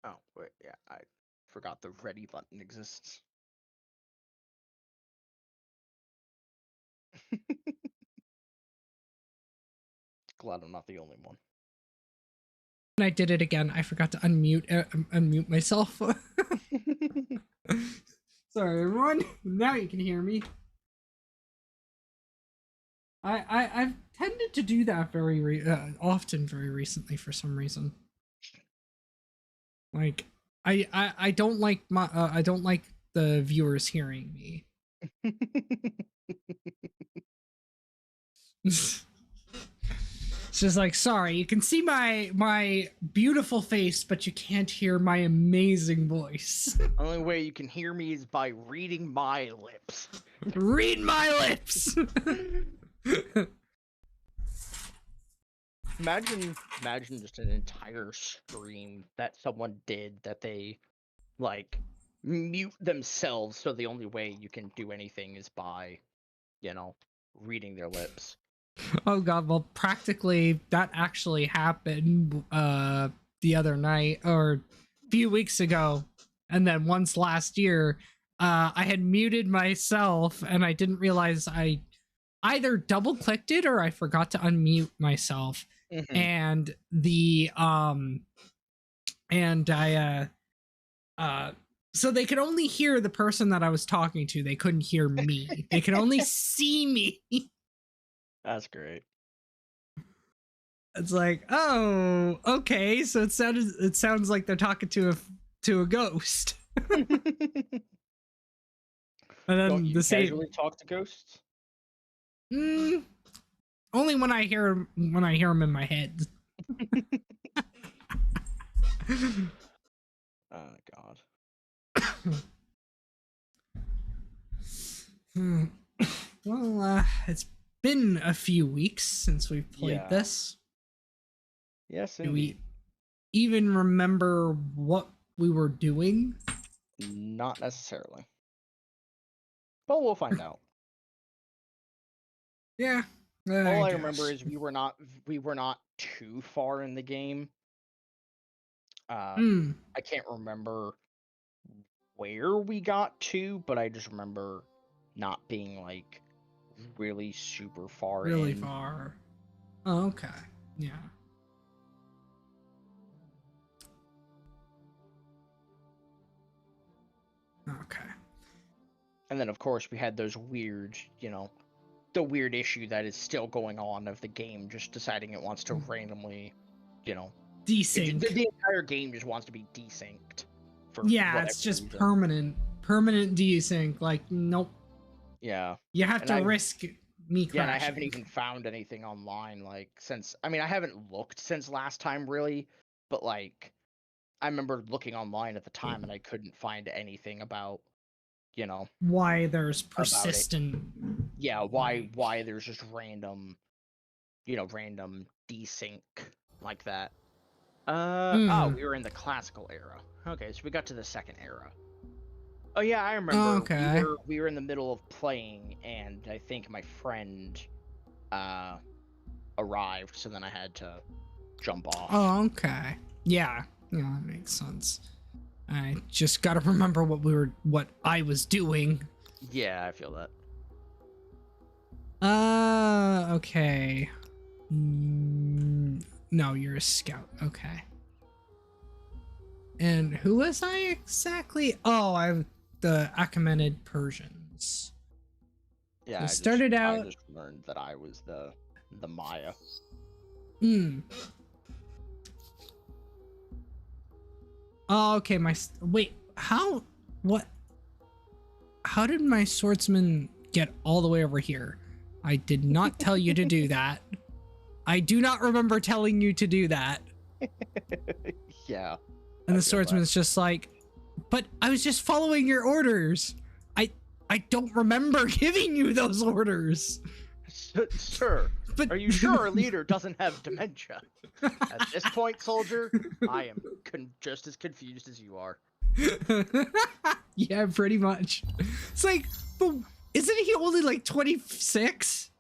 Oh, wait, yeah, I forgot the ready button exists. Glad I'm not the only one. And I did it again. I forgot to unmute myself. Sorry, everyone. Now you can hear me. I've tended to do that very often, very recently for some reason. Like, I don't like I don't like the viewers hearing me. It's just like, sorry, you can see my beautiful face, but you can't hear my amazing voice. Only way you can hear me is by reading my lips. Read my lips. Imagine just an entire stream that someone did that they like mute themselves, so the only way you can do anything is by, reading their lips. Oh god, well practically that actually happened the other night or a few weeks ago. And then once last year, I had muted myself and I didn't realize I either double clicked it or I forgot to unmute myself. Mm-hmm. And I so they could only hear the person that I was talking to. They couldn't hear me. They could only see me. That's great. It's like, oh, okay. So it sounds like they're talking to a ghost. And then Don't you casually talk to ghosts? Only when I hear them in my head. Oh god. Well, it's been a few weeks since we've played this. Yes, indeed. Do we even remember what we were doing? Not necessarily. But we'll find out. Yeah. All I remember is we were not too far in the game. I can't remember where we got to, but I just remember not being like really super far. Really far. Oh, okay. Yeah. Okay. And then of course we had those weird, the weird issue that is still going on of the game just deciding it wants to randomly, desync. The entire game just wants to be desynced. Yeah, it's just reason. permanent desync. Like, nope. Yeah. You have to risk me crashing. Yeah, and I haven't even found anything online, like, since, I mean, I haven't looked since last time, really, but, like, I remember looking online at the time, and I couldn't find anything about, why there's persistent... Yeah, why there's just random, random desync like that. Oh, we were in the classical era. Okay, so we got to the second era. Oh yeah, I remember. Okay. We were in the middle of playing, and I think my friend arrived, so then I had to jump off. Oh, okay. Yeah, that makes sense. I just gotta remember what I was doing. Yeah, I feel that. Okay. No, you're a scout. Okay. And who was I exactly? Oh, I'm the Achaemenid Persians. Yeah, I just learned that I was the Maya. Oh, okay. How did my swordsman get all the way over here? I did not tell you to do that. I do not remember telling you to do that. Yeah. And the swordsman's just like, but I was just following your orders. I don't remember giving you those orders. Sir, but are you sure our leader doesn't have dementia? At this point, soldier, I am just as confused as you are. Yeah, pretty much. It's like, but isn't he only like 26?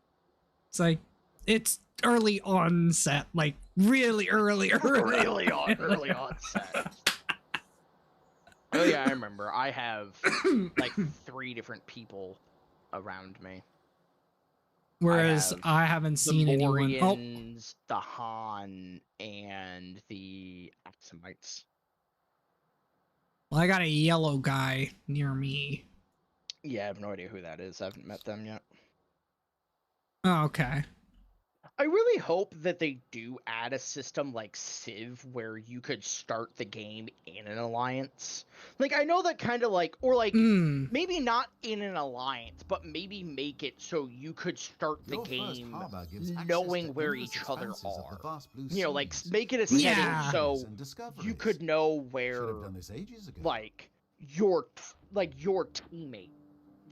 It's like, it's early onset, like really early early onset. Oh yeah, I remember. I have like 3 different people around me. Whereas I haven't The seen anyone. Oh, Morians, the Han, and the Axumites. well, I got a yellow guy near me. Yeah, I have no idea who that is. I haven't met them yet. Oh, okay. I really hope that they do add a system like Civ where you could start the game in an alliance. Like, I know that kind of like, or like, maybe not in an alliance, but maybe make it so you could start the game knowing where each other are. You know, like, make it a setting so you could know where, like, your teammate,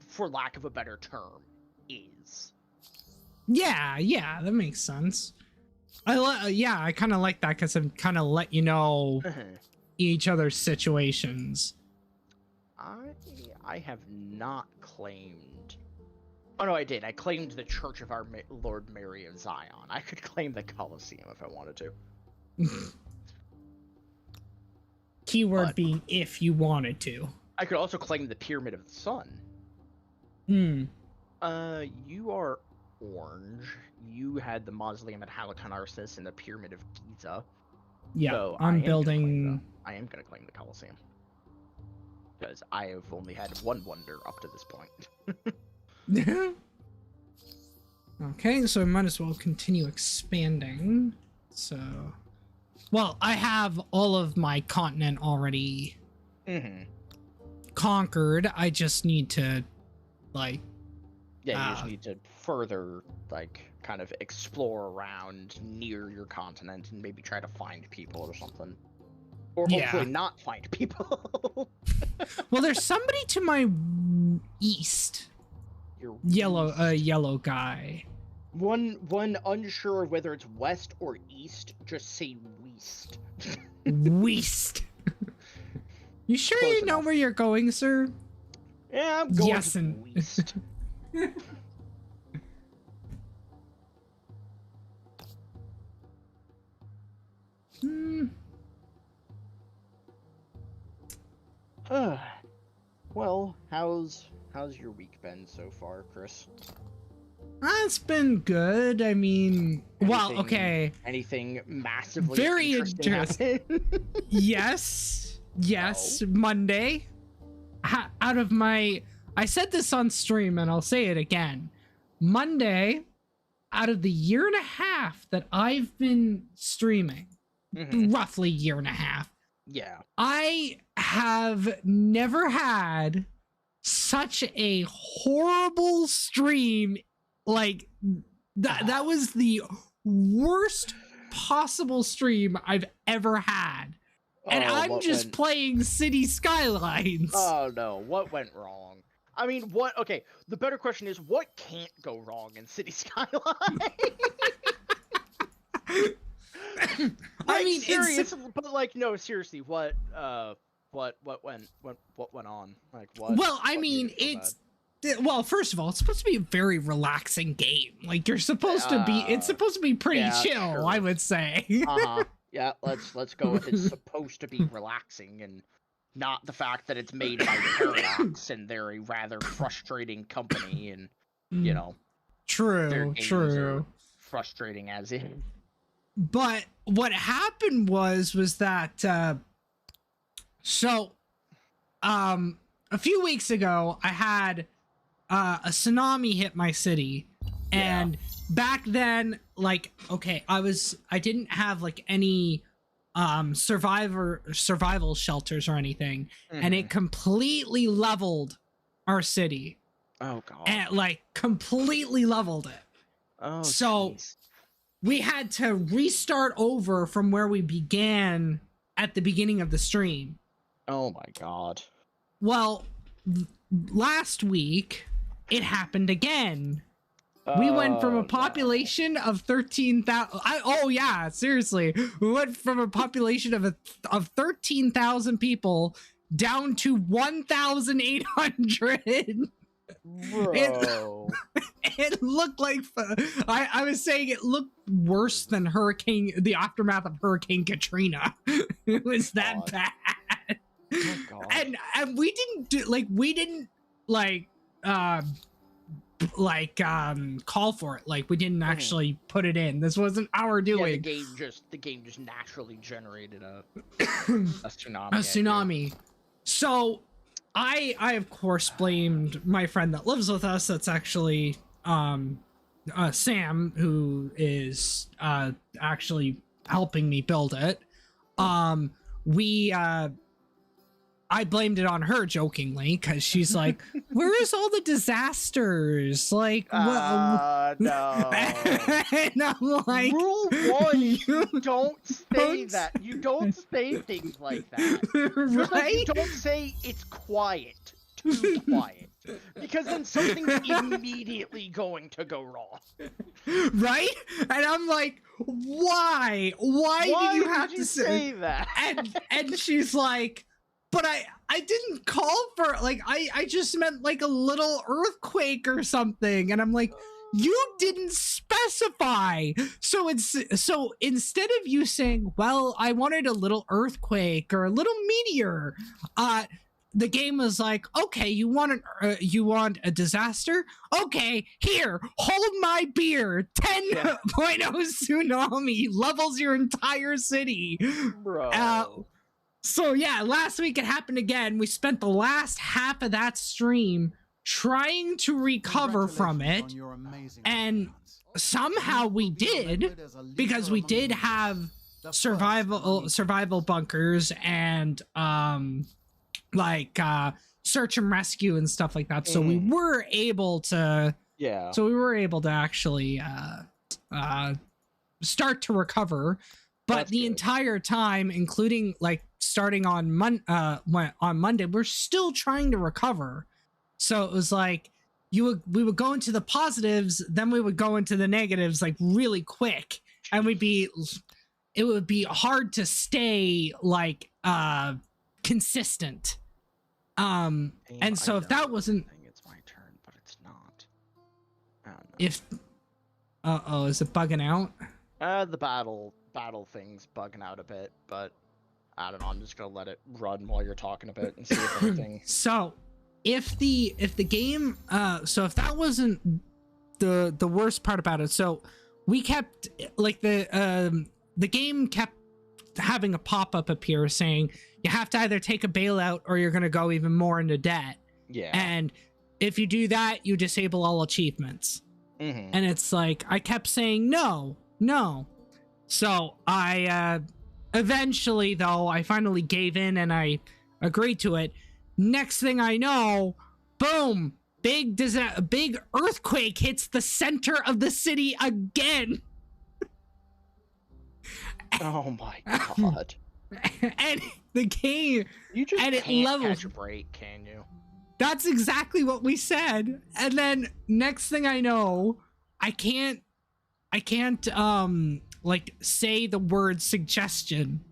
for lack of a better term, is. Yeah, that makes sense. I kind of like that because it kind of let you know each other's situations. I have not claimed. Oh no, I did. I claimed the Church of Our Lord Mary of Zion. I could claim the Colosseum if I wanted to. Keyword being if you wanted to. I could also claim the Pyramid of the Sun. You are orange. You had the Mausoleum at Halicarnassus and the Pyramid of Giza. Yeah, so I'm building. I am going to claim the Colosseum. Because I have only had one wonder up to this point. Okay, so I might as well continue expanding. So, well, I have all of my continent already conquered. I just need to, like... Yeah, you just need to further, like, kind of explore around near your continent and maybe try to find people or something. Or hopefully not find people. Well, there's somebody to my east. Your yellow guy. One unsure of whether it's west or east, just say west. West. You sure Close you know enough. where you're going, sir? Yeah, I'm going Yes, to the west. Well, how's your week been so far, Chris? It's been good. I mean, well, okay. Anything massively very interesting? Yes. Oh. Monday. Out of my, I said this on stream and I'll say it again. Monday, out of the year and a half that I've been streaming, roughly year and a half. Yeah. I have never had such a horrible stream. Like that was the worst possible stream I've ever had. And I'm just playing City Skylines. Oh no, what went wrong? I mean, okay, the better question is, what can't go wrong in City Skylines? I mean, but like, no, seriously, what went on? Like, what? Well, I mean, well, first of all, it's supposed to be a very relaxing game. Like, you're supposed to be, it's supposed to be pretty chill, sure. I would say. Yeah, let's go with it's supposed to be relaxing and not the fact that it's made by Paradox and they're a rather frustrating company and, you know. True. Frustrating as in. But what happened was that, a few weeks ago, I had a tsunami hit my city, and back then, like, okay, I didn't have like any survival shelters or anything, and it completely leveled our city. Oh god. And like completely leveled it. Oh, so geez. We had to restart over from where we began at the beginning of the stream. Oh my god. Well, last week it happened again. We went from a population of 13,000. Oh yeah, seriously. We went from a population of 13,000 people down to 1,800. Bro. It looked like I was saying it looked worse than the aftermath of Hurricane Katrina. It was that bad. Oh God. And we didn't do call for it. Like, we didn't actually put it in. This wasn't our doing. Yeah, the game just naturally generated a tsunami. A tsunami. So I of course blamed my friend that lives with us. That's actually Sam, who is actually helping me build it. We I blamed it on her jokingly because she's like, "Where's all the disasters? Like, no. and I'm like, Rule 1: you don't say that. You don't say things like that. Just like you don't say it's quiet, too quiet, because then something's immediately going to go wrong. Right? And I'm like, why? Why did you have to say that? And she's like, but I didn't call for, like, I just meant like a little earthquake or something. And I'm like, you didn't specify. So instead of you saying, well, I wanted a little earthquake or a little meteor, the game was like, okay, you want a disaster? Okay, here, hold my beer. 10.0 tsunami levels your entire city. Bro. So yeah, last week it happened again. We spent the last half of that stream trying to recover from it, and somehow we did, because we did have survival bunkers and search and rescue and stuff like that. So we were able to actually start to recover. But that's the entire time, including like starting on Monday, we're still trying to recover. So it was like we would go into the positives, then we would go into the negatives like really quick, and it would be hard to stay like consistent. And so if that wasn't, it's my turn, but it's not. If is it bugging out? The battle thing's bugging out a bit, but I don't know. I'm just gonna let it run while you're talking a bit and see if anything. So, if the game, so if that wasn't the worst part about it, so we kept like the game kept having a pop-up appear saying you have to either take a bailout or you're gonna go even more into debt. Yeah. And if you do that, you disable all achievements. And it's like I kept saying no. So I eventually, though, I finally gave in and I agreed to it. Next thing I know, boom, big earthquake hits the center of the city again. Oh my God. And the game, you just and can't it levels. Catch a break, can you? That's exactly what we said. And then next thing I know, I can't like say the word suggestion.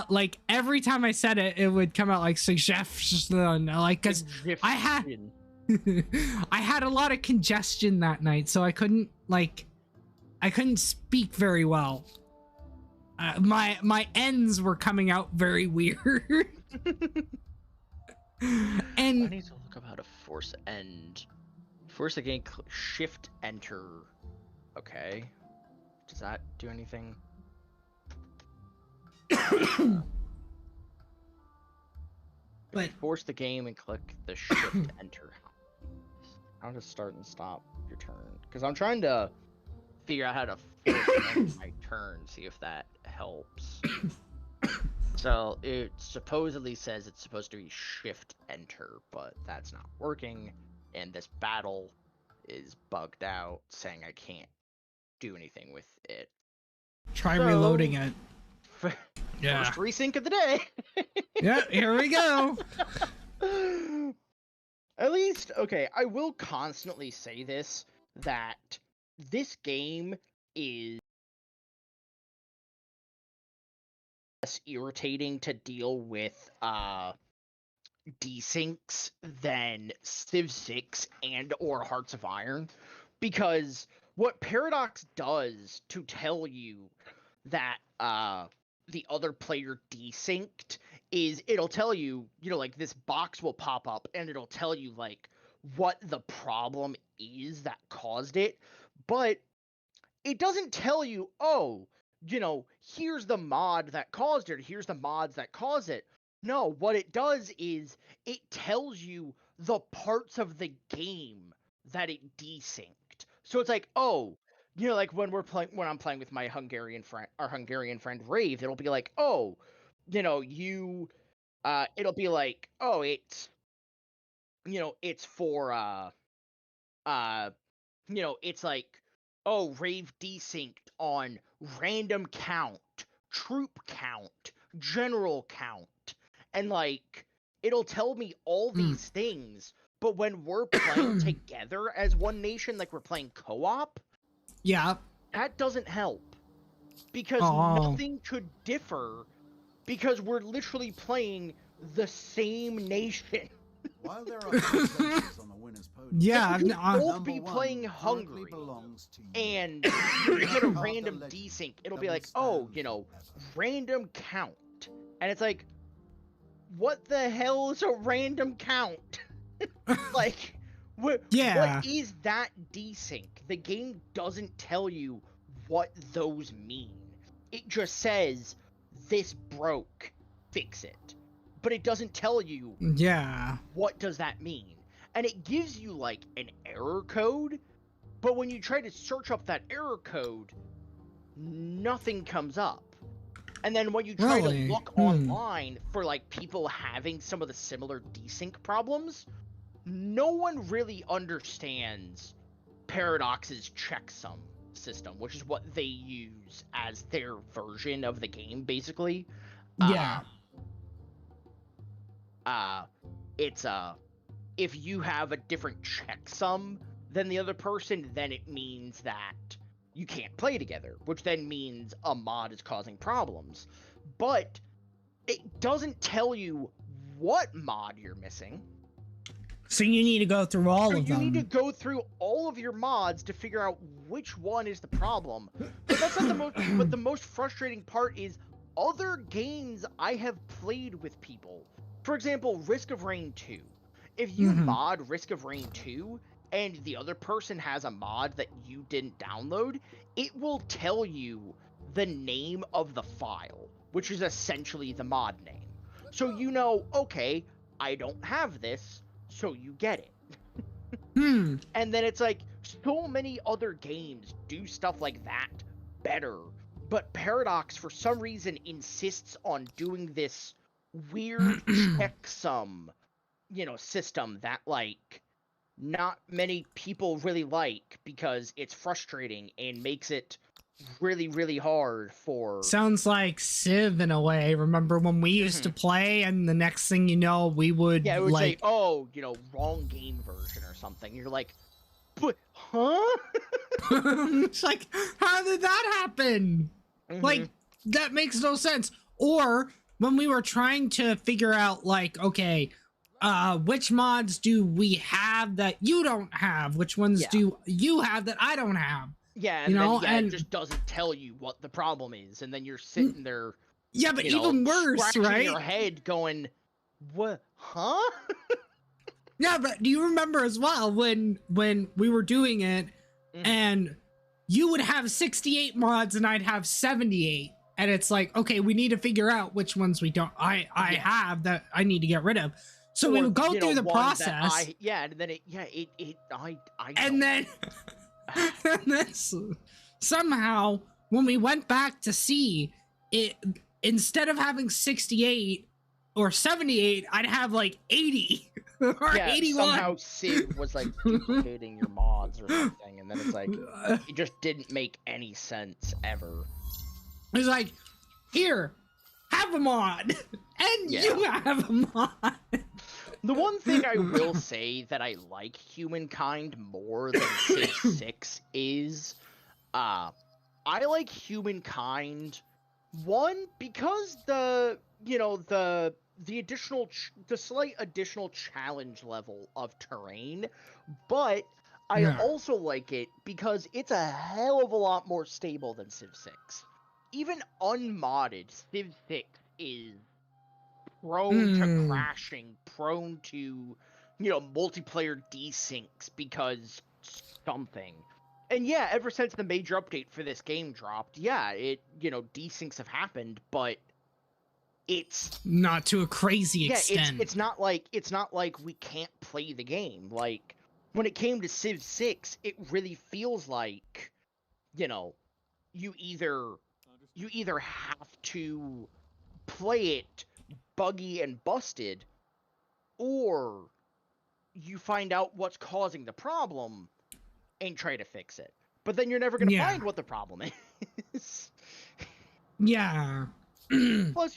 Like every time I said it, it would come out like suggestion, like, because I had a lot of congestion that night, so I couldn't speak very well. My ends were coming out very weird. And I need to look up how to force end. Force again, shift enter. Okay. Does that do anything? But force the game and click the shift enter. How to start and stop your turn? Because I'm trying to figure out how to force my turn, see if that helps. So it supposedly says it's supposed to be shift enter, but that's not working, and this battle is bugged out, saying I can't do anything with it. Try reloading it. Yeah. First resync of the day. Yeah, here we go. At least, okay, I will constantly say this, that this game is less irritating to deal with desyncs than Civ 6 and or Hearts of Iron, because what Paradox does to tell you that the other player desynced is it'll tell you, like this box will pop up and it'll tell you like what the problem is that caused it, but it doesn't tell you, oh, here's the mod that caused it, here's the mods that cause it. No, what it does is it tells you the parts of the game that it desynced. So it's like, oh, like when I'm playing with my Hungarian friend Rave, it'll be like, oh, it'll be like, oh, it's for uh it's like, oh, Rave desynced on random count, troop count, general count, and like it'll tell me all these things. But when we're playing together as one nation, like we're playing co-op, yeah, that doesn't help because oh, nothing could differ because we're literally playing the same nation. While there are places on the winner's podium, yeah, Like, we could both number be one playing currently Hungary, belongs to you. and you get a Carve the random legend desync. It'll that be will like, stand oh, forever. random count, and it's like, what the hell is a random count? Like, what yeah, is that desync? The game doesn't tell you what those mean. It just says this broke, fix it. But it doesn't tell you yeah. what does that mean. And it gives you like an error code, but when you try to search up that error code, nothing comes up. And then when you try Really? to look online for like people having some of the similar desync problems, no one really understands Paradox's checksum system, which is what they use as their version of the game, basically. Yeah. It's if you have a different checksum than the other person, then it means that you can't play together, which then means a mod is causing problems. But it doesn't tell you what mod you're missing. So you need to go through all of them. You need to go through all of your mods to figure out which one is the problem. But that's not the most. But the most frustrating part is other games I have played with people. For example, Risk of Rain 2. If you mod Risk of Rain 2 and the other person has a mod that you didn't download, it will tell you the name of the file, which is essentially the mod name. So okay, I don't have this, so you get it. And then it's like, so many other games do stuff like that better, but Paradox for some reason insists on doing this weird checksum, system that like not many people really like because it's frustrating and makes it really, really hard for. Sounds like Civ in a way. Remember when we used to play, and the next thing you know, we would it would like, say, oh, wrong game version or something. You're like, but huh? it's like, how did that happen? Like, that makes no sense. Or when we were trying to figure out, like, okay, which mods do we have that you don't have? Which ones do you have that I don't have? Yeah, and then it just doesn't tell you what the problem is, and then you're sitting there. Yeah, but even worse, scratching right? your head, going, "What? Huh?" Yeah, but do you remember as well when we were doing it, and you would have 68 mods and I'd have 78, and it's like, okay, we need to figure out which ones we don't. I have that I need to get rid of. So we would go through the process. And then and then somehow when we went back to see it, instead of having 68 or 78, I'd have like 80 or 81. Somehow Civ was like duplicating your mods or something, and then it's like, it just didn't make any sense ever. It's like, here, have a mod, and you have a mod. The one thing I will say that I like Humankind more than Civ 6 is, I like Humankind, one, because the slight additional challenge level of terrain, but I also like it because it's a hell of a lot more stable than Civ 6. Even unmodded, Civ 6 is prone to crashing, prone to, multiplayer desyncs because something. And yeah, ever since the major update for this game dropped, yeah, desyncs have happened, but it's not to a crazy extent. It's not like we can't play the game. Like when it came to Civ 6, it really feels like, you either have to play it buggy and busted, or you find out what's causing the problem and try to fix it. But then you're never going to find what the problem is. Yeah. Plus,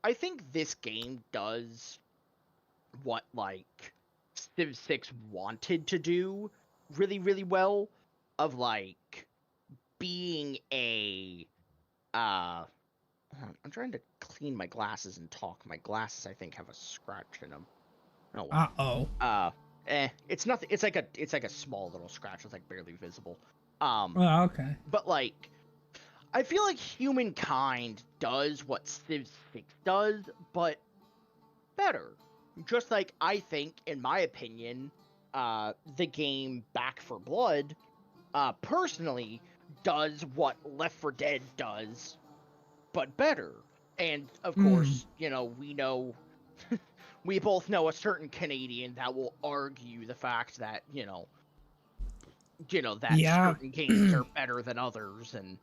I think this game does what, like, Civ 6 wanted to do really, really well, of, like, being a, I'm trying to clean my glasses and talk. My glasses, I think, have a scratch in them. Oh, well. Uh-oh. It's nothing. It's like a small little scratch. It's like barely visible. Oh, okay. But like, I feel like Humankind does what Civ 6 does, but better. Just like I think, in my opinion, the game Back 4 Blood, personally, does what Left 4 Dead does, but better. And of course, we know. We both know a certain Canadian that will argue the fact that, certain games are better than others, and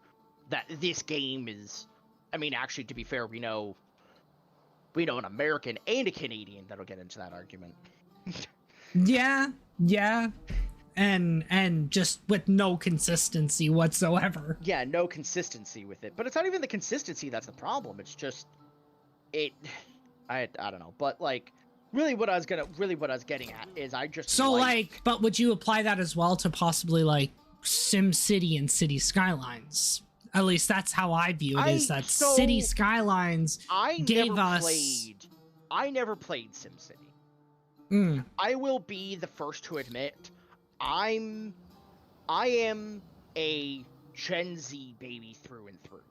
that this game is, actually, to be fair, we know an American and a Canadian that'll get into that argument. Yeah. And just with no consistency whatsoever. Yeah, no consistency with it. But it's not even the consistency that's the problem. It's just, I don't know, but like, really what I was getting at is but would you apply that as well to possibly like SimCity and City Skylines? At least that's how I view it. City Skylines I never played SimCity. I will be the first to admit, I am a Gen Z baby through and through.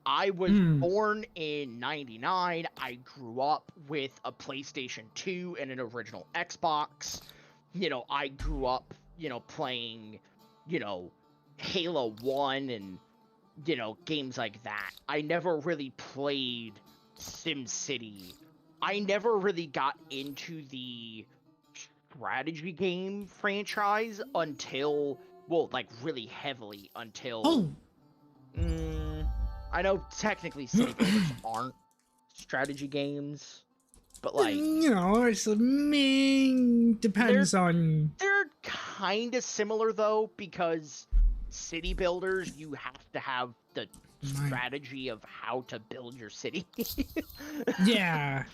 I was born in 99. I grew up with a PlayStation 2 and an original Xbox. I grew up, playing, Halo 1 and, games like that. I never really played SimCity. I never really got into the strategy game franchise until, really heavily until... I know technically City Builders aren't strategy games, but like... depends on... They're kind of similar, though, because City Builders, you have to have the strategy of how to build your city. Yeah.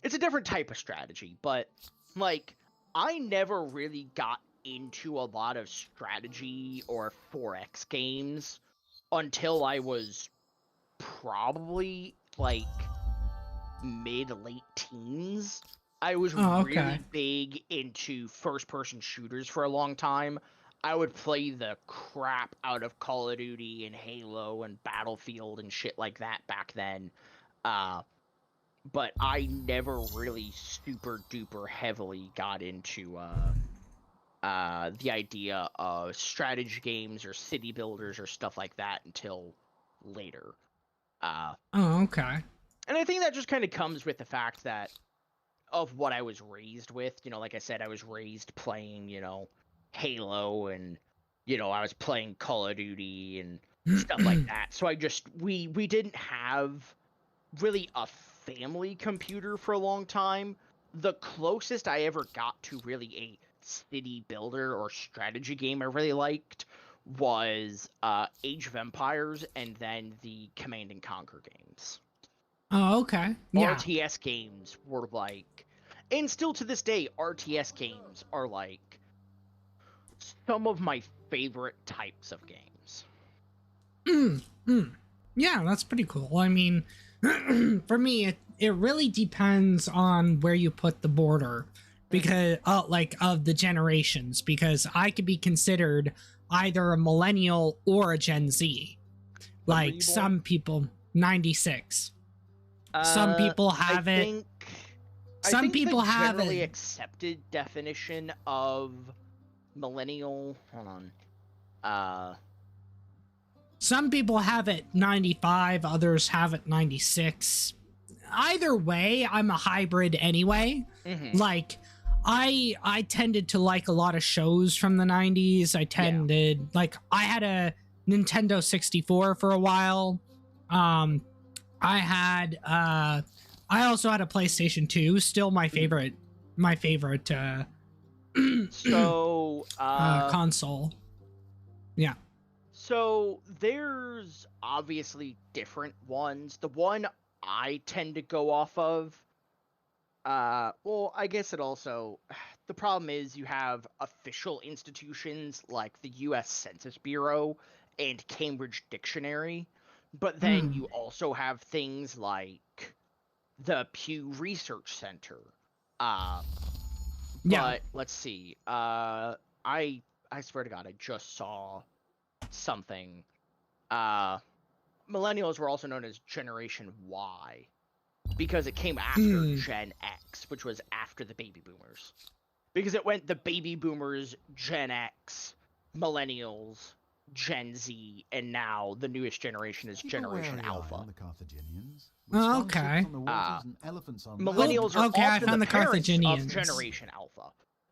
It's a different type of strategy, but, like, I never really got into a lot of strategy or 4X games until I was probably, like, mid-late teens. I was really big into first-person shooters for a long time. I would play the crap out of Call of Duty and Halo and Battlefield and shit like that back then. But I never really super-duper heavily got into, the idea of strategy games or city builders or stuff like that until later. And I think that just kind of comes with the fact that of what I was raised with. Like I said, I was raised playing, Halo, and, I was playing Call of Duty and stuff like that. So we didn't have really a family computer for a long time. The closest I ever got to really a city builder or strategy game I really liked was Age of Empires, and then the Command and Conquer games. Oh, okay. Yeah. RTS games were like, and still to this day, RTS games are like some of my favorite types of games. Yeah, that's pretty cool. I mean, for me, it really depends on where you put the border, because of the generations, because I could be considered either a millennial or a Gen Z. Like some people, 96. Some people have I it. think, Some people the have generally it. accepted definition of millennial. Hold on. Some people have it 95, others have it 96. Either way, I'm a hybrid anyway. Like, I tended to like a lot of shows from the 90s. I had a Nintendo 64 for a while. I also had a PlayStation 2, still my favorite console. Yeah. So there's obviously different ones. The one I tend to go off of, well, I guess it also, the problem is you have official institutions like the US Census Bureau and Cambridge Dictionary, but then you also have things like the Pew Research Center. But let's see. I swear to God, I just saw something. Millennials were also known as Generation Y because it came after Gen X, which was after the baby boomers. Because it went the baby boomers, Gen X, millennials, Gen Z, and now the newest generation is Generation Alpha. Okay. Millennials are I often found the the parents of Carthaginians. Generation Alpha.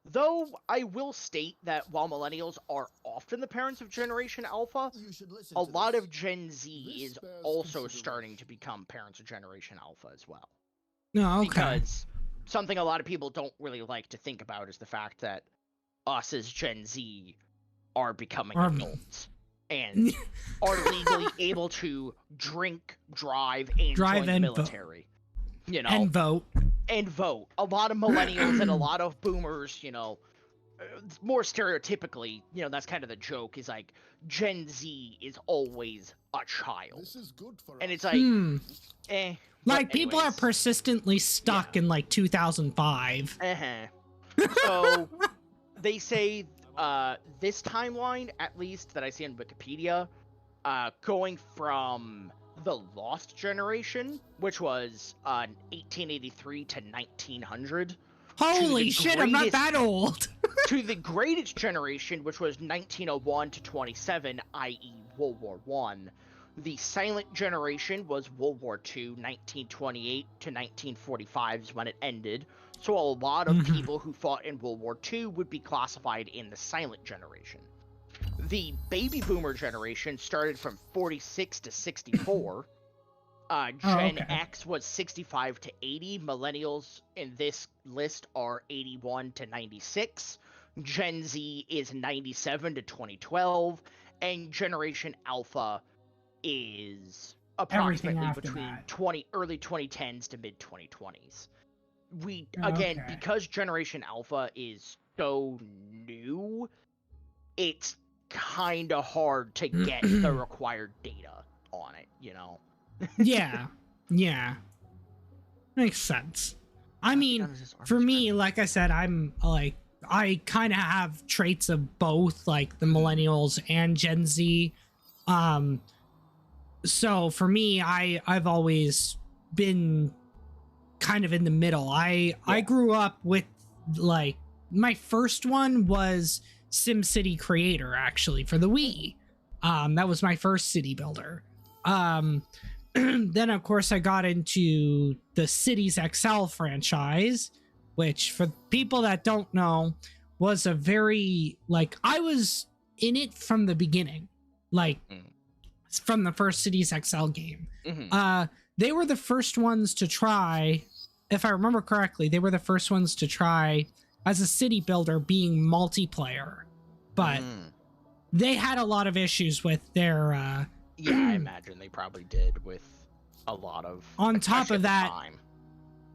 Though I will state that while millennials are often the parents of Generation Alpha, a lot of Gen Z is also starting to become parents of Generation Alpha as well. Oh, okay. Because something a lot of people don't really like to think about is the fact that us as Gen Z are becoming adults and are legally able to drink, drive, and join the military. You know, and vote. A lot of millennials and a lot of boomers, more stereotypically, that's kind of the joke, is like Gen Z is always a child. This is good for and it's like, Like, people are persistently stuck in like 2005. So they say this timeline, at least that I see on Wikipedia, going from the Lost Generation, which was 1883 to 1900. Holy shit, I'm not that old. To the Greatest Generation, which was 1901 to 27, i.e. World War One. The Silent Generation was World War II, 1928 to 1945 is when it ended. So a lot of people who fought in World War II would be classified in the Silent Generation. The Baby Boomer generation started from 46 to 64. Gen X was 65 to 80. Millennials in this list are 81 to 96. Gen Z is 97 to 2012. And Generation Alpha is approximately between early 2010s to mid 2020s. Because Generation Alpha is so new, it's kind of hard to get the required data on it, Yeah. Makes sense. I mean, for me, like I said, I'm like, I kind of have traits of both, like the millennials and Gen Z. So for me, I've always been kind of in the middle. I grew up with, like, my first one was SimCity Creator, actually, for the Wii. That was my first city builder. Then of course I got into the Cities XL franchise, which, for people that don't know, was a very, like, I was in it from the beginning, like from the first Cities XL game. They were the first ones to try, if I remember correctly, they were the first ones to try as a city builder being multiplayer, but they had a lot of issues with their I imagine they probably did, with a lot of on top of that time.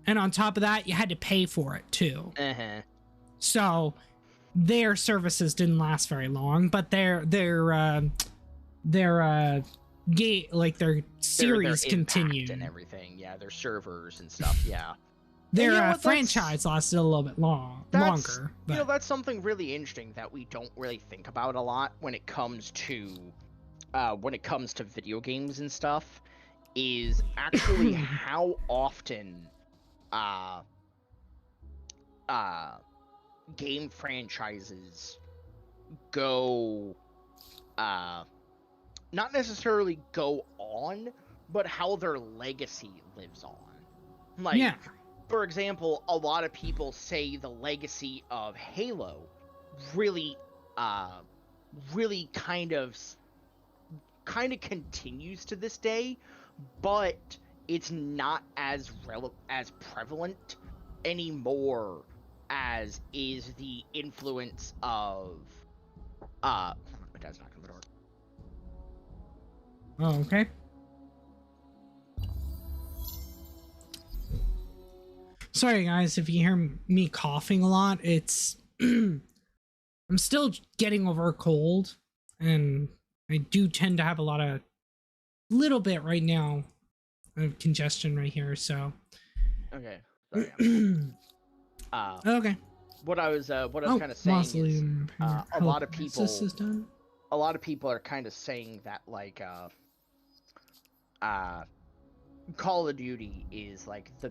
And on top of that, you had to pay for it too. So their services didn't last very long, but their series continued and everything. Yeah, their servers and stuff. Yeah. Their franchise lasted a little bit longer. But that's something really interesting that we don't really think about a lot when it comes to video games and stuff, is actually how often game franchises go not necessarily go on, but how their legacy lives on. Like, Yeah. for example, a lot of people say the legacy of Halo really really kind of continues to this day, but it's not as prevalent anymore as is the influence of my dad's knocking on the door. Oh, okay. Sorry, guys, if you hear me coughing a lot, it's I'm still getting over a cold, and I do tend to have a little bit right now of congestion right here. So Okay, sorry. okay. What I was kind of saying is a lot of people are kind of saying that like Call of Duty is like the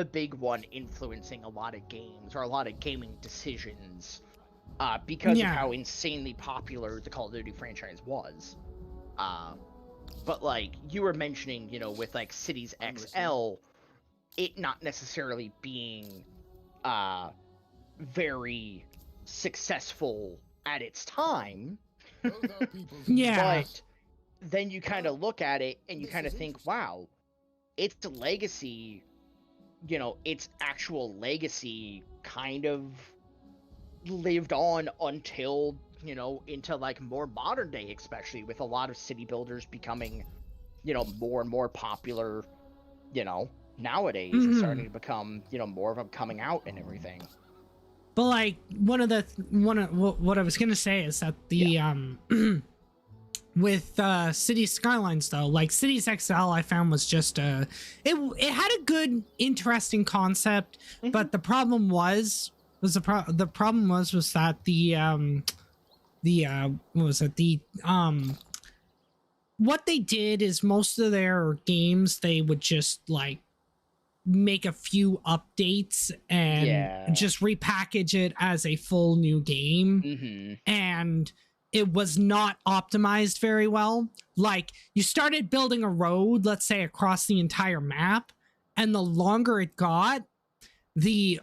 big one influencing a lot of games or a lot of gaming decisions because of how insanely popular the Call of Duty franchise was. But like you were mentioning, you know, with like Cities XL, it not necessarily being very successful at its time. Yeah. But then you kind of look at it and you kind of think, wow, its legacy, you know, its actual legacy kind of lived on until, you know, into like more modern day, especially with a lot of city builders becoming, you know, more and more popular, you know, nowadays and starting to become, you know, more of them coming out and everything. But like what I was gonna say is that the with City Skylines though, like Cities XL, I found was just it had a good, interesting concept, but the problem was that what they did is most of their games they would just like make a few updates and just repackage it as a full new game. And it was not optimized very well. Like you started building a road, let's say across the entire map, and the longer it got, the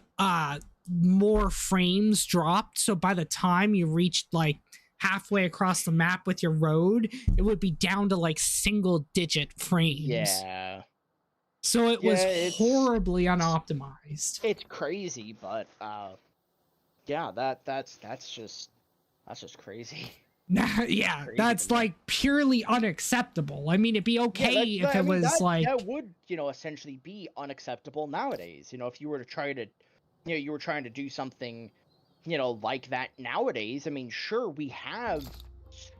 more frames dropped. So by the time you reached like halfway across the map with your road, it would be down to like single digit frames. Yeah. So it was horribly unoptimized. It's crazy, but yeah, that's just crazy. Yeah, crazy that's like purely unacceptable. I mean, it'd be okay if it was like that would, you know, essentially be unacceptable nowadays. You know, if you were to try to, you know, you were trying to do something, you know, like that nowadays. I mean, sure, we have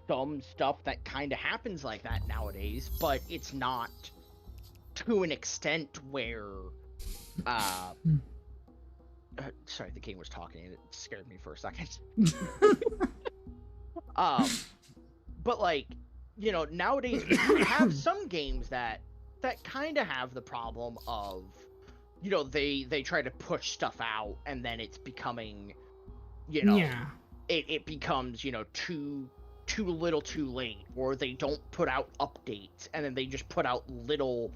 some stuff that kind of happens like that nowadays, but it's not to an extent where sorry, the king was talking and it scared me for a second. But like, you know, nowadays we have some games that kind of have the problem of, you know, they try to push stuff out and then it's becoming, you know, it becomes, you know, too little too late, or they don't put out updates and then they just put out little,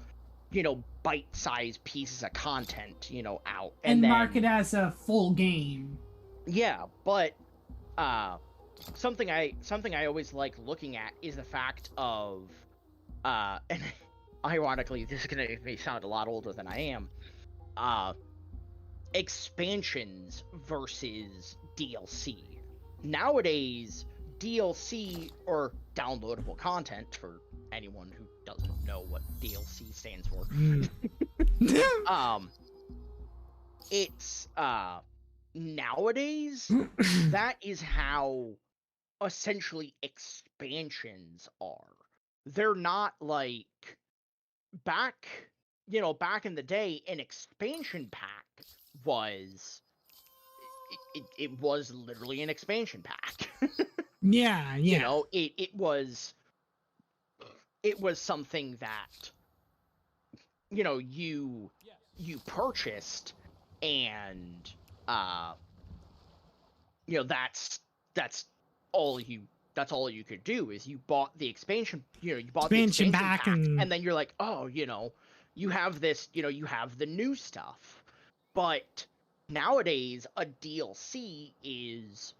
you know, bite-sized pieces of content, you know, out and then mark it as a full game. Yeah, but something I always like looking at is the fact of and ironically this is gonna make me sound a lot older than I am, expansions versus DLC. Nowadays, DLC, or downloadable content for anyone who doesn't know what DLC stands for, it's nowadays that is how essentially expansions are. They're not like back in the day. An expansion pack was it was literally an expansion pack. Yeah. You know, it was it was something that, you know, you purchased, and you know, that's all you could do, is you bought the expansion, you know, you bought the Expansion expansion pack pack, and- and then you're like, oh, you know, you have this, you know, you have the new stuff. But nowadays a DLC is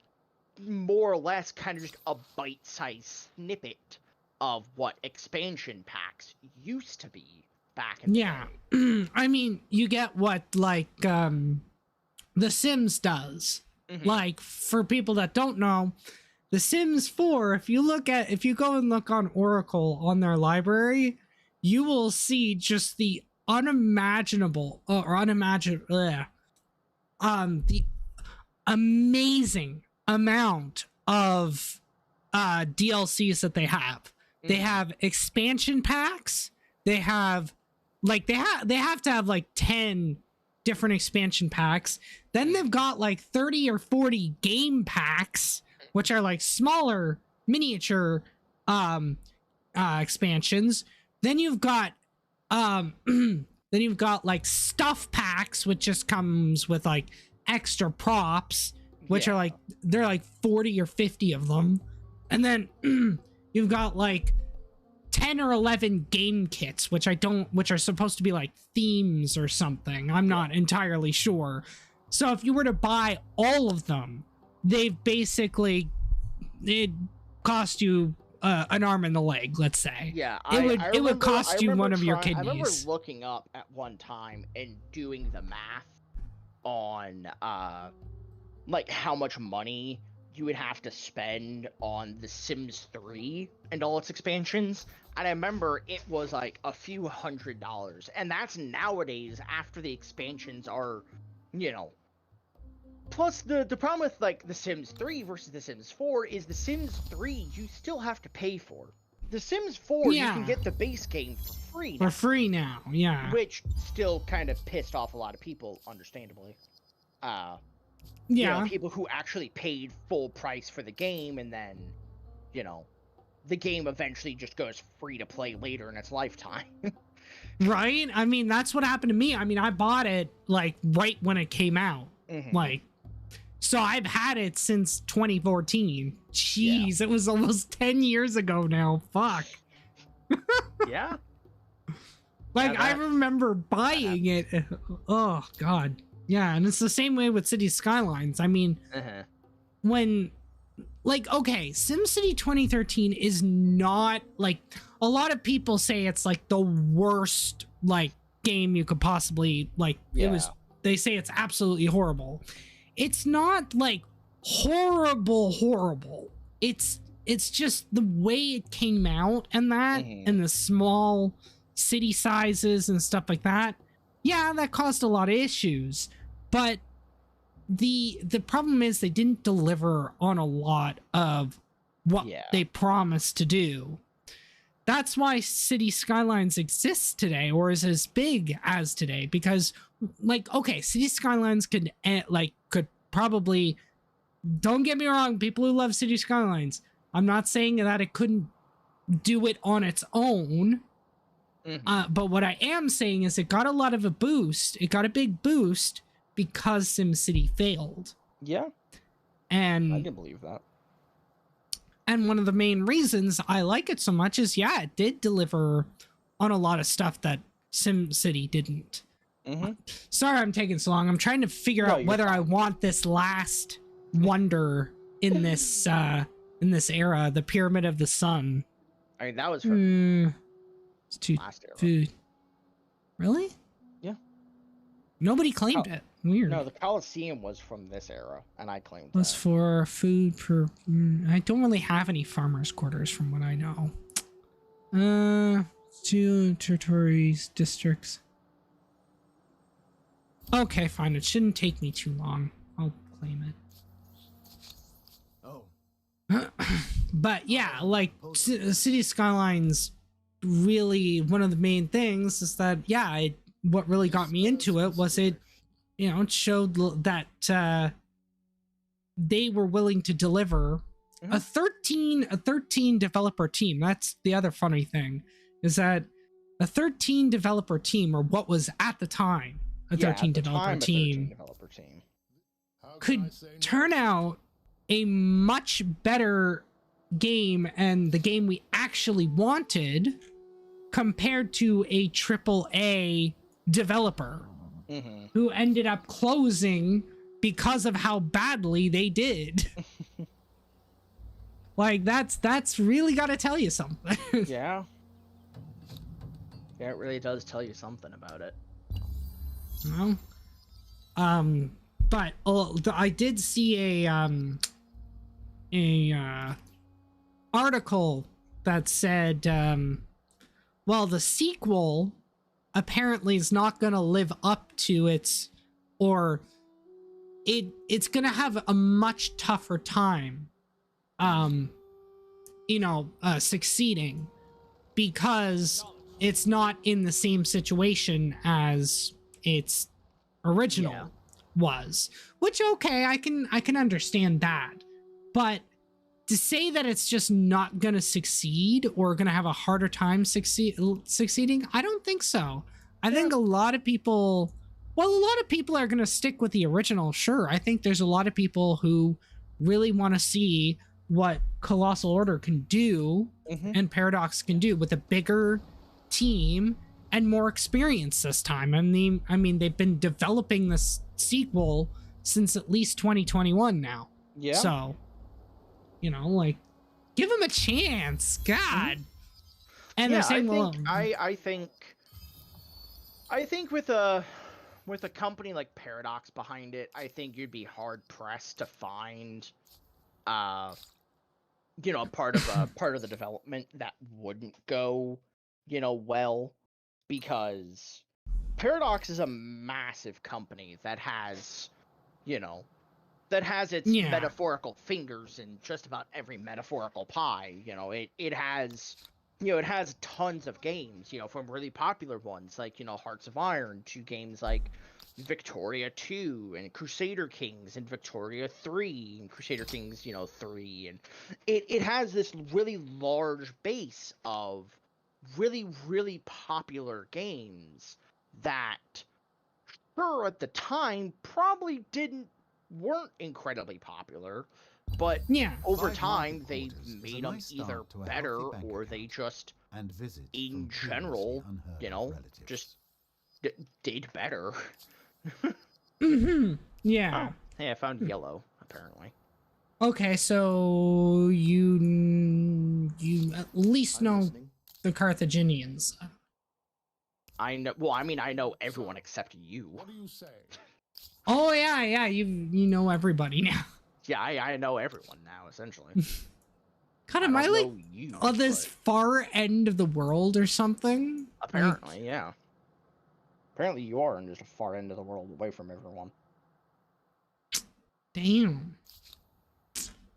more or less kind of just a bite-sized snippet of what expansion packs used to be back in the day. I mean, you get what, like, The Sims does. Mhm. Like, for people that don't know, The Sims 4, if you go and look on Oracle on their library, you will see just the unimaginable, the amazing amount of DLCs that they have. They have expansion packs. They have they have to have like 10 different expansion packs. Then they've got like 30 or 40 game packs, which are like smaller miniature expansions. Then you've got like stuff packs, which just comes with like extra props, which are like, they're like 40 or 50 of them. And then you've got like 10 or 11 game kits, which are supposed to be like themes or something. I'm not entirely sure. So if you were to buy all of them, it cost you an arm and a leg, let's say. Yeah, it would cost you one of your kidneys. I remember looking up at one time and doing the math on like how much money you would have to spend on The Sims 3 and all its expansions, and I remember it was like a few $100s, and that's nowadays after the expansions are, you know. Plus, the problem with like The Sims 3 versus The Sims 4 is The Sims 3 you still have to pay for. The Sims 4 you can get the base game for free now. For free now, yeah. Which still kind of pissed off a lot of people, understandably. Yeah. You know, people who actually paid full price for the game, and then, you know, the game eventually just goes free to play later in its lifetime. Right? I mean, that's what happened to me. I mean, I bought it like right when it came out. Like, so I've had it since 2014. Jeez, it was almost 10 years ago now. Fuck. Yeah. Like, I remember buying it. Oh, God. Yeah, and it's the same way with City Skylines. I mean, when, like, okay, SimCity 2013 is not, like, a lot of people say it's, like, the worst, like, game you could possibly, like, they say it's absolutely horrible. It's not, like, horrible. It's just the way it came out and that, and the small city sizes and stuff like that. Yeah, that caused a lot of issues, but the problem is they didn't deliver on a lot of what they promised to do. That's why City Skylines exists today, or is as big as today, because, like, okay, City Skylines could probably, don't get me wrong, people who love City Skylines, I'm not saying that it couldn't do it on its own. But what I am saying is it got a lot of a boost. It got a big boost because SimCity failed. Yeah. And I can believe that. And one of the main reasons I like it so much is, yeah, it did deliver on a lot of stuff that SimCity didn't. Sorry I'm taking so long. I'm trying to figure out whether I want this last wonder in this era, the Pyramid of the Sun. I mean, that was from it's too food. Really? Yeah. Nobody claimed it. Weird. No, the Colosseum was from this era, and I claimed was for food for. I don't really have any farmers' quarters from what I know. 2 territories, districts. Okay, fine. It shouldn't take me too long. I'll claim it. Oh. But yeah, like City Skylines, really one of the main things is that, yeah, what really got me into it was it showed that they were willing to deliver a 13 developer team. That's the other funny thing, is that a 13 developer team, or what was at the time a 13 developer team, could turn out a much better game, and the game we actually wanted, compared to a AAA developer who ended up closing because of how badly they did. Like, that's really got to tell you something. Yeah. Yeah, it really does tell you something about it. Well, but I did see a article that said, well, the sequel apparently is not going to live up to its, or it's going to have a much tougher time, succeeding, because it's not in the same situation as its original was. Which, okay, I can understand that, but to say that it's just not gonna succeed, or gonna have a harder time succeeding, I don't think so. I think a lot of people are gonna stick with the original. Sure, I think there's a lot of people who really want to see what Colossal Order can do and Paradox can do with a bigger team and more experience this time. I mean, they've been developing this sequel since at least 2021 now. Yeah. So, like, give them a chance. God. And they're saying, I think with a company like Paradox behind it, I think you'd be hard pressed to find part of the development that wouldn't go, well, because Paradox is a massive company that has, its metaphorical fingers in just about every metaphorical pie. It has tons of games, from really popular ones like, Hearts of Iron, to games like Victoria 2 and Crusader Kings and Victoria 3 and Crusader Kings, 3, and it has this really large base of really, really popular games that, sure, at the time probably weren't incredibly popular, but over time they made them either better, or they just, in general, just did better. Yeah. Oh, hey, I found yellow, apparently. Okay, so you at least know the Carthaginians. I know. Well, I mean, I know everyone except you. What do you say? Oh yeah, you know everybody now. Yeah, I know everyone now, essentially. God, am I like on this far end of the world or something? Apparently, yeah. Apparently you are in just a far end of the world, away from everyone. Damn.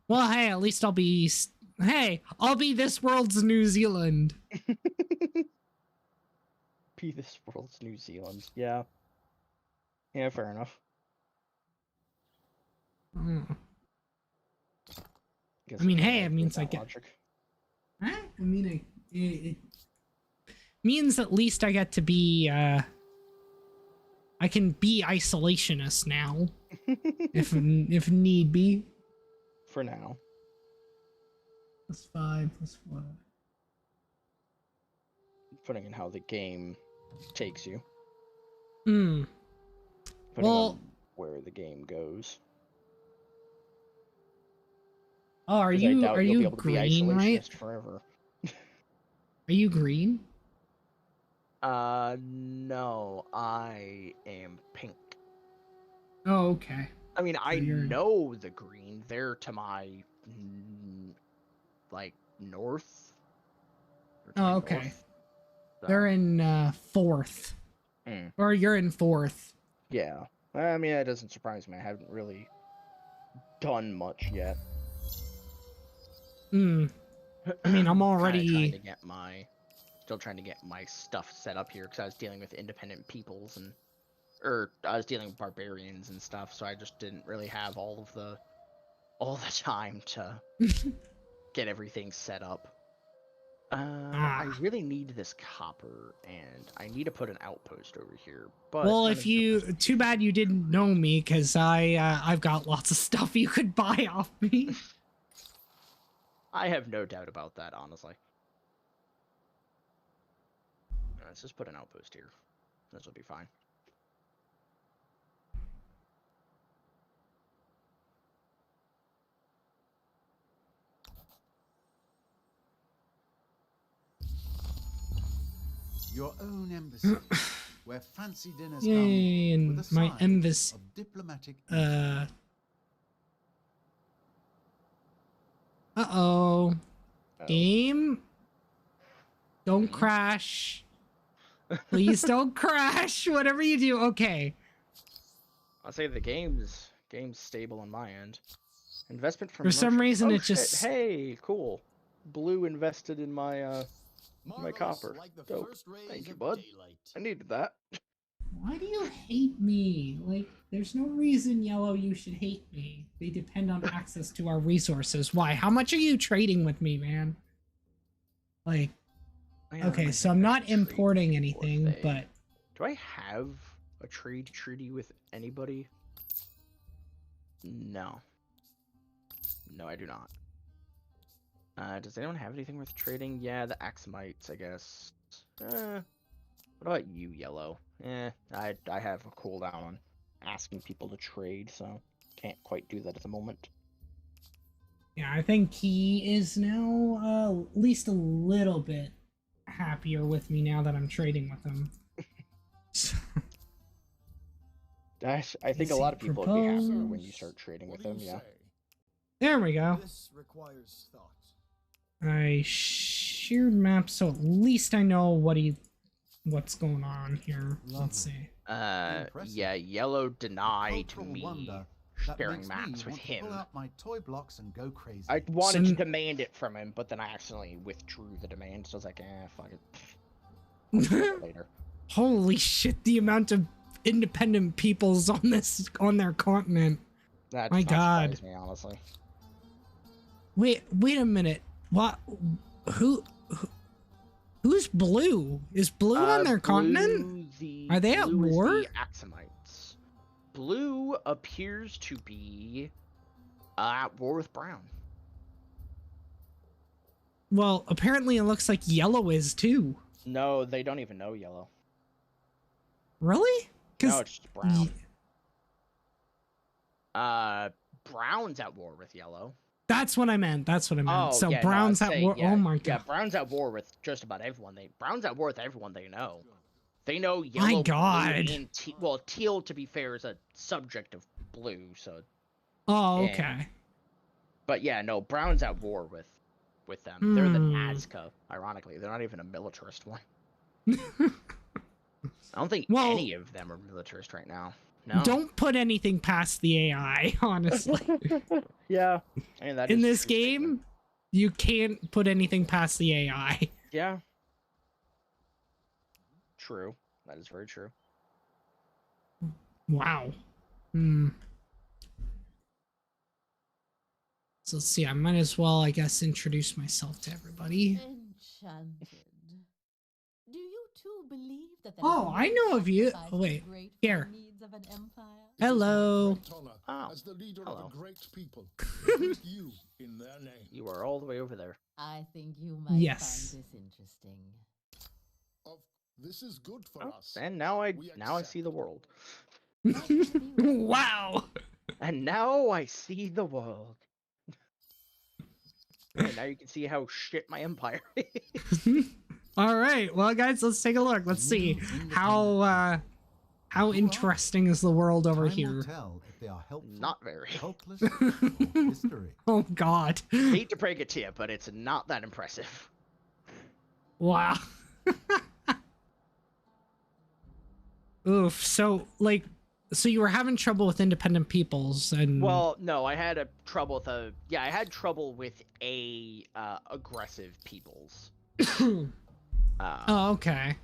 Well, hey, at least I'll be this world's New Zealand. Be this world's New Zealand. Yeah. Yeah, fair enough. I mean, hey, it means I get logic. I mean, it means at least I get to be I can be isolationist now, if need be. For now. +5, +4. Putting in how the game takes you. Hmm. Putting on where the game goes. Oh, are you green, right? Forever. Are you green? No, I am pink. Oh, okay. I mean, I know the green. They're to my, north. Oh, okay. North. So. They're in 4th. Or you're in 4th. Yeah. I mean, that doesn't surprise me. I haven't really done much yet. I mean, I'm already still trying to get my stuff set up here, because I was dealing with independent peoples I was dealing with barbarians and stuff, so I just didn't really have all of the all the time to get everything set up. I really need this copper, and I need to put an outpost over here. But well, if you, too bad you didn't know me, because I've got lots of stuff you could buy off me. I have no doubt about that, honestly. Let's just put an outpost here. This will be fine. Your own embassy, where fancy dinners Yay, come and with a my side embassy. of diplomatic. Uh-oh. Game? Don't crash. Please don't crash. Whatever you do, okay. I'll say the game's stable on my end. Investment from For some merchant. reason, Oh, it shit. just... Hey, cool. Blue invested in my my copper. Dope. Thank you, bud. I needed that. Why do you hate me? Like, there's no reason, Yellow, you should hate me. They depend on access to our resources. Why? How much are you trading with me, man? Like, okay, so I'm not importing anything, but... Do I have a trade treaty with anybody? No. No, I do not. Does anyone have anything worth trading? Yeah, the Axamites, I guess. What about you, Yellow? I have a cooldown on asking people to trade, so can't quite do that at the moment. Yeah, I think he is now at least a little bit happier with me now that I'm trading with him. I think a lot of people would be happier when you start trading with them, yeah. There we go. This requires thought. I shared maps, so at least I know what's going on here. Let's see. Yeah, Yellow denied Cultural me wonder that sharing makes maps me with want to him. pull out my toy blocks and go crazy. I wanted to demand it from him, but then I accidentally withdrew the demand, so I was like, fuck it. I'll do it later. Holy shit, the amount of independent peoples on their continent. That My God. surprised me, honestly. Wait a minute. What? Who's Blue? Is Blue on their continent? Are they at war? The Axamites. Blue appears to be at war with Brown. Well, apparently it looks like Yellow is too. No, they don't even know Yellow. Really? No, it's just Brown. Brown's at war with Yellow. That's what I meant. Oh, so yeah, Brown's no, at war. Yeah, oh my God. Yeah, Brown's at war with just about everyone. Brown's at war with everyone they know. They know Yellow. My God. Blue, and Teal, to be fair, is a subject of Blue, so. Oh, okay. But yeah, no, Brown's at war with them. They're the Nazca, ironically. They're not even a militarist one. I don't think any of them are militarist right now. No. Don't put anything past the AI, honestly. Yeah. I mean, that in is this true game, statement. you can't put anything past the AI. Yeah. True. That is very true. Wow. So let's see, I might as well, I guess, introduce myself to everybody. Enchanted. Do you too believe that Oh, I know of you. Oh, wait, here. Of an empire? Hello. As the leader Hello. of a great people, greet you in their name. You are all the way over there. I think you might Yes. find this interesting. This is good for us. And now I see the world. Wow. And now I see the world. And now you can see how shit my empire is. All right, well, guys, let's take a look. Let's see how interesting is the world over Time will here. tell if they are helpful, Not very. hopeless, or history. Oh God. Hate to break it to you, but it's not that impressive. Wow. Oof. So, like, you were having trouble with independent peoples, and Well, no, I had trouble with I had trouble with aggressive peoples. oh, okay.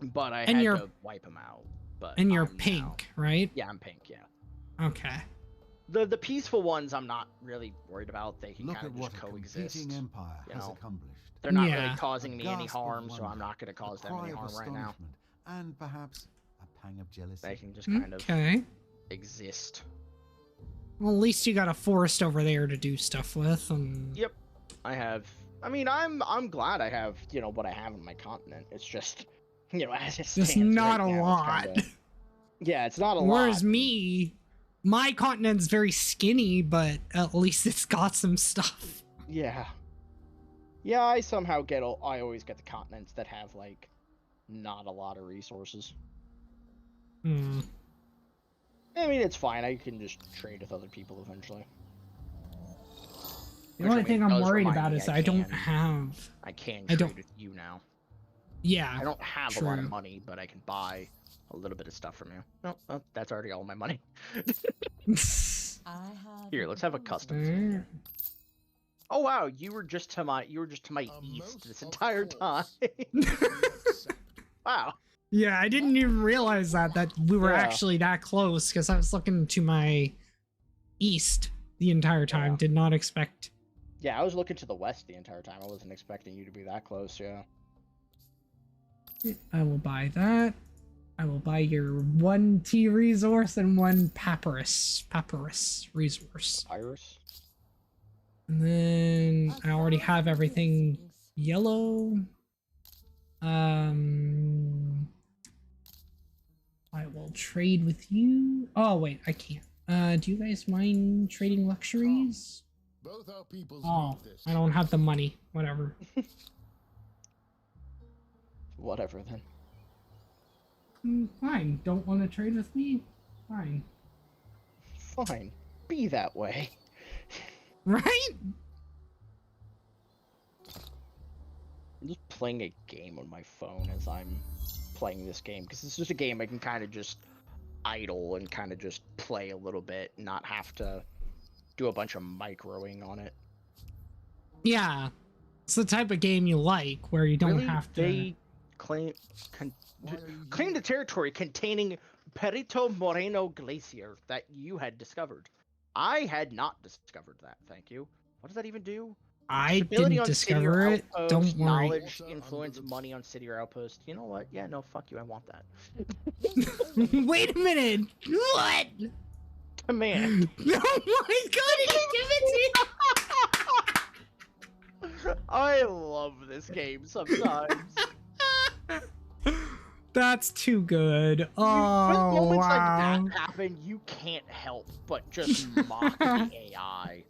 But I And had to wipe them out. But And you're I'm pink, right? Yeah, I'm pink. Yeah. Okay. The peaceful ones I'm not really worried about. They can Look kind at of what just a coexist. competing empire you has know. accomplished. They're not Yeah. really causing A me any gasp of harm, so I'm wonder, not going to cause a them any cry of harm right now. astonishment, and perhaps a pang of jealousy. They can just kind of Okay. exist. Well, at least you got a forest over there to do stuff with. And Yep, I have. I mean, I'm glad I have what I have in my continent. It's just as it stands just not right a now, lot. it's kinda, yeah, it's not a Whereas lot. me, my continent's very skinny, but at least it's got some stuff. Yeah. Yeah, I somehow I always get the continents that have like not a lot of resources. Hmm. I mean, it's fine. I can just trade with other people eventually. The Which, only I thing mean, I'm does worried remind about me is I don't can- have. I can I trade don't- with you now. Yeah. I don't have a lot of true. money, but I can buy a little bit of stuff from you. No, well, that's already all my money. I have Here, a let's have a proposal. custom. Oh wow, you were just to my east this entire time. Wow. Yeah, I didn't even realize that we were Yeah. actually that close because I was looking to my east the entire time. Yeah. Did not expect. Yeah, I was looking to the west the entire time. I wasn't expecting you to be that close, yeah. I will buy that. I will buy your 1 tea resource and 1 papyrus resource. Iris? And then I already have everything yellow. I will trade with you. Oh wait, I can't. Do you guys mind trading luxuries? Both our peoples Oh, need this. I don't have the money. Whatever. Whatever then. Fine. Don't want to trade with me? Fine. Fine. Be that way. Right? I'm just playing a game on my phone as I'm playing this game, because it's just a game I can kind of just idle and kind of just play a little bit, not have to do a bunch of microing on it. Yeah. It's the type of game you like, where you don't Really? have to... They claim the territory containing Perito Moreno Glacier that you had discovered. I had not discovered that, thank you. What does that even do? I Stability didn't on city or discover it. outpost, Don't worry. knowledge, influence, money on city or outpost. You know what? Yeah, no, fuck you. I want that. Wait a minute. What? Command. Oh my god, did you give it to I love this game sometimes. That's too good. When Oh, moments like wow. that happen, you can't help but just mock the AI.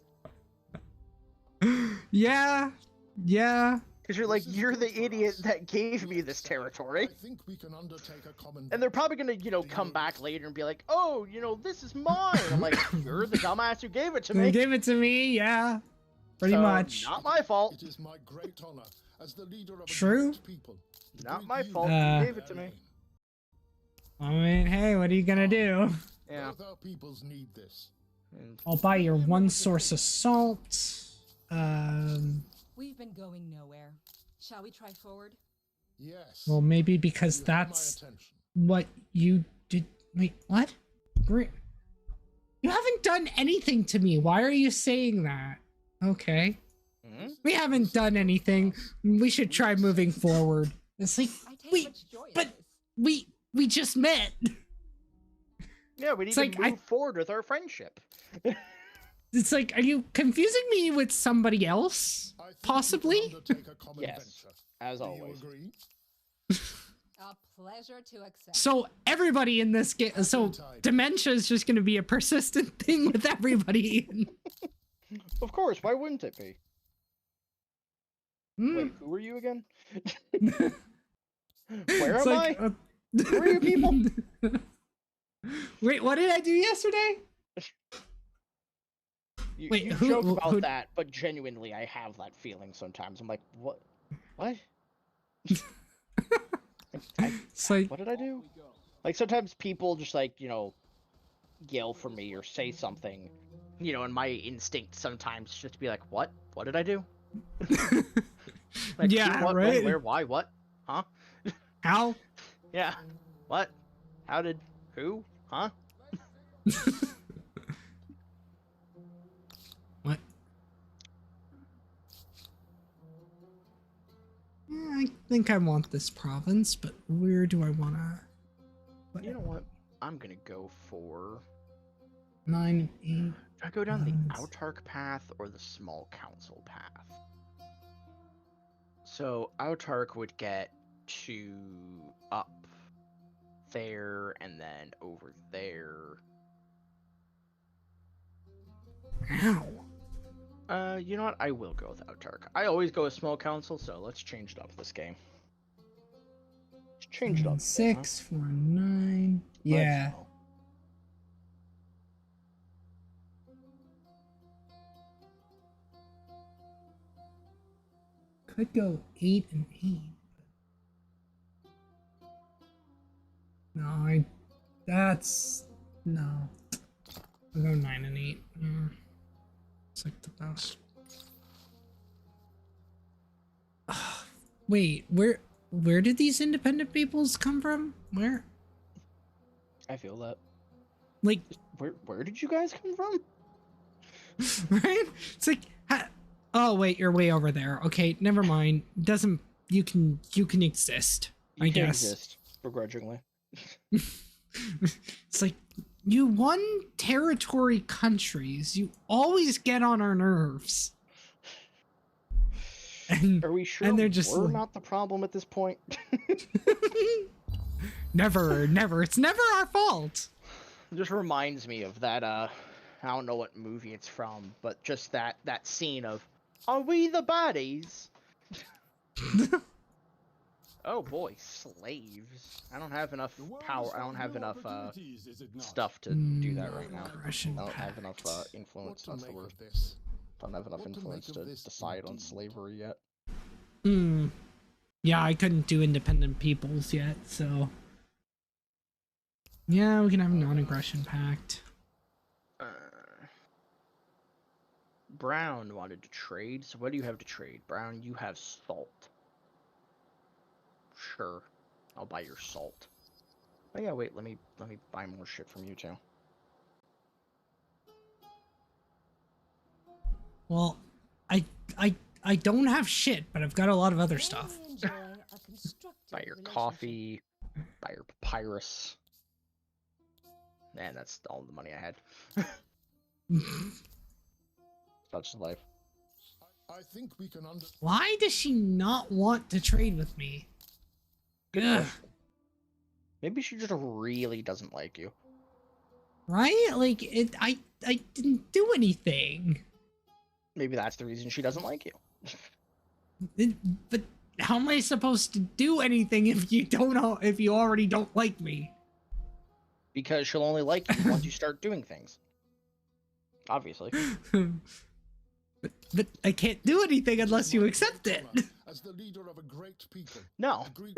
Yeah. Yeah. Because you're like, you're the idiot that gave me this territory. I think we can undertake a common And they're probably gonna, come back later and be like, oh, this is mine. I'm like, you're the dumbass who gave it to You me. gave it to me, yeah. Pretty So, much. Not my fault. It is my great honor as the leader of a True. great people. to Not greet my you fault. in You gave it to their me. name. I mean, hey, what are you gonna do? Yeah. Both our peoples need this. And I'll buy your 1 source of salt. We've been going nowhere. Shall we try forward? Yes. Well, maybe because You have my that's attention. what you did. Wait, what? You haven't done anything to me. Why are you saying that? Okay. Mhm. We haven't done anything. We should try moving forward. It's like, I take Wait, much joy in but this. we just met. Yeah, we need It's to like, move forward with our friendship. It's like, are you confusing me with somebody else? I think we can Possibly? undertake a common Yes, venture. as Do always. you agree? A pleasure to accept. So everybody in this game, so dementia is just going to be a persistent thing with everybody. Of course, why wouldn't it be? Hmm. Wait, who are you again? Where It's am like, I? Who are you people? Wait, what did I do yesterday? Wait, you who- joke who- about who- that, but genuinely, I have that feeling sometimes. I'm like, what? What? It's like, What did I do? Like, sometimes people just, like, yell for me or say something, and my instinct sometimes is just to be like, what? What did I do? Like, Yeah, who, what, right? when, where, why, what? Huh? how? Yeah. What? How did? Who? Huh? think I want this province, but where do I want to... You know what? I'm gonna go for... 9 and 8. Should I go down the province. Autarch path or the Small Council path? So Autarch would get to up there and then over there. Ow. You know what? I will go with Autarch. I always go with Small Council, so let's change it up this game. Let's change it up. 6 for 9. Yeah. Let's go. Could go 8 and 8. No, that's... No. I'll go 9 and 8. Yeah. It's like the best. Wait, where did these independent peoples come from? Where? I feel that. Like, Where did you guys come from? right? It's like, oh wait, you're way over there. Okay, never mind. Doesn't you can exist? I You can guess. exist begrudgingly. It's like you won territory countries. You always get on our nerves. And Are we sure and they're just we're like- not the problem at this point? never. It's never our fault. It just reminds me of that, I don't know what movie it's from, but just that scene of, are we the baddies? Oh boy, slaves. I don't have enough The world power, is I don't full have of enough, opportunities, is it not? stuff to do that Mm, right now. aggression I don't have enough, pact. influence, What to that's the make word. of this? Don't have enough What to influence make to of this decide on indeed? slavery yet. Hmm. Yeah, I couldn't do independent peoples yet, so. Yeah, we can have a non-aggression pact. Brown wanted to trade, so what do you have to trade? Brown, you have salt. Sure, I'll buy your salt. Oh yeah, wait, let me buy more shit from you too. Well, I don't have shit, but I've got a lot of other stuff. May enjoy a constructive Buy your relationship. coffee, buy your papyrus. Man, that's all the money I had. Such is life. I think we can Why does she not want to trade with me? Good Ugh, question. Maybe she just really doesn't like you. right? Like I didn't do anything. Maybe that's the reason she doesn't like you. But how am I supposed to do anything if you already don't like me? Because she'll only like you once you start doing things. Obviously. But I can't do anything unless you accept it. as the leader of a great people. No, Agreed.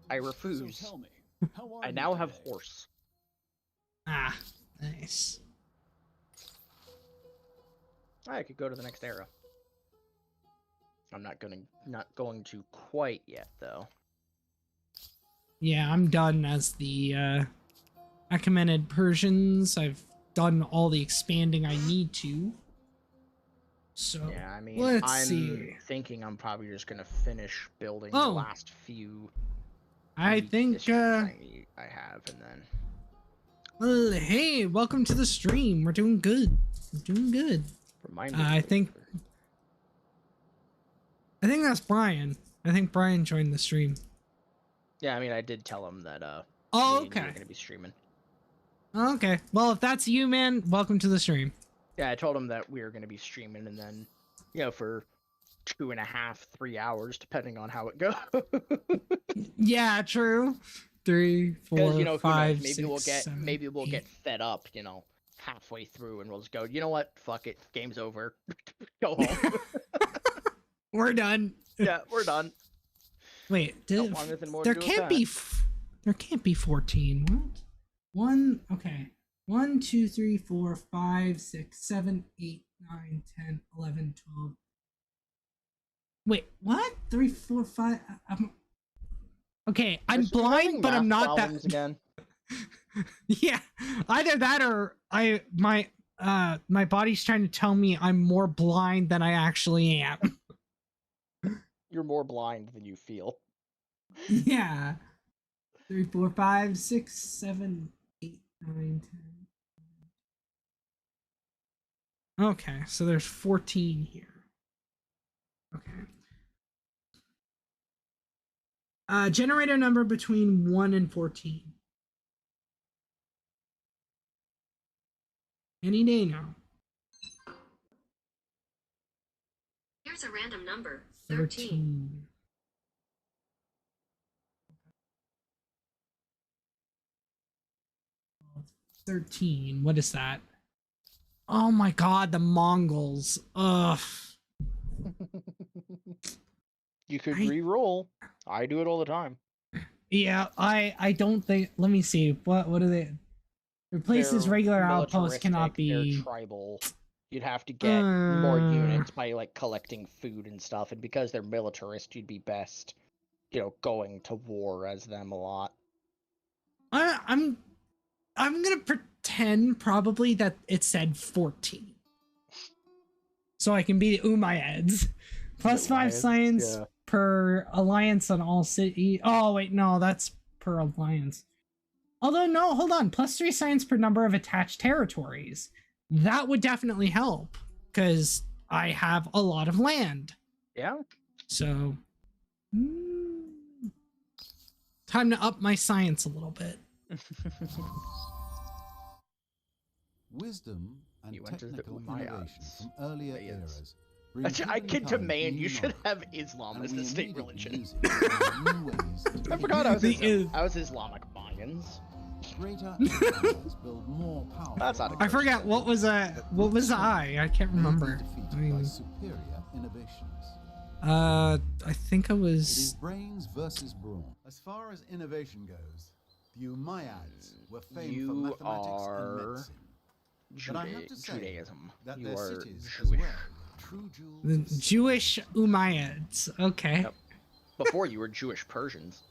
I refuse. So tell me, how are I you now have today? horse. Ah, nice. I could go to the next era. I'm not going to quite yet though. Yeah, I'm done as the Achaemenid Persians. I've done all the expanding I need to. So Yeah, I mean, let's I'm see. thinking I'm probably just gonna finish building the Oh. last few. I key think districts I have, and then well, hey, welcome to the stream. We're doing good. We're doing good. remind me. I think that's Brian. I think Brian joined the stream. Yeah, I mean, I did tell him that. Oh, me and you okay. were gonna be streaming. Okay. Well, if that's you, man, welcome to the stream. Yeah, I told him that we were gonna be streaming, and then, for 2.5, 3 hours, depending on how it goes. Yeah, true. 3, 4, Because who knows, 5, maybe 6, we'll get 7, maybe we'll 8. get fed up, halfway through, and we'll just go. You know what? Fuck it. Game's over. Go home. We're done. Yeah, we're done. Wait, Don't want anything more to there do with can't that. be there can't be 14. What? 1, okay. 1, 2, 3, 4, 5, 6, 7, 8, 9, 10, 11, 12. Wait, what? 3, 4, 5. Okay, I'm Chris, are you blind, having but I'm math not problems that. again. Yeah, either that or my body's trying to tell me I'm more blind than I actually am. You're more blind than you feel. Yeah. 3, 4, 5, 6, 7, 8, 9, 10. Okay, so there's 14 here. Okay. Generate a number between 1 and 14. Any day now. Here's a random number. 13. 13. What is that? Oh my god, the Mongols. Ugh. You could re-roll. I do it all the time. Yeah, I don't think. Let me see. What do they? Replaces They're regular outposts cannot militaristic, be. They're tribal. You'd have to get more units by like collecting food and stuff, and because they're militarist, you'd be best, going to war as them a lot. I'm gonna pretend probably that it said 14, so I can be the Umayyads. Plus 5 science per alliance on all city. Oh wait, no, that's per alliance. Although no, hold on. Plus 3 science per number of attached territories. That would definitely help because I have a lot of land. Yeah. So, time to up my science a little bit. Wisdom and You went to the technical Umayyads. innovation from earlier eras. I can demand you should have Islam as the state religion. I forgot I was Islamic Mayans. Greater empires build more powerful. That's not a I forgot what was I can't remember. By superior innovations. I think I It is was. brains versus brawn. As far as innovation goes, the Umayyads were famed for mathematics and medicine. But I have to say Judaism. that You their are cities Jewish. as well, true jewels The of Jewish Umayyads. Okay. Yep. Before you were Jewish Persians.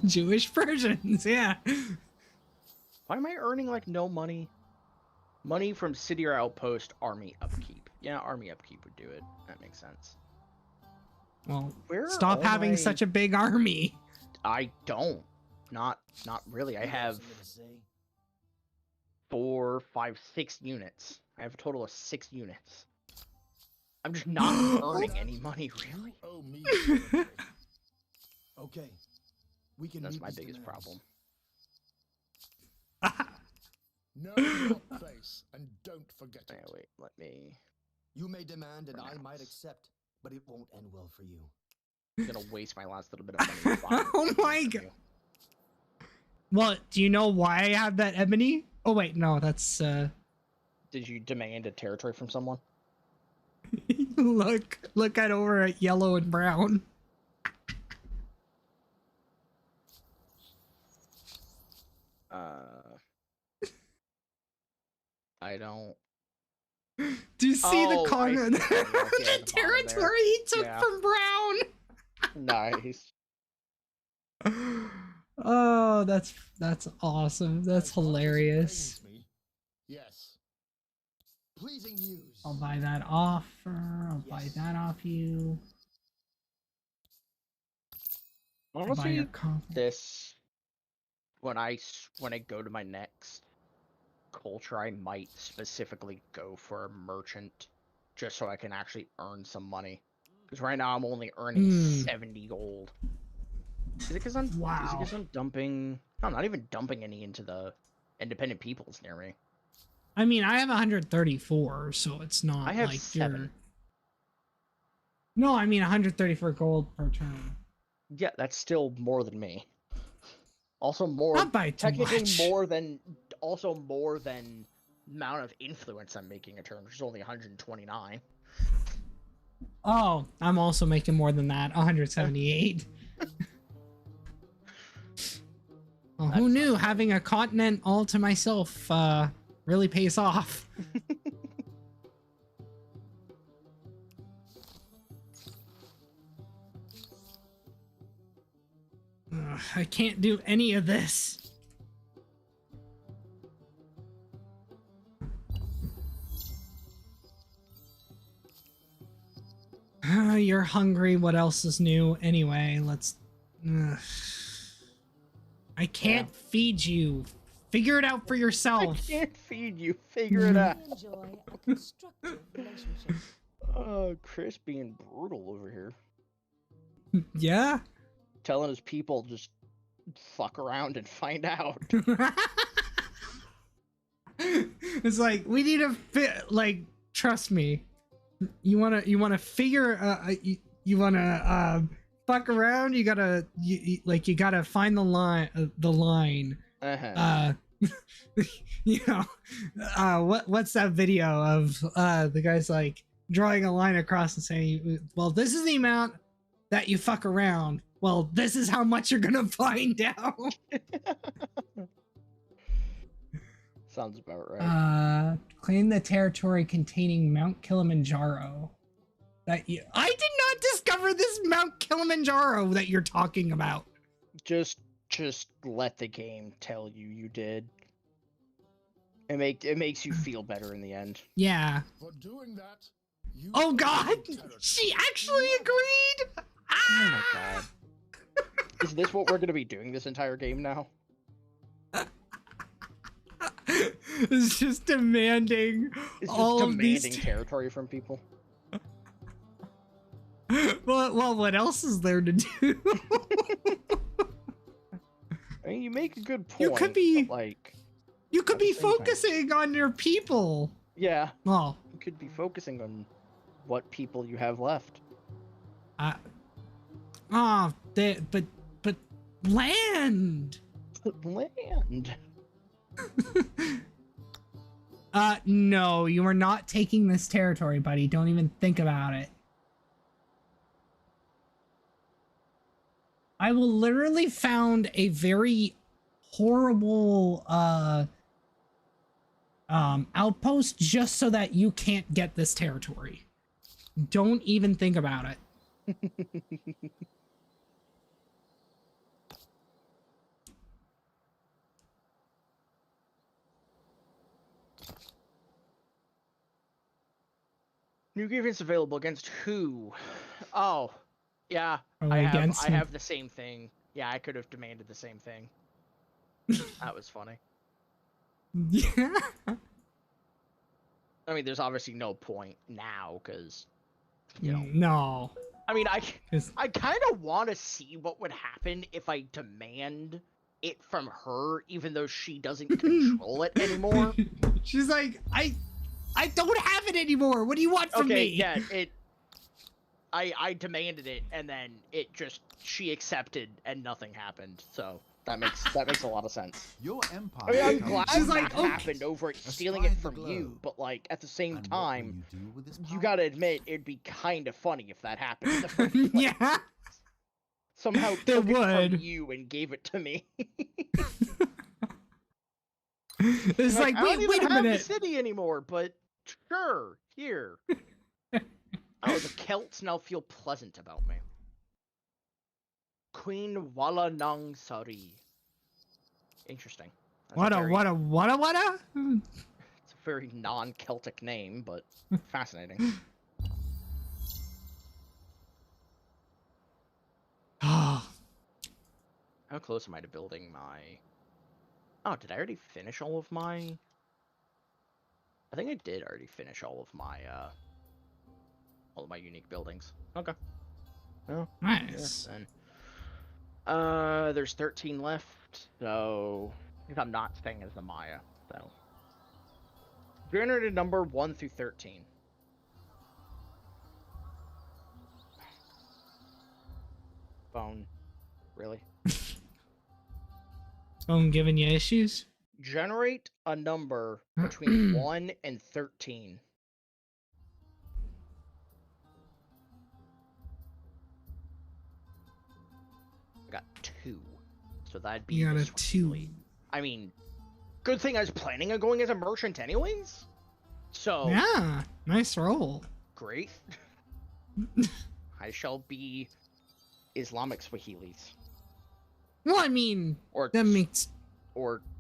Jewish Persians, yeah. Why am I earning like no money? Money from city or outpost, army upkeep. Yeah, army upkeep would do it. That makes sense. Well, Where are stop all having my- such a big army. I don't. Not really. I have 4, 5, 6 units. I have a total of 6 units. I'm just not earning any money, really. Oh, me. territory. Okay. We can That's meet my these biggest demands. problem. Know your place and don't forget Yeah, it. wait, let me... You may demand and I Pronounce. might accept, but it won't end well for you. I'm gonna waste my last little bit of money. Oh my god. Well, do you know why I have that ebony? Oh wait, no, that's Did you demand a territory from someone? look at over at yellow and brown. I don't... Do you see the Oh, I comment? see something else, yeah, at the bottom Territory he took Yeah. from Brown. Nice. Oh, that's awesome. That's As much as it hilarious. pains me, yes. Pleasing news. I'll buy that offer. I'll buy that off you. I'll buy Honestly, your confidence. this... When I go to my next culture, I might specifically go for a merchant, just so I can actually earn some money. Because right now I'm only earning 70 gold. Is it because I'm dumping? No, I'm not even dumping any into the independent peoples near me. I mean, I have 134, so it's not I have like 7. you're... No, I mean 134 gold per turn. Yeah, that's still more than me. Also more, Not by too technically much. more than amount of influence I'm making a turn, which is only 129. Oh, I'm also making more than that, 178. Well, who knew having a continent all to myself really pays off. Ugh, I can't do any of this. You're hungry. What else is new? Anyway, let's... I can't feed you. Figure it out for I yourself. can't feed you. Figure it out. We enjoy a constructive relationship. Oh, Chris being brutal over here. Yeah? Telling his people just fuck around and find out. It's like, we need to trust me. You wanna figure, you wanna, fuck around, you gotta find the line, Uh-huh. you know, what's that video of, the guy's like, drawing a line across and saying, well, this is the amount that you fuck around. Well, this is how much you're gonna find out. Sounds about right. Claim the territory containing Mount Kilimanjaro. I did not discover this Mount Kilimanjaro that you're talking about. Just let the game tell you you did. It makes you feel better in the end. Yeah. For doing that, you Oh God, territory. she actually agreed. Oh my god. Is this what we're gonna be doing this entire game now? It's just demanding It's all just of demanding these. territory from people. Well, what else is there to do? I mean, you make a good point. You could be- but, like, You could At the be same time. focusing on your people. yeah, Oh, you could be focusing on what people you have left. but land. Land. No, you are not taking this territory, buddy. Don't even think about it. I will literally found a very horrible outpost just so that you can't get this territory. Don't even think about it. New grievance available against who? Oh, yeah. Probably against I him. have the same thing. Yeah, I could have demanded the same thing. That was funny. Yeah. I mean, there's obviously no point now because, you know. No. I mean, I 'Cause- kind of want to see what would happen if I demand it from her, even though she doesn't control it anymore. She's like, I don't have it anymore. What do you want from Okay, me? yeah, I demanded it, and then she accepted, and nothing happened. So that makes a lot of sense. Your empire. I mean, I'm becomes glad She's that like, okay. happened over it stealing it Astride the from you, globe. but like at the same And what will time, you do with this you power? gotta admit it'd be kind of funny if that happened. In the first place. Yeah. Somehow took it would. from you and gave it to me. It's like, I don't wait even a have minute. the city anymore, but sure, here. Oh, the Celts now feel pleasant about me. Queen Wala Nang Sari. Interesting. That's What a very- what a. It's a very non-Celtic name, but fascinating. Oh, How close am I to building my... Oh, did I already finish all of my... I think I did already finish all of my unique buildings. Okay. Oh, nice. then. There's 13 left, so if I'm not staying as the Maya, so. Generated number 1 through 13. Phone. Really? Phone giving you issues? Generate a number between 1 and 13. I got 2. So that'd be You got the a swing 2. blade. I mean, good thing I was planning on going as a merchant anyways. So, Yeah, nice roll. great. I shall be Islamic Swahilis. Well, I mean, Or, that makes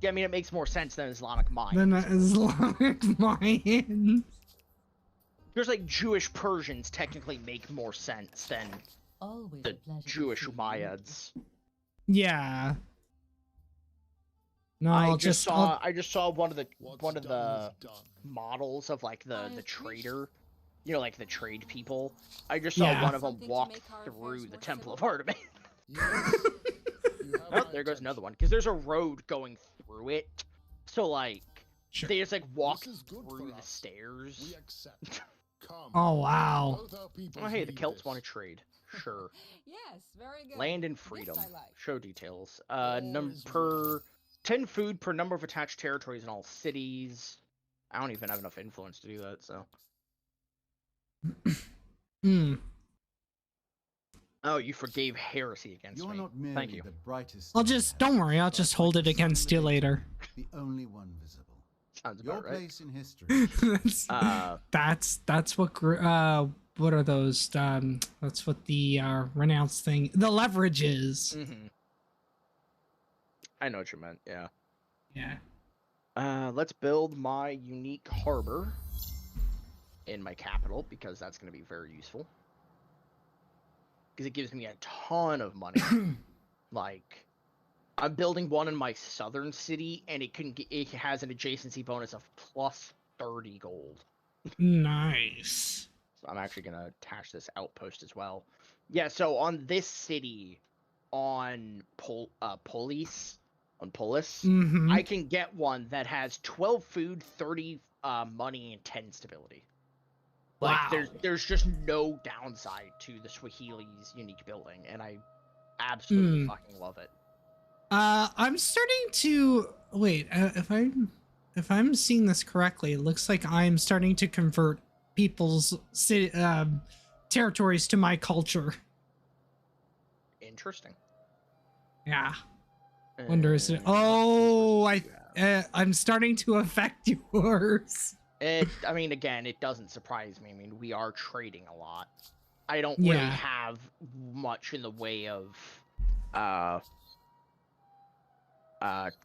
yeah, I mean, it makes more sense than Islamic Mayans. than Islamic Mayans. There's like Jewish Persians technically make more sense than Always the a pleasure to Jewish see you. Umayyads. Yeah. No, I I'll just just I'll, saw one of the What's done is done. models of like the I trader, you know, like the trade people. I just saw Yeah. one of them Something to walk make our through affairs the more Temple of civil? Artemis. Yes. You have Oh, my there goes another attention. one. Because there's a road going through it, so like Sure. they just like walk This is good through for the us. stairs. We accept. Come. Oh wow. Both our peoples Oh hey, the need Celts this. want to trade. Sure. Yes, very good. Land and This freedom. I like. Show details. All is Per 10 food per number of attached territories in all cities. I don't even have enough influence to do that, so. Hmm. Oh, you forgave heresy against You're me. not merely Thank you. the brightest. I'll star in just the don't worry. I'll heavens, just but hold like it the sun against in you the later. daytime, the only one visible. Sounds Your about right. place in history. That's what are those? That's what the renounced thing, the leverage is. Mm-hmm. I know what you meant, yeah. Yeah. Let's build my unique harbor in my capital, because that's going to be very useful. Because it gives me a ton of money. Like, I'm building one in my southern city, and it has an adjacency bonus of plus 30 gold. Nice. So I'm actually going to attach this outpost as well. Yeah, so on this city, on Polis, Mm-hmm. I can get one that has 12 food, 30 money, and 10 stability. Like, Wow. there's just no downside to the Swahili's unique building, and I absolutely fucking love it. I'm starting to wait. If I'm seeing this correctly, it looks like I'm starting to convert people's territories to my culture. Interesting. Yeah. Wonder is it? Oh, I'm starting to affect yours. I mean, again, it doesn't surprise me. I mean, we are trading a lot. I don't really have much in the way of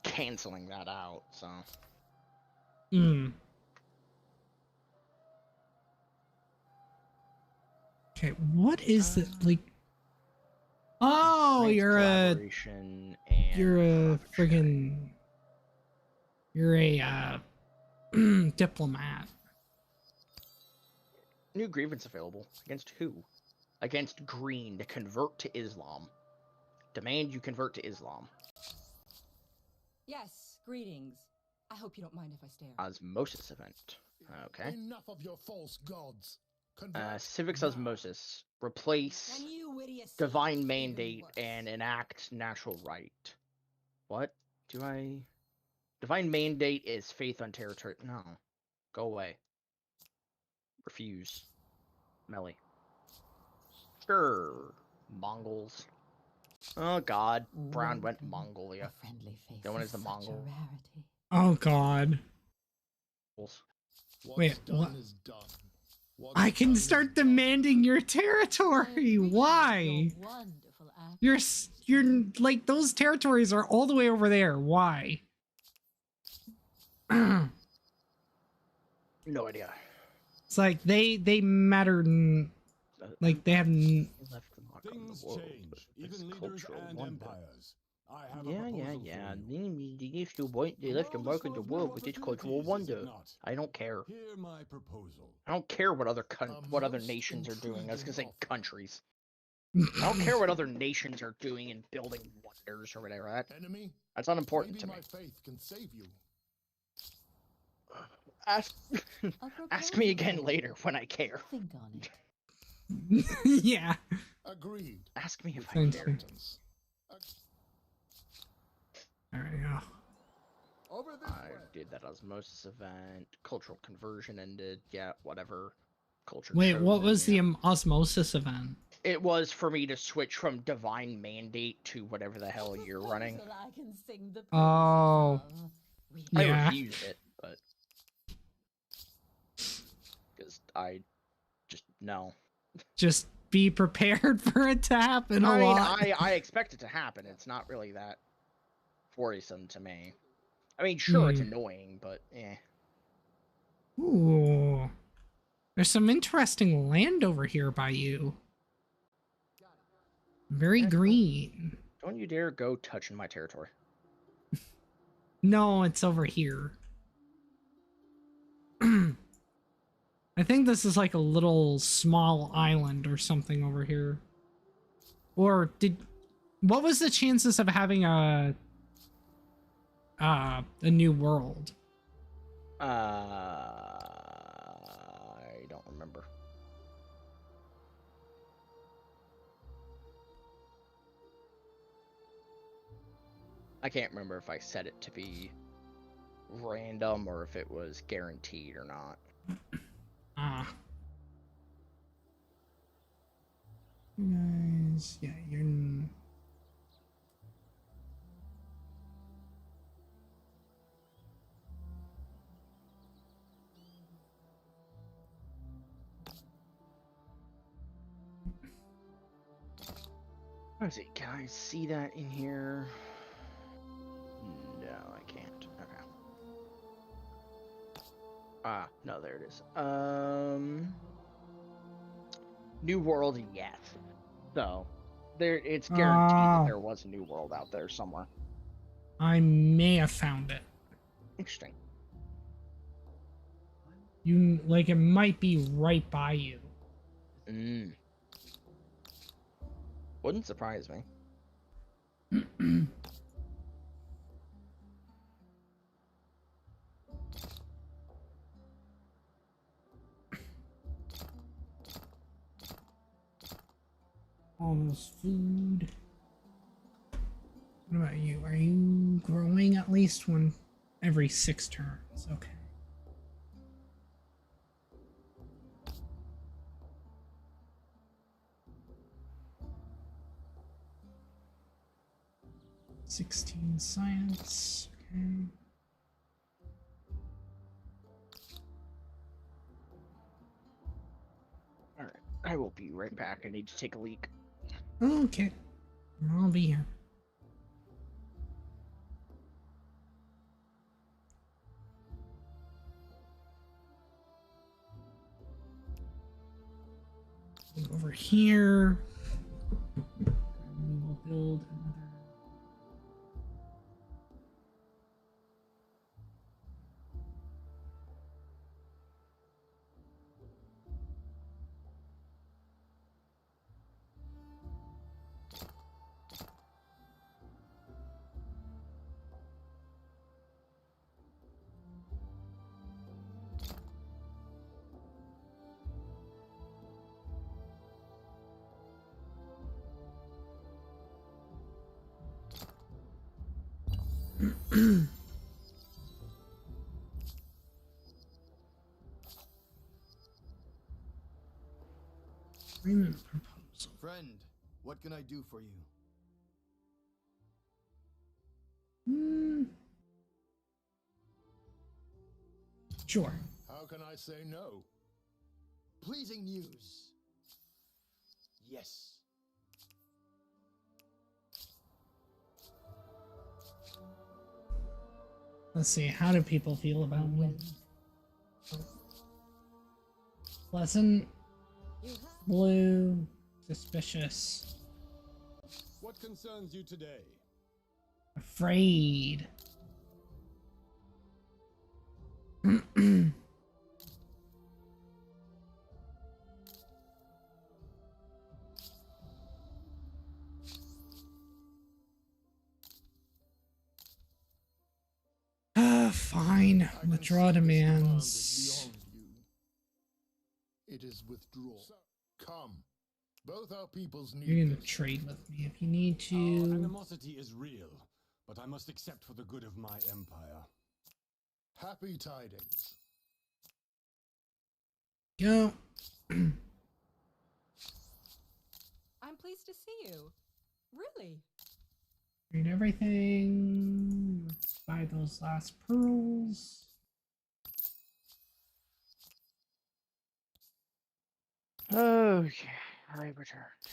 canceling that out, so. Okay, what is it like? Oh, you're a friggin' you're a diplomat. New grievance available. Against who? Against Green to convert to Islam. Demand you convert to Islam. Yes, greetings. I hope you don't mind if I stare. Osmosis event. Okay. Enough of your false gods. Civics Osmosis. Replace Divine Mandate and enact Natural Right. What? Divine Mandate is faith on territory. No. Go away. Refuse. Melly. Sure. Mongols. Oh god. Brown went Mongolia. No one is the Mongol. Oh god. Wait, what? I can start demanding your territory. Why? You're like, those territories are all the way over there. Why? No idea. It's like they matter. Like they have. Things change, even leaders and empires. I have a proposal for you. They left the mark of the world with its cultural wonder. I don't care. Hear my proposal. I don't care what other nations are doing. I was gonna say countries. I don't care what other nations are doing and building wonders or whatever. Enemy, that's unimportant to me. my faith can save you. Ask me again later when I care. Think on it. Yeah. Agreed. Ask me if I care. There we go. Over this I way. did that osmosis event. Cultural conversion ended. Yeah, whatever. Culture. Wait, what was the the osmosis event? It was for me to switch from Divine Mandate to whatever the hell you're running. Oh. I Yeah. refused it, but because I just no. Just be prepared for it to happen a lot. I expect it to happen. It's not really that worrisome to me. I mean, sure, it's annoying, but eh. Ooh. There's some interesting land over here by you. Very green. Don't you dare go touching my territory. No, it's over here. I think this is like a little small island or something over here. Or what was the chances of having a new world? I don't remember. I can't remember if I set it to be random or if it was guaranteed or not. Guys, yeah, you're... Let's see, can I see that in here? No, I can't. Okay. No, there it is. New world, yes. So, it's guaranteed that there was a new world out there somewhere. I may have found it. Interesting. It might be right by you. Wouldn't surprise me. Almost food. What about you? Are you growing at least one every 6 turns? Okay. $16 science. Okay. Alright, I will be right back. I need to take a leak. Okay. I'll be here. Over here. We will build another. Agreement proposal. Friend, what can I do for you? Sure. How can I say no? Pleasing news. Yes. Let's see, how do people feel about me? Pleasant, blue, suspicious, What concerns you today? afraid. Fine. Withdraw demands. It is withdrawal. So, come. Both our peoples need You're gonna this. trade with me if you need Our to. animosity is real, but I must accept for the good of my empire. Happy tidings. Go. I'm pleased to see you. Really? Read everything. Buy those last pearls. Okay, I returned.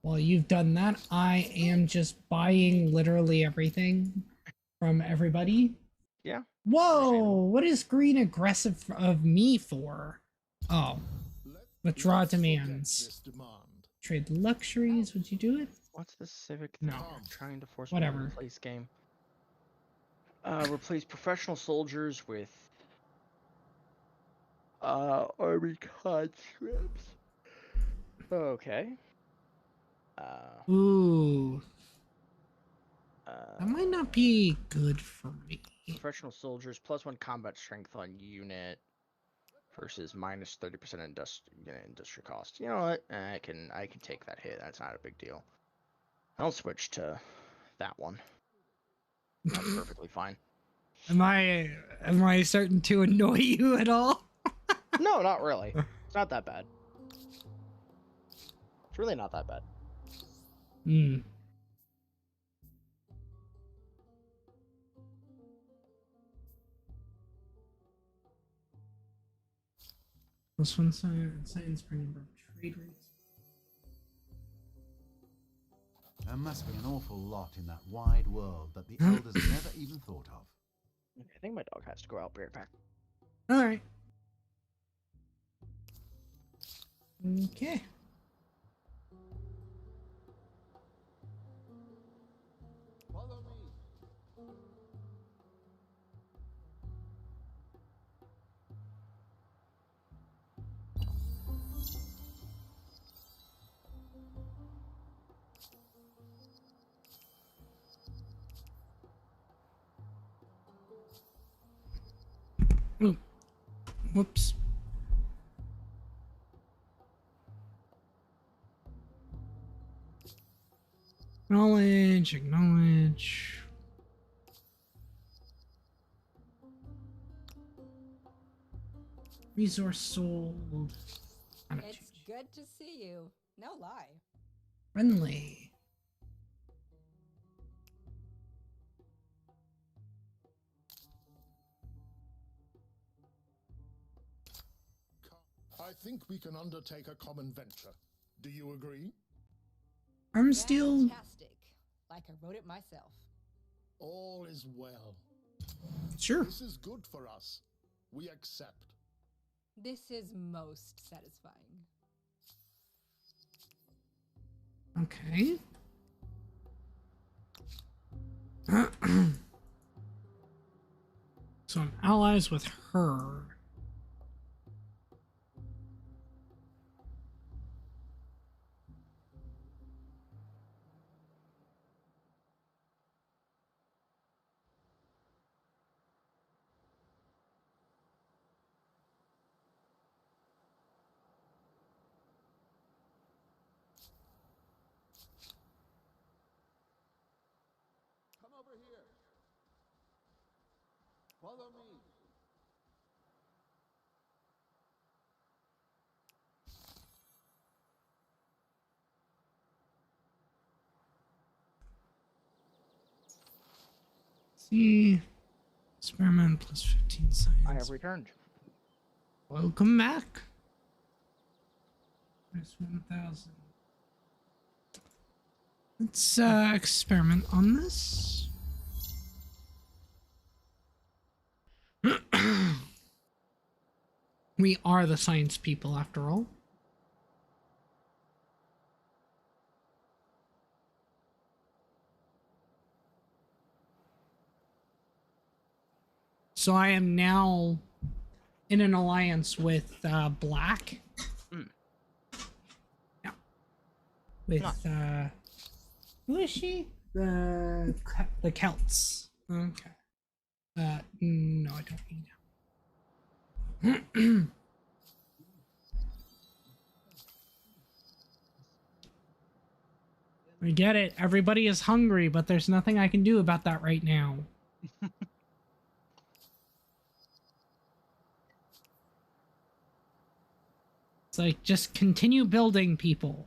While you've done that, I am just buying literally everything from everybody. Yeah. Whoa! What is green aggressive of me for? Oh. Withdraw demands. Trade luxuries. Would you do it? What's the civic No. thing you're trying to force me Whatever. to replace game? Replace professional soldiers with army conscripts. Okay. Ooh. That might not be good for me. Professional soldiers +1 combat strength on unit versus minus 30% industry cost. You know what? I can take that hit. That's not a big deal. I'll switch to that one. That's perfectly fine. Am I starting to annoy you at all? No, not really. It's not that bad. It's really not that bad. Hmm. This one science per number of trade rates. There must be an awful lot in that wide world that the elders never even thought of. I think my dog has to go out. Be right back. All right. Okay. Follow me. Ooh. Whoops. Acknowledge. Resource sold. It's good to see you. No lie. Friendly. I think we can undertake a common venture. Do you agree? I'm still. Fantastic. Like I wrote it myself. All is well. Sure. This is good for us. We accept. This is most satisfying. Okay. So I'm allies with her. Come over here. Follow me. See. Experiment plus 15 science. I have returned. Welcome back. There's 1,000. Let's experiment on this. We are the science people after all. So I am now in an alliance with Black. Mm. Yeah. With Nice. who is she? The Celts. Okay. No, I don't need. I get it. Everybody is hungry, but there's nothing I can do about that right now. It's like, just continue building, people.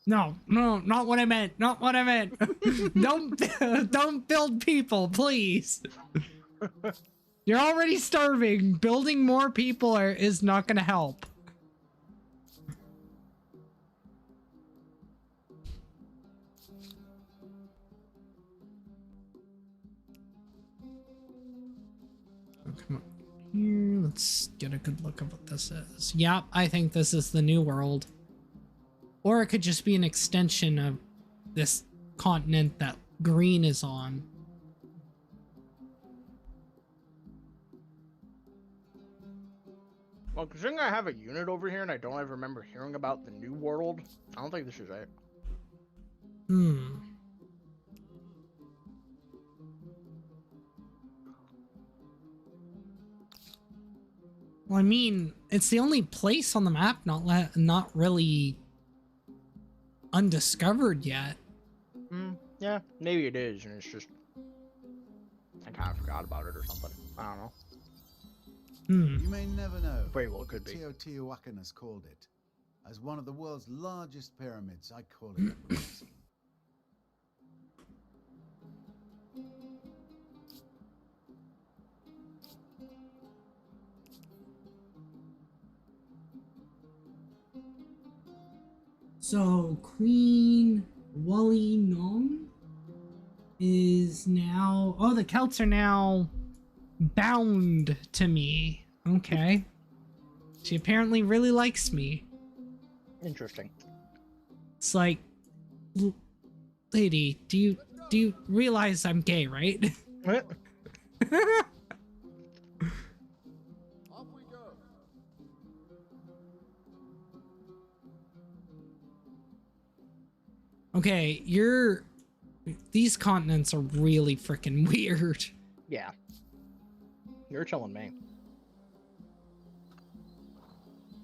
No, not what I meant. Not what I meant. Don't build people, please. You're already starving. Building more people is not going to help. Oh, come on. Here, let's get a good look at what this is. Yep, I think this is the New World. Or it could just be an extension of this continent that green is on. Well, considering I have a unit over here and I don't ever remember hearing about the New World, I don't think this is it. Well, I mean, it's the only place on the map not really undiscovered yet. Yeah, maybe it is, and it's just I kind of forgot about it or something. I don't know. You may never know. Very well, could be. Teotihuacan has called it. As one of the world's largest pyramids, I call it a blessing. So Queen Wally Nong is now... Oh, the Celts are now bound to me. Okay. She apparently really likes me. Interesting. It's like... Lady, do you realize I'm gay, right? What? Off we go. Okay, these continents are really freaking weird. Yeah. You're telling me.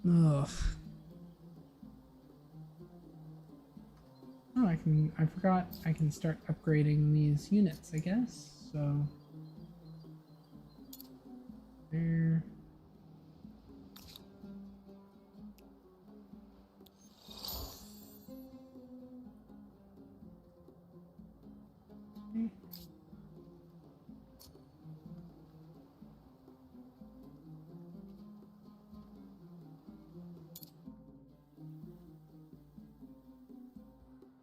Ugh. Oh, I forgot I can start upgrading these units, I guess. So there. Okay.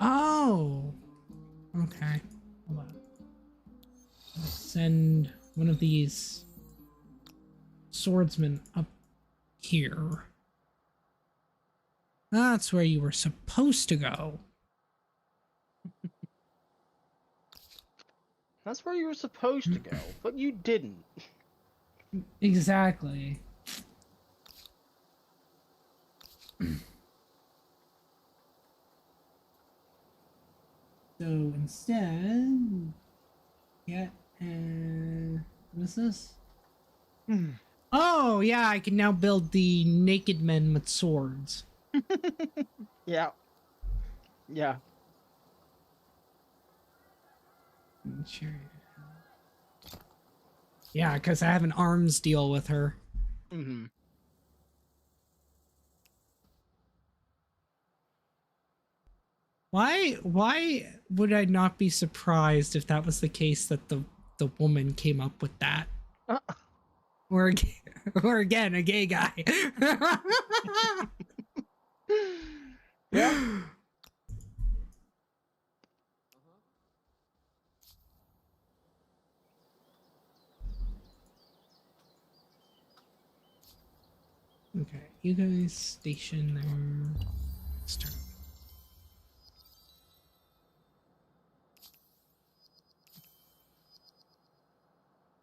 Oh, okay. Hold on. I'll send one of these swordsmen up here. That's where you were supposed to go. That's where you were supposed to go, but you didn't. Exactly. So instead, get what is this? Oh yeah, I can now build the naked men with swords. Yeah. Yeah. Sure. Yeah, because I have an arms deal with her. Mm-hmm. Why would I not be surprised if that was the case that the woman came up with that? Or again, a gay guy. Yeah. Okay, you guys station there. Let's turn.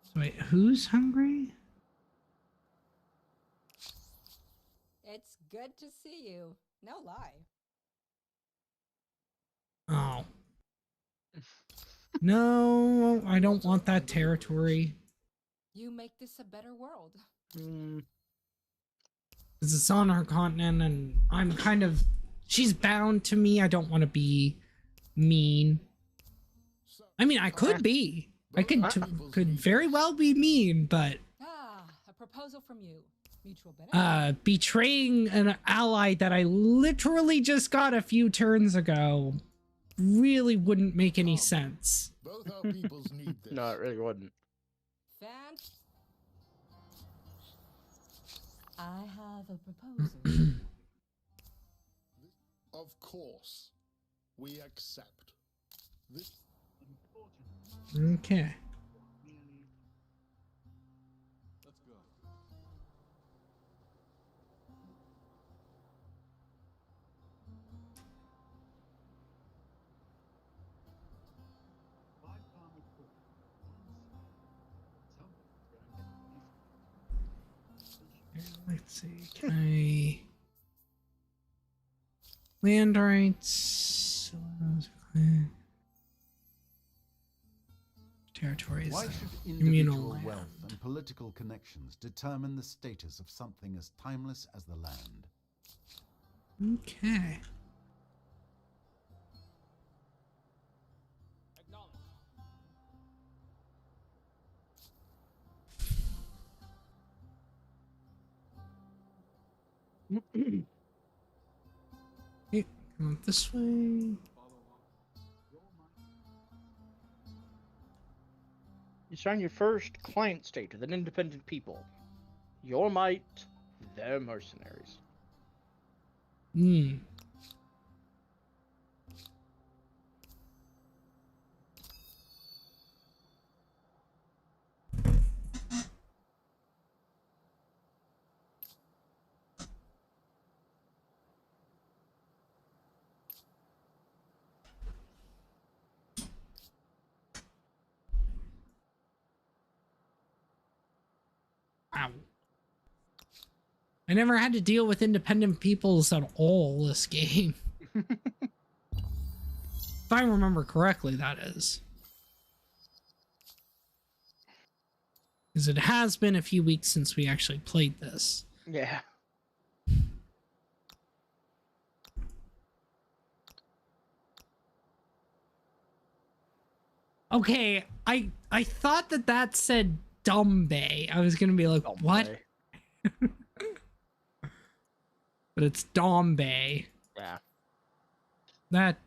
So wait, who's hungry? It's good to see you. No lie. Oh. No, I don't want that territory. You make this a better world. Because it's on our continent and I'm kind of... She's bound to me. I don't want to be mean. I mean, I could be. I could very well be mean, but... A proposal from you. Mutual benefit. Betraying an ally that I literally just got a few turns ago really wouldn't make any sense. Both our peoples need this. No, it really wouldn't. I have a proposal. Of course, we accept. This. Okay. Let's go. Let's see. Can I land rights? Territories. Why should Communal individual land. wealth and political connections determine the status of something as timeless as the land? Okay. Okay, come up this way. You sign your first client state with an independent people. Your might, their mercenaries. Hmm. Wow. I never had to deal with independent peoples at all this game. If I remember correctly, that is. Because it has been a few weeks since we actually played this. Yeah. Okay, I thought that said Dombe. I was gonna be like, Dombe. what? But it's Dombe. Yeah. That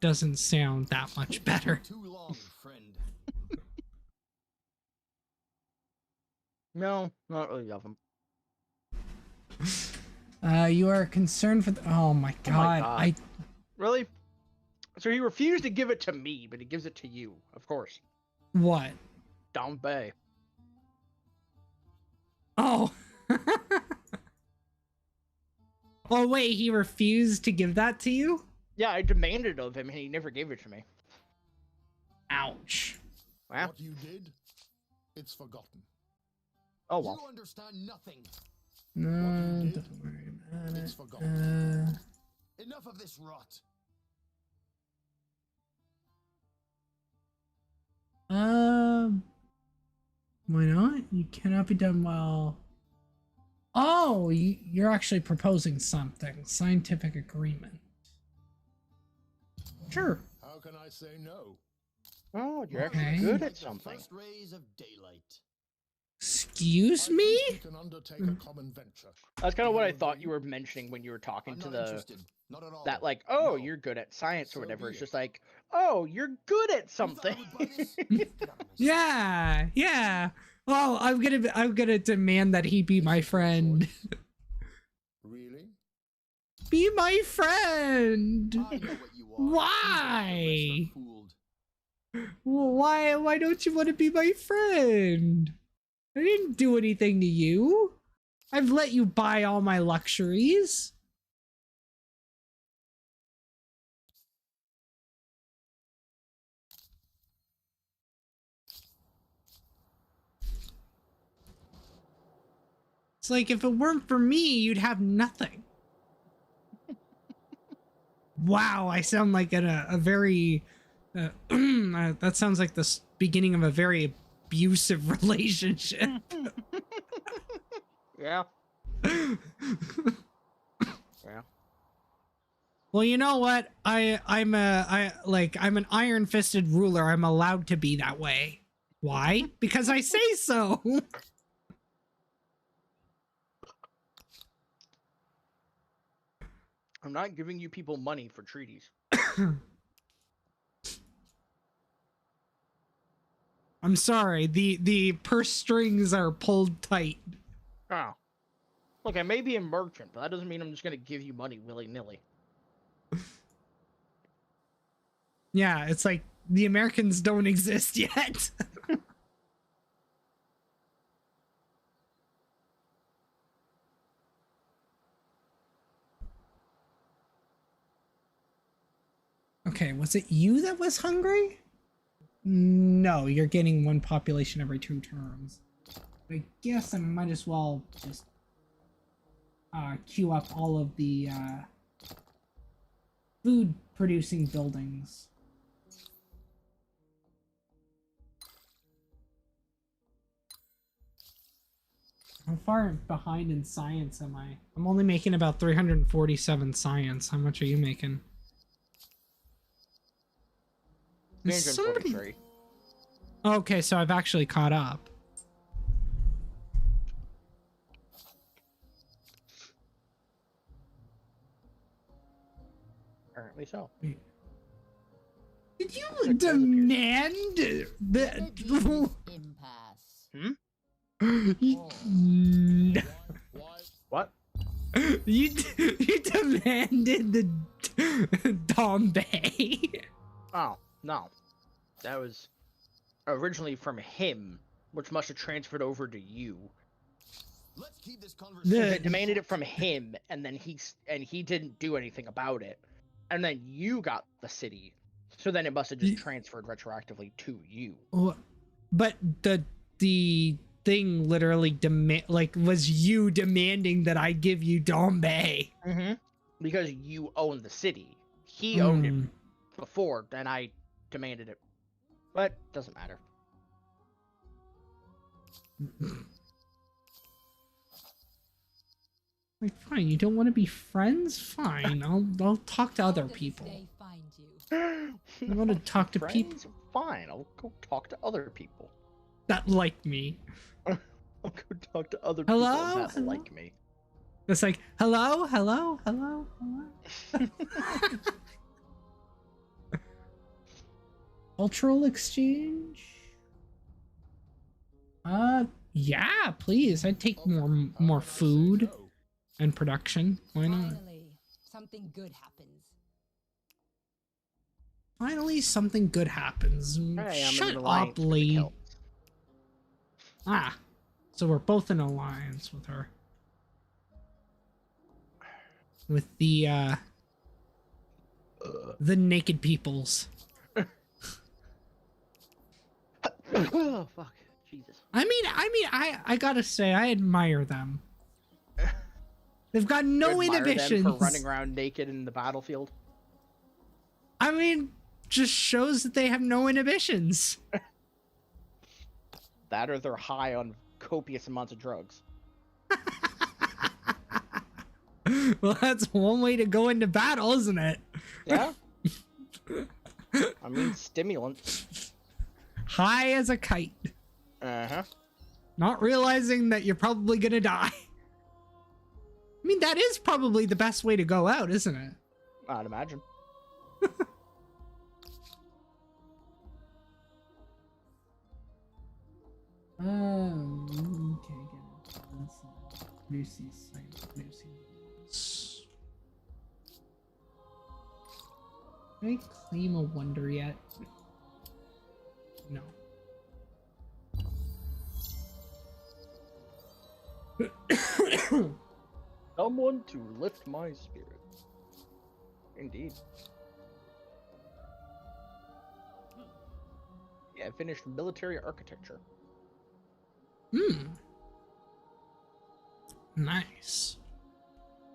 doesn't sound that much better. Too long, friend. No, not really of them. You are concerned for oh my god. God. Really? So he refused to give it to me, but he gives it to you, of course. What? Down Bay. Oh. Oh wait, he refused to give that to you? Yeah, I demanded it of him, and he never gave it to me. Ouch. Wow. What you did, it's forgotten. Oh well. You understand nothing. No, did, don't worry about it's it. forgotten. Enough of this rot. Why not? You cannot be done while. Oh, you're actually proposing something. Scientific agreement. Sure. How can I say no? Oh, you're Okay. actually good Like at the something. first rays of daylight. Excuse I me? think we can undertake a common venture. That's kind of what I You thought agree? you were mentioning when you were talking I'm to not the interested. Not at all. that like, oh, No. you're good at science or So whatever. be It's it. just like, oh, you're good at You thought I something. would buy this? Get out of my sight. Yeah. Well, I'm gonna demand that he be my friend. Really? Be my friend. I know what you are. Why? The rest are fooled. Well, why don't you want to be my friend? I didn't do anything to you. I've let you buy all my luxuries. It's like if it weren't for me, you'd have nothing. Wow, I sound like a very that sounds like the beginning of a very abusive relationship. Yeah. Yeah. Well, you know what? I'm an iron-fisted ruler. I'm allowed to be that way. Why? Because I say so. I'm not giving you people money for treaties. I'm sorry. The purse strings are pulled tight. Oh. Look, I may be a merchant, but that doesn't mean I'm just gonna give you money willy-nilly. Yeah, it's like the Americans don't exist yet. Okay, was it you that was hungry? No, you're getting one population every 2 turns. I guess I might as well just queue up all of the food producing buildings. How far behind in science am I? I'm only making about 347 science. How much are you making? 343. Okay, so I've actually caught up. Apparently so. Did you demand the impasse? Hmm? What? You demanded the Dombay. Oh, no. That was originally from him, which must have transferred over to you. Let's keep this conversation. They demanded it from him, and then he didn't do anything about it. And then you got the city. So then it must have just transferred retroactively to you. But the thing literally was you demanding that I give you Dombay. Mm-hmm. Because you own the city. He owned it before, and I demanded it. But doesn't matter. Like, fine, you don't want to be friends? Fine, I'll talk to other people. I want to talk to people. Fine, I'll go talk to other people. That like me. I'll go talk to other people that like me. It's like, hello? Cultural exchange? Yeah, please. I'd take more food and production. Why not? Finally, something good happens. Finally, something good happens. Hey, Shut up, Lee. Ah, so we're both in alliance with her. With the naked peoples. Oh, fuck. Jesus. I gotta say, I admire them. They've got no inhibitions. Them for running around naked in the battlefield? I mean, just shows that they have no inhibitions. That or they're high on copious amounts of drugs. Well, that's one way to go into battle, isn't it? Yeah. I mean, stimulants. High as a kite. Uh-huh. Not realizing that you're probably gonna die. I mean, that is probably the best way to go out, isn't it? I'd imagine. Okay, Lucy's site, Lucy. Can I claim a wonder yet? No. Someone to lift my spirits. Indeed. Yeah, I finished military architecture. Nice.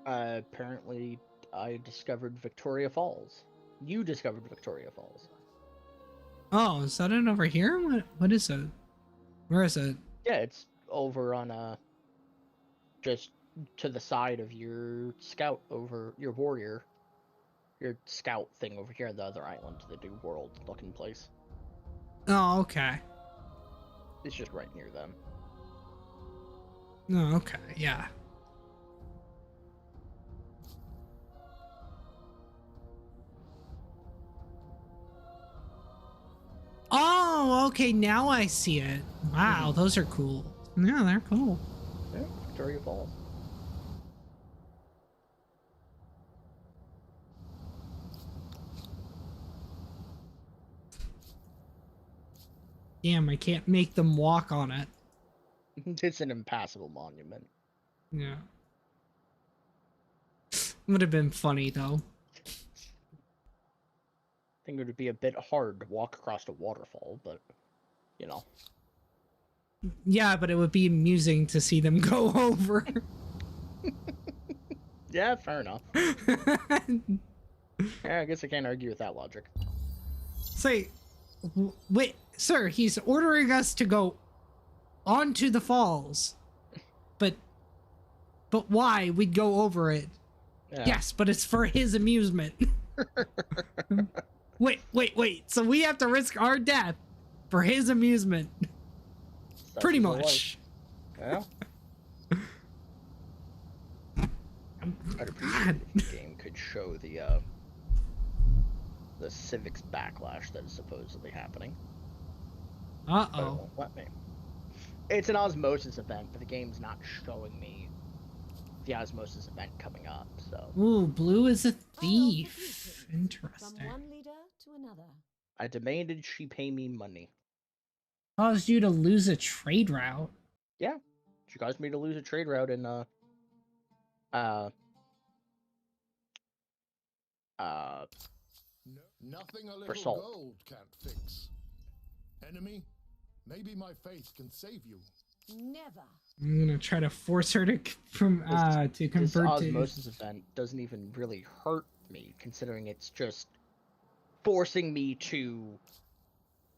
Apparently, I discovered Victoria Falls. You discovered Victoria Falls. Oh, is that it over here? What is it? Where is it? Yeah, it's over on just to the side of your scout over your warrior. Your scout thing over here on the other island, the new world looking place. Oh, okay. It's just right near them. Oh, okay, yeah. Oh, okay, now I see it. Wow, those are cool. Yeah, they're cool. Yeah, Victoria Falls. Damn, I can't make them walk on it. It's an impassable monument. Yeah. Would have been funny, though. I think it would be a bit hard to walk across a waterfall, but, you know. Yeah, but it would be amusing to see them go over. Yeah, fair enough. Yeah, I guess I can't argue with that logic. Say, wait, sir, he's ordering us to go onto the falls. But why? We'd go over it. Yeah. Yes, but it's for his amusement. Wait. So we have to risk our death for his amusement. Pretty much. Yeah. I'd appreciate if the game could show the civics backlash that is supposedly happening. Uh-oh. Let me. It's an osmosis event, but the game's not showing me the osmosis event coming up, so. Ooh, Blue is a thief. Interesting. From one leader to another. I demanded she pay me money. Caused you to lose a trade route. Yeah. She caused me to lose a trade route in nothing a little gold can't fix. Enemy, maybe my faith can save you. Never. I'm gonna try to force her to convert this osmosis event doesn't even really hurt me, considering it's just forcing me to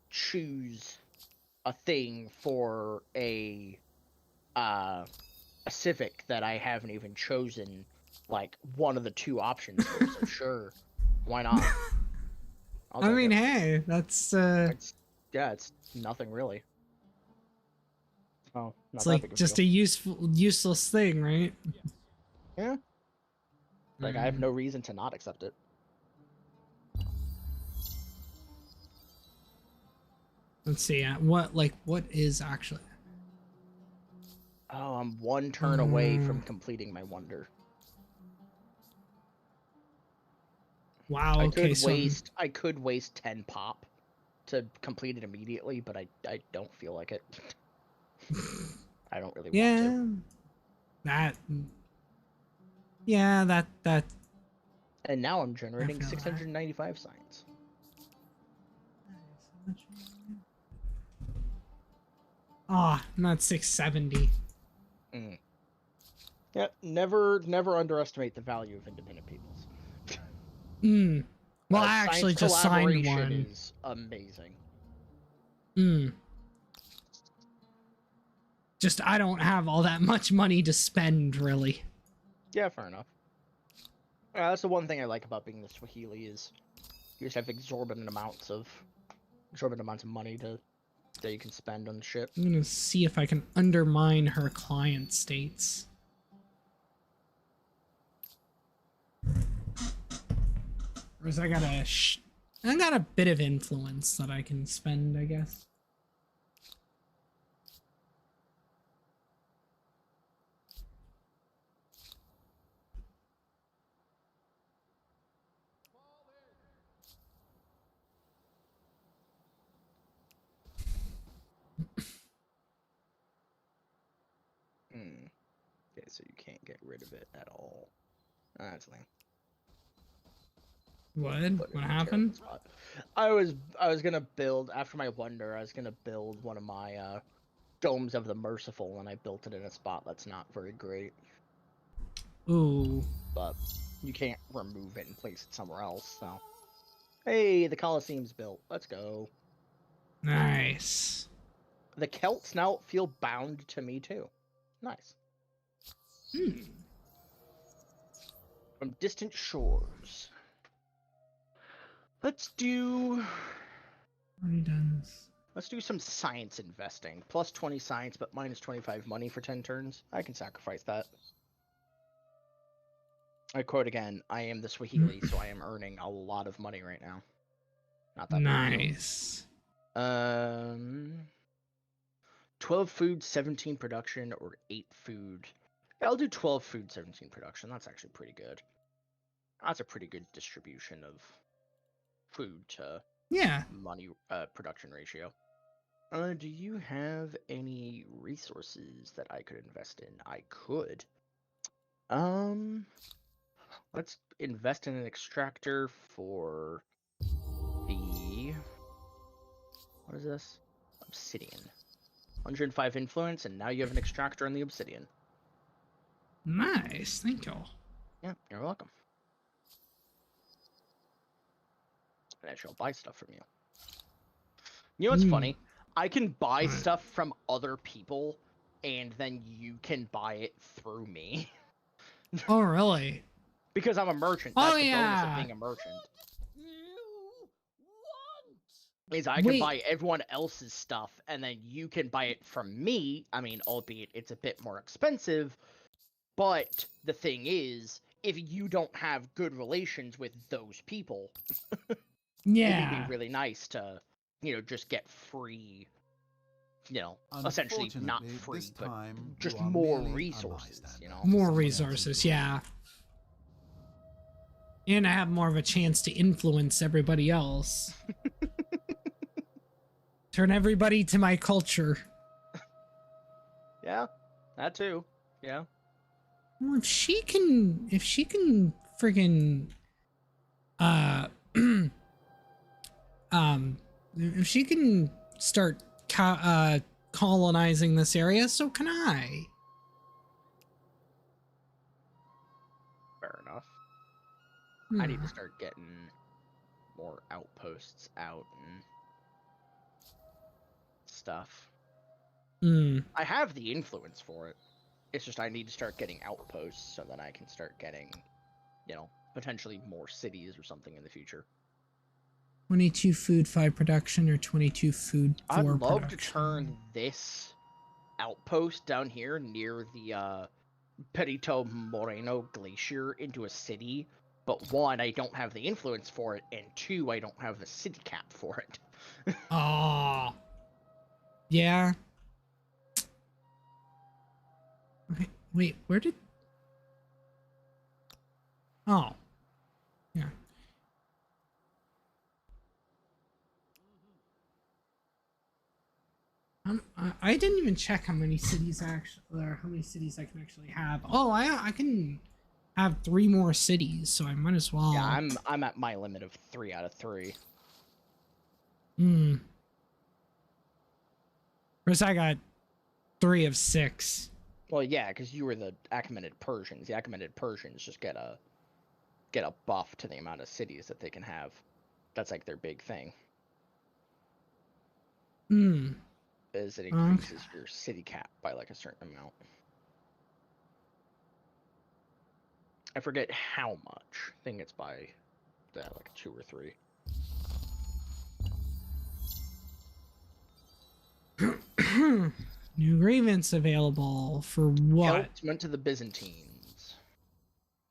choose a thing for a civic that I haven't even chosen, like, one of the two options for, so sure, why not? I mean, hey, that's it's nothing really. Oh, it's like just a useless thing, right? Yeah. Like, I have no reason to not accept it. Let's see, what is actually... Oh, I'm one turn away from completing my wonder. Wow, I could waste 10 pop to complete it immediately, but I don't feel like it. I don't really want to. That. And now I'm generating 695 signs. Not 670. Yeah, never underestimate the value of independent peoples. Well, I actually just signed one. Is amazing. Just I don't have all that much money to spend, really. Yeah, fair enough. That's the one thing I like about being the Swahili is you just have exorbitant amounts of money that you can spend on the ship. I'm gonna see if I can undermine her client states. Whereas I got a bit of influence that I can spend, I guess. Okay, so you can't get rid of it at all. That's lame. What happened? I was gonna build after my wonder. I was gonna build one of my domes of the merciful, and I built it in a spot that's not very great. Ooh. But you can't remove it and place it somewhere else. So, hey, the Colosseum's built. Let's go. Nice. The Celts now feel bound to me too. Nice. From distant shores. Let's do some science investing. Plus 20 science, but minus 25 money for 10 turns. I can sacrifice that. I quote again, I am the Swahili, so I am earning a lot of money right now. Not that nice. 12 food, 17 production, or 8 food. Yeah, I'll do 12 food, 17 production. That's actually pretty good. That's a pretty good distribution of food to money production ratio. Do you have any resources that I could invest in? I could. Let's invest in an extractor for the... What is this? Obsidian. 105 influence, and now you have an extractor on the obsidian. Nice, thank you. Yeah, you're welcome. And I shall buy stuff from you. You know what's funny? I can buy stuff from other people, and then you can buy it through me. Oh, really? Because I'm a merchant. Oh, That's the bonus of yeah. being a merchant. You want? Is I can buy everyone else's stuff, and then you can buy it from me. I mean, albeit it's a bit more expensive, but the thing is, if you don't have good relations with those people, yeah, it would be really nice to, just get free, essentially not free, but just more resources, More resources, yeah. And I have more of a chance to influence everybody else. Turn everybody to my culture. Yeah, that too. Yeah. Well, if she can friggin' if she can start colonizing this area, so can I. Fair enough. I need to start getting more outposts out and stuff. I have the influence for it. It's just I need to start getting outposts so that I can start getting, potentially more cities or something in the future. 22 food, 5 production, or 22 food, 4 production. I'd love to turn this outpost down here near the Perito Moreno Glacier into a city, but 1, I don't have the influence for it, and 2, I don't have the city cap for it. Oh. Yeah. Wait, where did... Oh. Yeah. I didn't even check how many cities I can actually have. Oh, I can have 3 more cities, so I might as well. Yeah, I'm at my limit of 3 out of 3. Whereas I got 3 of 6. Well, yeah, because you were the Achaemenid Persians. The Achaemenid Persians just get a buff to the amount of cities that they can have. That's like their big thing. Is it increases your city cap by like a certain amount. I forget how much. I think it's by like 2 or 3. New grievance available for what? Help meant to the Byzantines.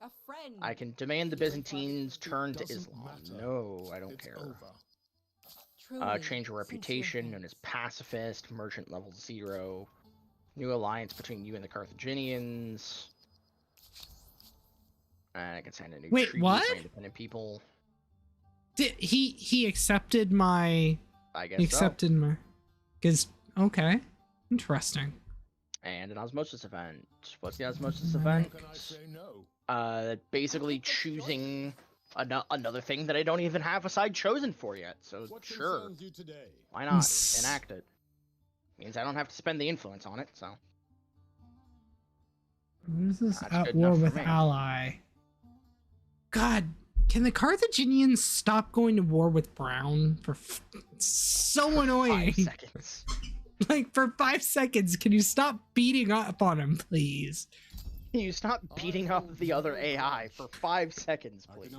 A friend. I can demand the Byzantines turn to Islam. No, I don't care. Change your reputation, known as pacifist, merchant level 0. New alliance between you and the Carthaginians. And I can sign a new treaty for independent people. Did he accepted my? I guess he accepted so. my. Because okay, interesting. And an osmosis event. What's the osmosis event? Basically choosing another thing that I don't even have a side chosen for yet. So sure, why not enact it? Means I don't have to spend the influence on it. So. What is this? At war with ally. God, can the Carthaginians stop going to war with Brown? So annoying. 5 seconds. Like, for 5 seconds, can you stop beating up on him, please? Can you stop beating up the other AI for 5 seconds, please?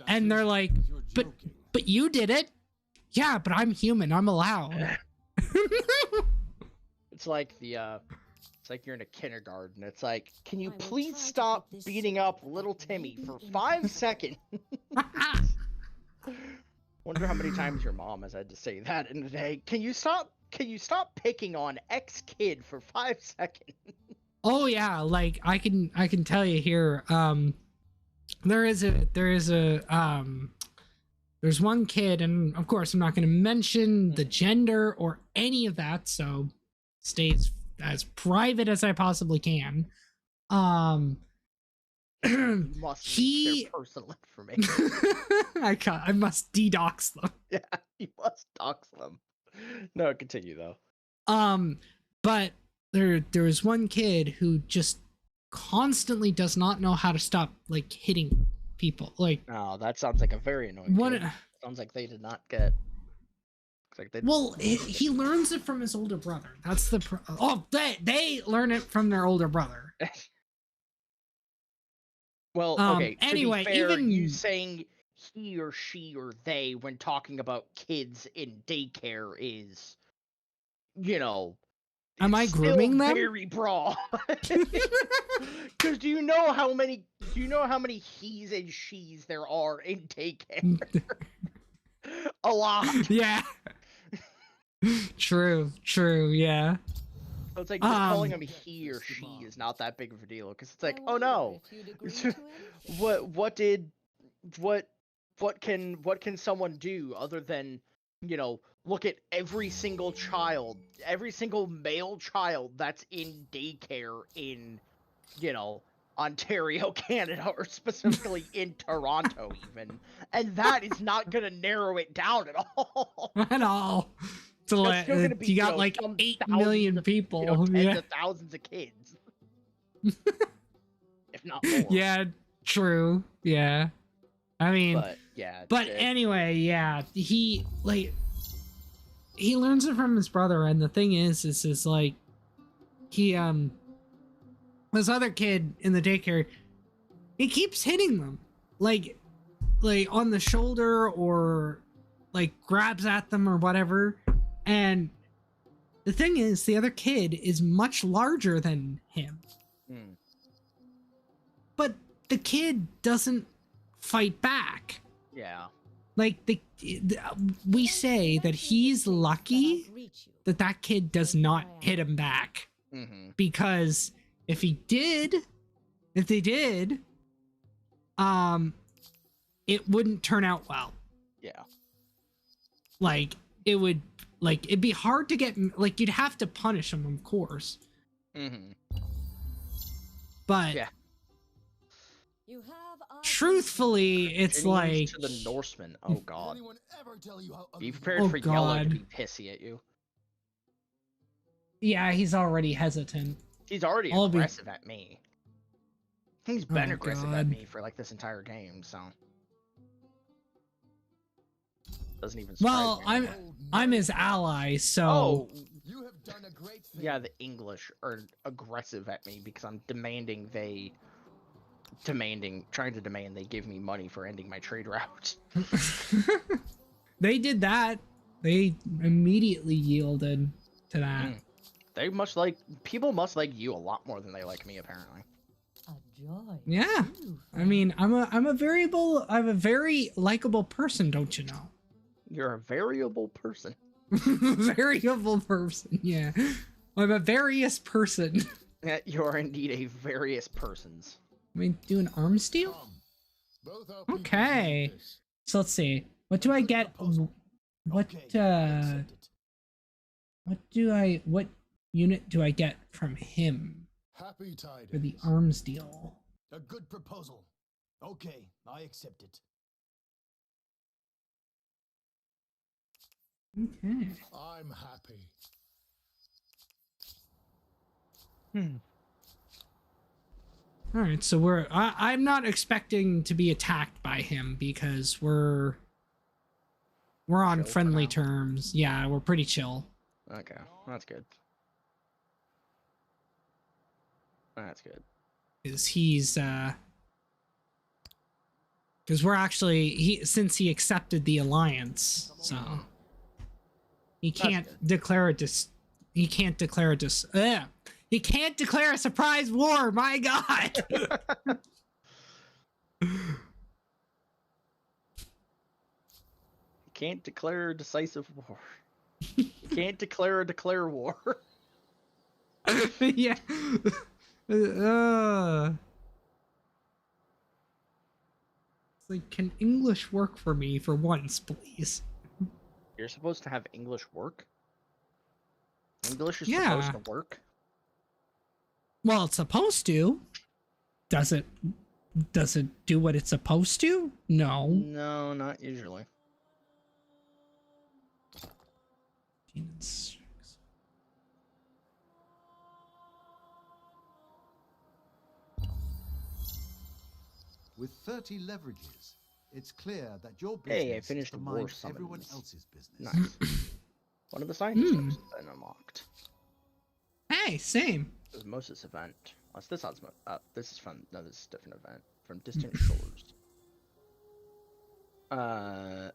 And they're like, but you did it. Yeah, but I'm human. I'm allowed. It's like it's like you're in a kindergarten. It's like, can you please stop beating up little Timmy for 5 seconds? Wonder how many times your mom has had to say that in a day. Can you stop picking on X kid for 5 seconds? Oh yeah, like I can tell you here. There's one kid, and of course I'm not going to mention the gender or any of that, so stays as private as I possibly can. You must leak their personal information. I must de-dox them. Yeah, you must dox them. No, continue though. But there was one kid who just constantly does not know how to stop like hitting people. Like, oh, that sounds like a very annoying kid. Sounds like they did not get. Like they well, he learns it from his older brother. That's the they learn it from their older brother. Well, okay. Anyway, to be fair, even you saying he or she or they when talking about kids in daycare is, you know, am I grooming them? Very broad. Because do you know how many he's and she's there are in daycare? A lot. Yeah. True. Yeah. So it's like just calling him he or she is not that big of a deal because it's like, oh no, what can someone do other than, you know, look at every single male child that's in daycare in, you know, Ontario, Canada, or specifically in Toronto even, and that is not gonna narrow it down at all. At all. So like, you got like 8 million people, you know, tens of thousands of kids, if not more. Yeah, true. Yeah, I mean, but anyway, yeah, he learns it from his brother, and the thing is like he this other kid in the daycare, he keeps hitting them, like on the shoulder or like grabs at them or whatever. And the thing is, the other kid is much larger than him. But the kid doesn't fight back. Yeah. Like, we say that he's lucky that that kid does not hit him back. Because if they did, it wouldn't turn out well. Yeah. Like, it would... Like, it'd be hard to get... Like, you'd have to punish him, of course. But... Yeah. Truthfully, it's like... To the Norseman. Oh, God. Be prepared for Yellow to be pissy at you. Yeah, he's already hesitant. He's already aggressive at me. He's been aggressive at me for, like, this entire game, so... Doesn't even well, I'm his ally, so... Oh! You have done a great thing. Yeah, the English are aggressive at me because I'm trying to demand they give me money for ending my trade route. They did that. They immediately yielded to that. People must like you a lot more than they like me, apparently. Yeah. I mean, I'm a very likable person, don't you know? You're a variable person. Variable person, yeah. I'm a various person. Yeah, you are indeed a various persons. I mean, do an arms deal? Okay. So let's see. What do I get? What unit do I get from him for the arms deal? A good proposal. Okay, I accept it. Okay. I'm happy. All right, so I'm not expecting to be attacked by him because we're on friendly terms. Yeah, we're pretty chill. Okay, that's good. That's good. Because we're actually since he accepted the alliance, so he can't declare a he can't declare a surprise war. My God. Can't declare a decisive war. Can't declare war. Yeah. It's like, can English work for me for once, please? You're supposed to have English work? English is supposed to work? Well, it's supposed to. Does it do what it's supposed to? No. No, not usually. With 30 leverages, it's clear that your business Hey, I finished is to war mind summons. everyone else's business. Nice. One of the scientist types has been unlocked. Hey, same. It was Moses event. What's this odds? This is from no, this is a different event from distant shores.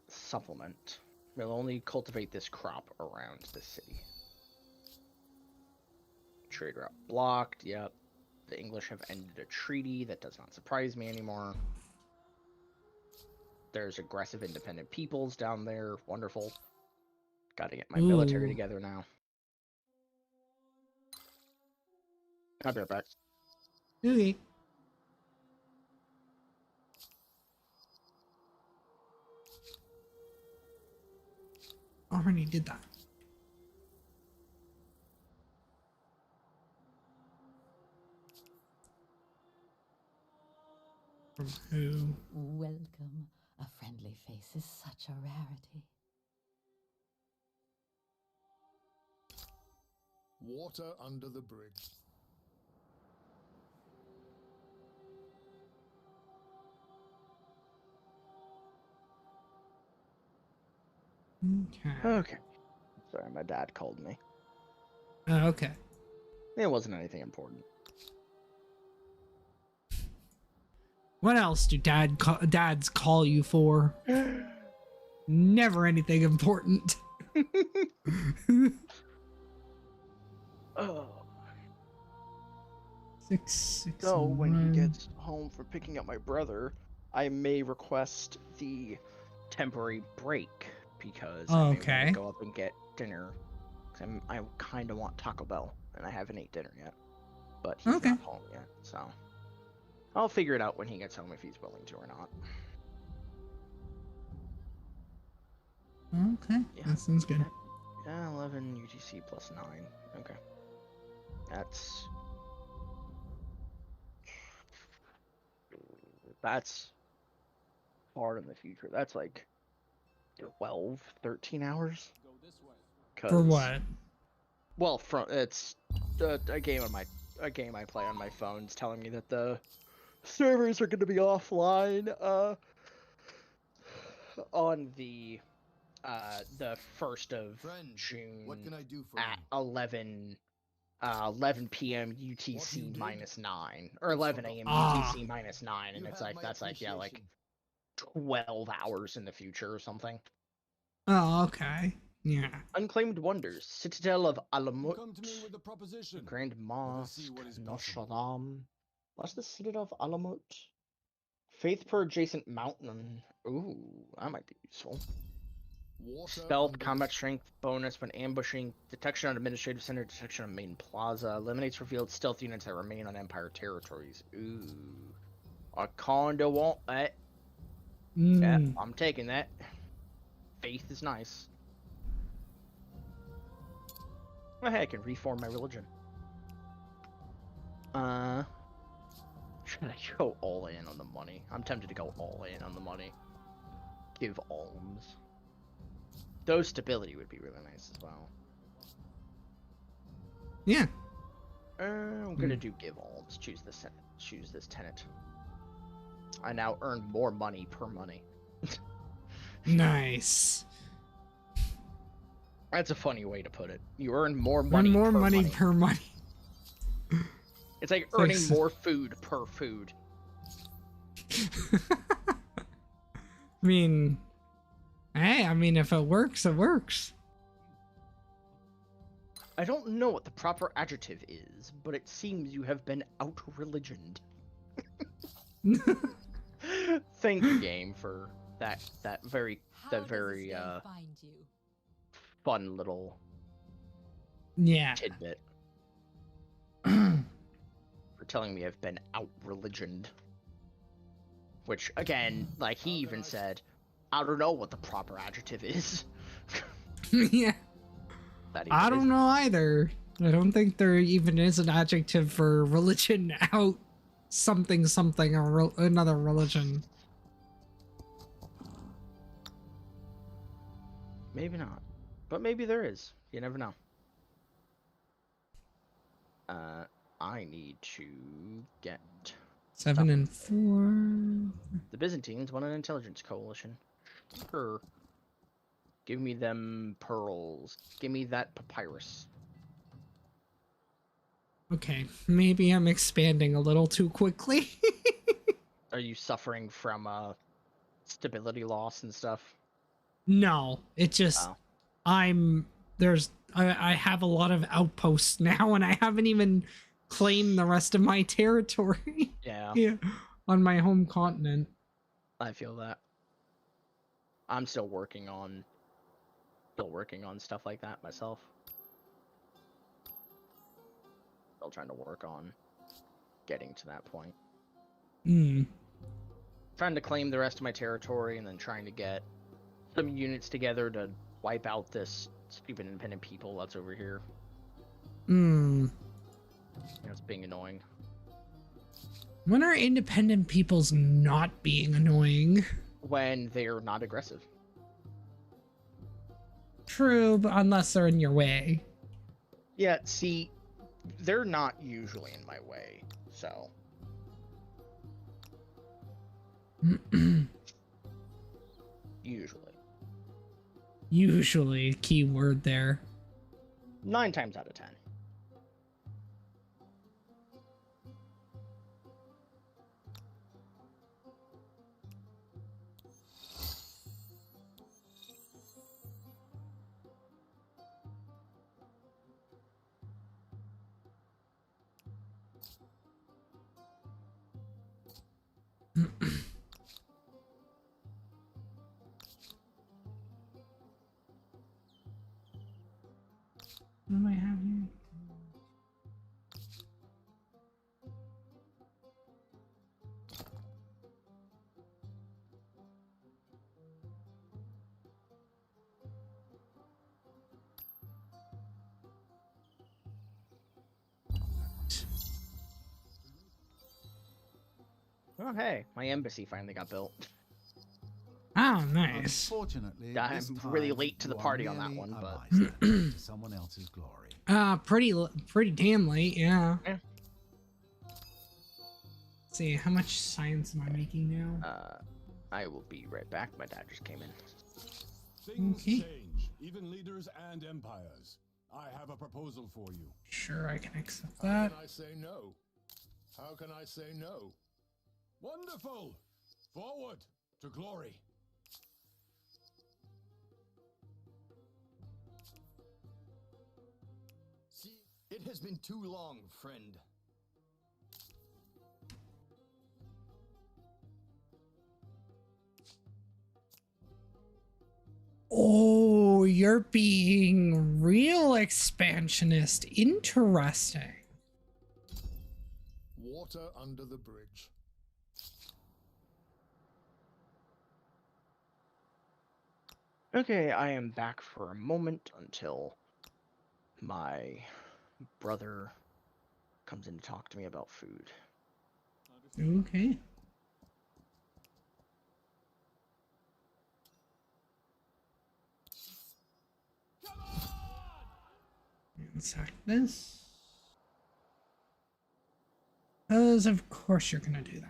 Supplement. We'll only cultivate this crop around the city. Trade route blocked. Yep. The English have ended a treaty. That does not surprise me anymore. There's aggressive independent peoples down there. Wonderful. Gotta get my military together now. I'll be right back. Okay. Already did that. From who? Welcome. A friendly face is such a rarity. Water under the bridge. Okay. Okay. Sorry, my dad called me. Oh, okay. It wasn't anything important. What else do dads call you for? Never anything important. Oh. 6, So when and he 1. gets home from picking up my brother, I may request the temporary break because I may want to go up and get dinner. I kind of want Taco Bell, and I haven't ate dinner yet. But he's not home yet, so I'll figure it out when he gets home if he's willing to or not. Okay, Yeah. that sounds good. Yeah, 11 UTC plus 9. Okay. That's far in the future. That's like 12, 13 hours. For what? Well, it's a game I play on my phone's telling me that the servers are going to be offline on the 1st of June What can I do for at you? 11 p.m. UTC minus 9 or 11 a.m. UTC minus 9, and that's like 12 hours in the future or something. Oh, okay. Yeah. Unclaimed Wonders, Citadel of Alamut, Come to me with a proposition. Grand Mosque, Notre Dame. What's the Citadel of Alamut? Faith per adjacent mountain. Ooh, that might be useful. Stealth, combat strength, bonus when ambushing, detection on administrative center, detection on main plaza, eliminates revealed stealth units that remain on Empire territories. Ooh. I kinda want that. Yeah, I'm taking that. Faith is nice. Oh, hey, I can reform my religion. Should I go all in on the money? I'm tempted to go all in on the money. Give alms. Though stability would be really nice as well. Yeah. I'm gonna do give alms. Choose this tenant. I now earn more money per money. Nice. That's a funny way to put it. You earn more money. Per money. It's like earning more food per food. I mean, hey, if it works, it works. I don't know what the proper adjective is, but it seems you have been out-religioned. Thank you, game, for that very fun little tidbit. For telling me I've been out-religioned. Which, again, like he even said, I don't know what the proper adjective is. Yeah. I don't know either. I don't think there even is an adjective for religion out something or another religion. Maybe not. But maybe there is. You never know. I need to get 7 and 4. The Byzantines want an intelligence coalition. Sure. Give me them pearls. Give me that papyrus. Okay, maybe I'm expanding a little too quickly. Are you suffering from stability loss and stuff? No, it just I have a lot of outposts now, and I haven't even claimed the rest of my territory. Yeah. On my home continent. I feel that. I'm still working on stuff like that myself. Still trying to work on getting to that point. Trying to claim the rest of my territory, and then trying to get some units together to wipe out this stupid independent people that's over here. It's being annoying. When are independent peoples not being annoying? When they're not aggressive. True, but unless they're in your way. Yeah, see, they're not usually in my way, so. Usually, key word there. 9 times out of 10. What do I have here? Oh, hey, my embassy finally got built. Oh, nice. Unfortunately, I'm really late to the party on that one, but someone else's glory. Pretty damn late, yeah. Yeah. Let's see, how much science am I making now? I will be right back. My dad just came in. Things change, even leaders and empires. I have a proposal for you. Sure, I can accept How that. can I say no? How can I say no? Wonderful! Forward to glory. See, it has been too long, friend. Oh, you're being real expansionist. Interesting. Water under the bridge. Okay, I am back for a moment until my brother comes in to talk to me about food. Okay. Insert this. Because of course you're gonna do that.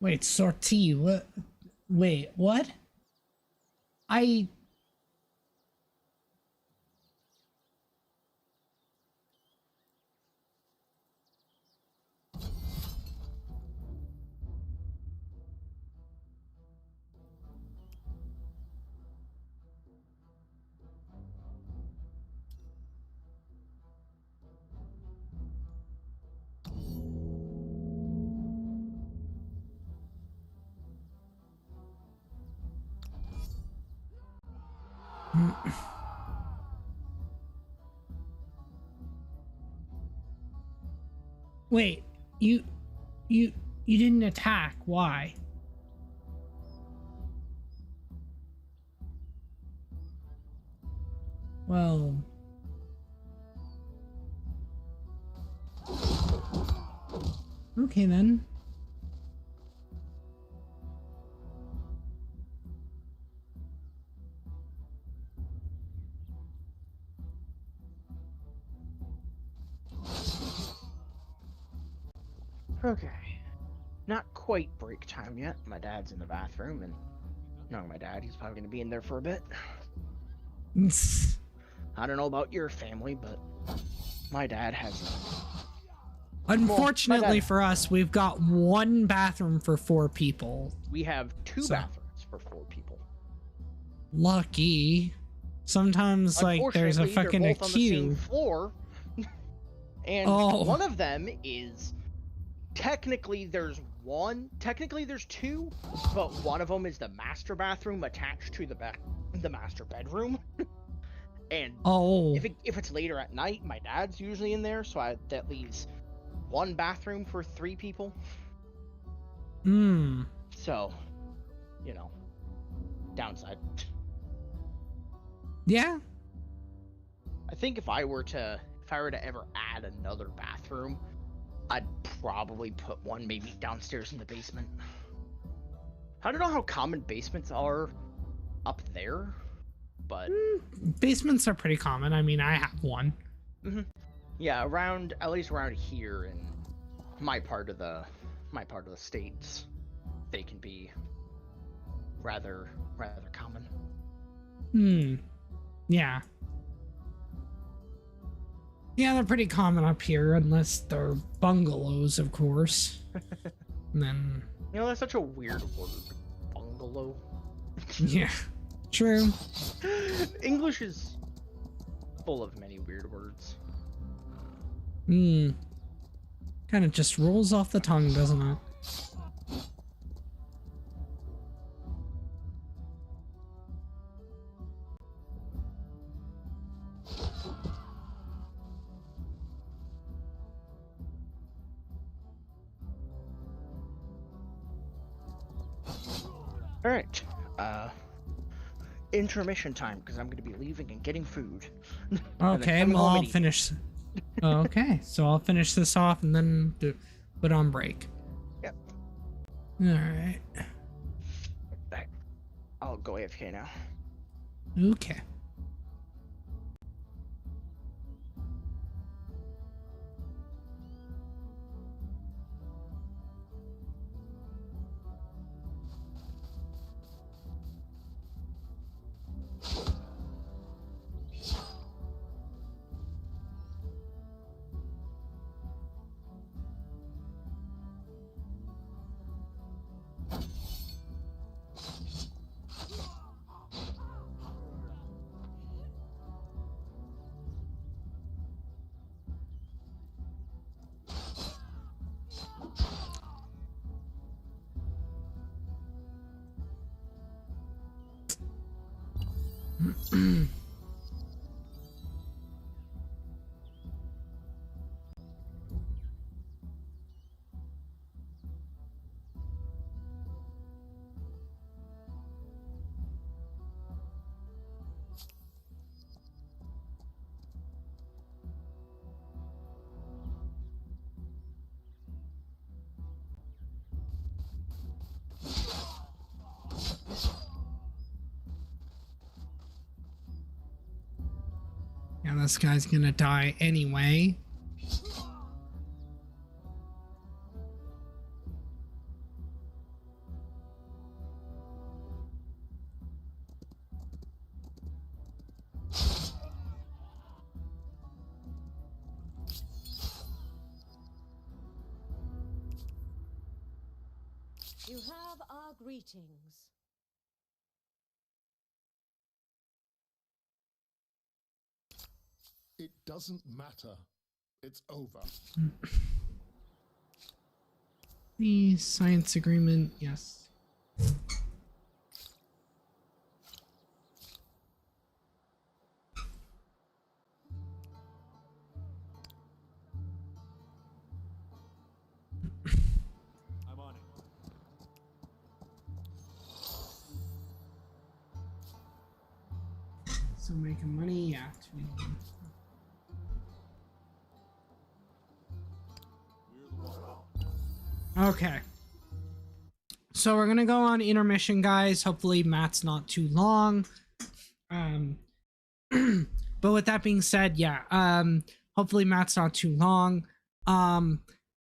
Wait, sortie, what? Wait, what? Wait, you didn't attack. Why? Well, Okay then. Okay. Not quite break time yet. My dad's in the bathroom, and knowing my dad, he's probably gonna be in there for a bit. I don't know about your family, but my dad has Unfortunately for us, we've got one bathroom for 4 people. We have 2 bathrooms for 4 people. Lucky. Sometimes, like, there's a fucking they're both on the same queue. floor, and one of them is technically there's 2, but one of them is the master bathroom attached to the master bedroom. And if it's later at night, my dad's usually in there, so that leaves 1 bathroom for 3 people. So, you know, downside. Yeah. I think if I were to ever add another bathroom, I'd probably put one maybe downstairs in the basement. I don't know how common basements are up there, but basements are pretty common. I mean, I have one. Yeah, at least around here in my part of the states, they can be rather common. Yeah. Yeah, they're pretty common up here, unless they're bungalows, of course. And then... You know, that's such a weird word. Bungalow. Yeah, true. English is full of many weird words. Kind of just rolls off the tongue, doesn't it? Alright, intermission time, because I'm going to be leaving and getting food. Okay, well, I'll finish. Okay, so I'll finish this off and then put on break. Yep. Alright. I'll go AFK now. Okay. Yeah, this guy's gonna die anyway. You have our greetings. It doesn't matter. It's over. The science agreement, yes. I'm on it. So making money, yeah. Okay. So we're gonna go on intermission, guys. Hopefully Matt's not too long. But with that being said, yeah, hopefully Matt's not too long. I'm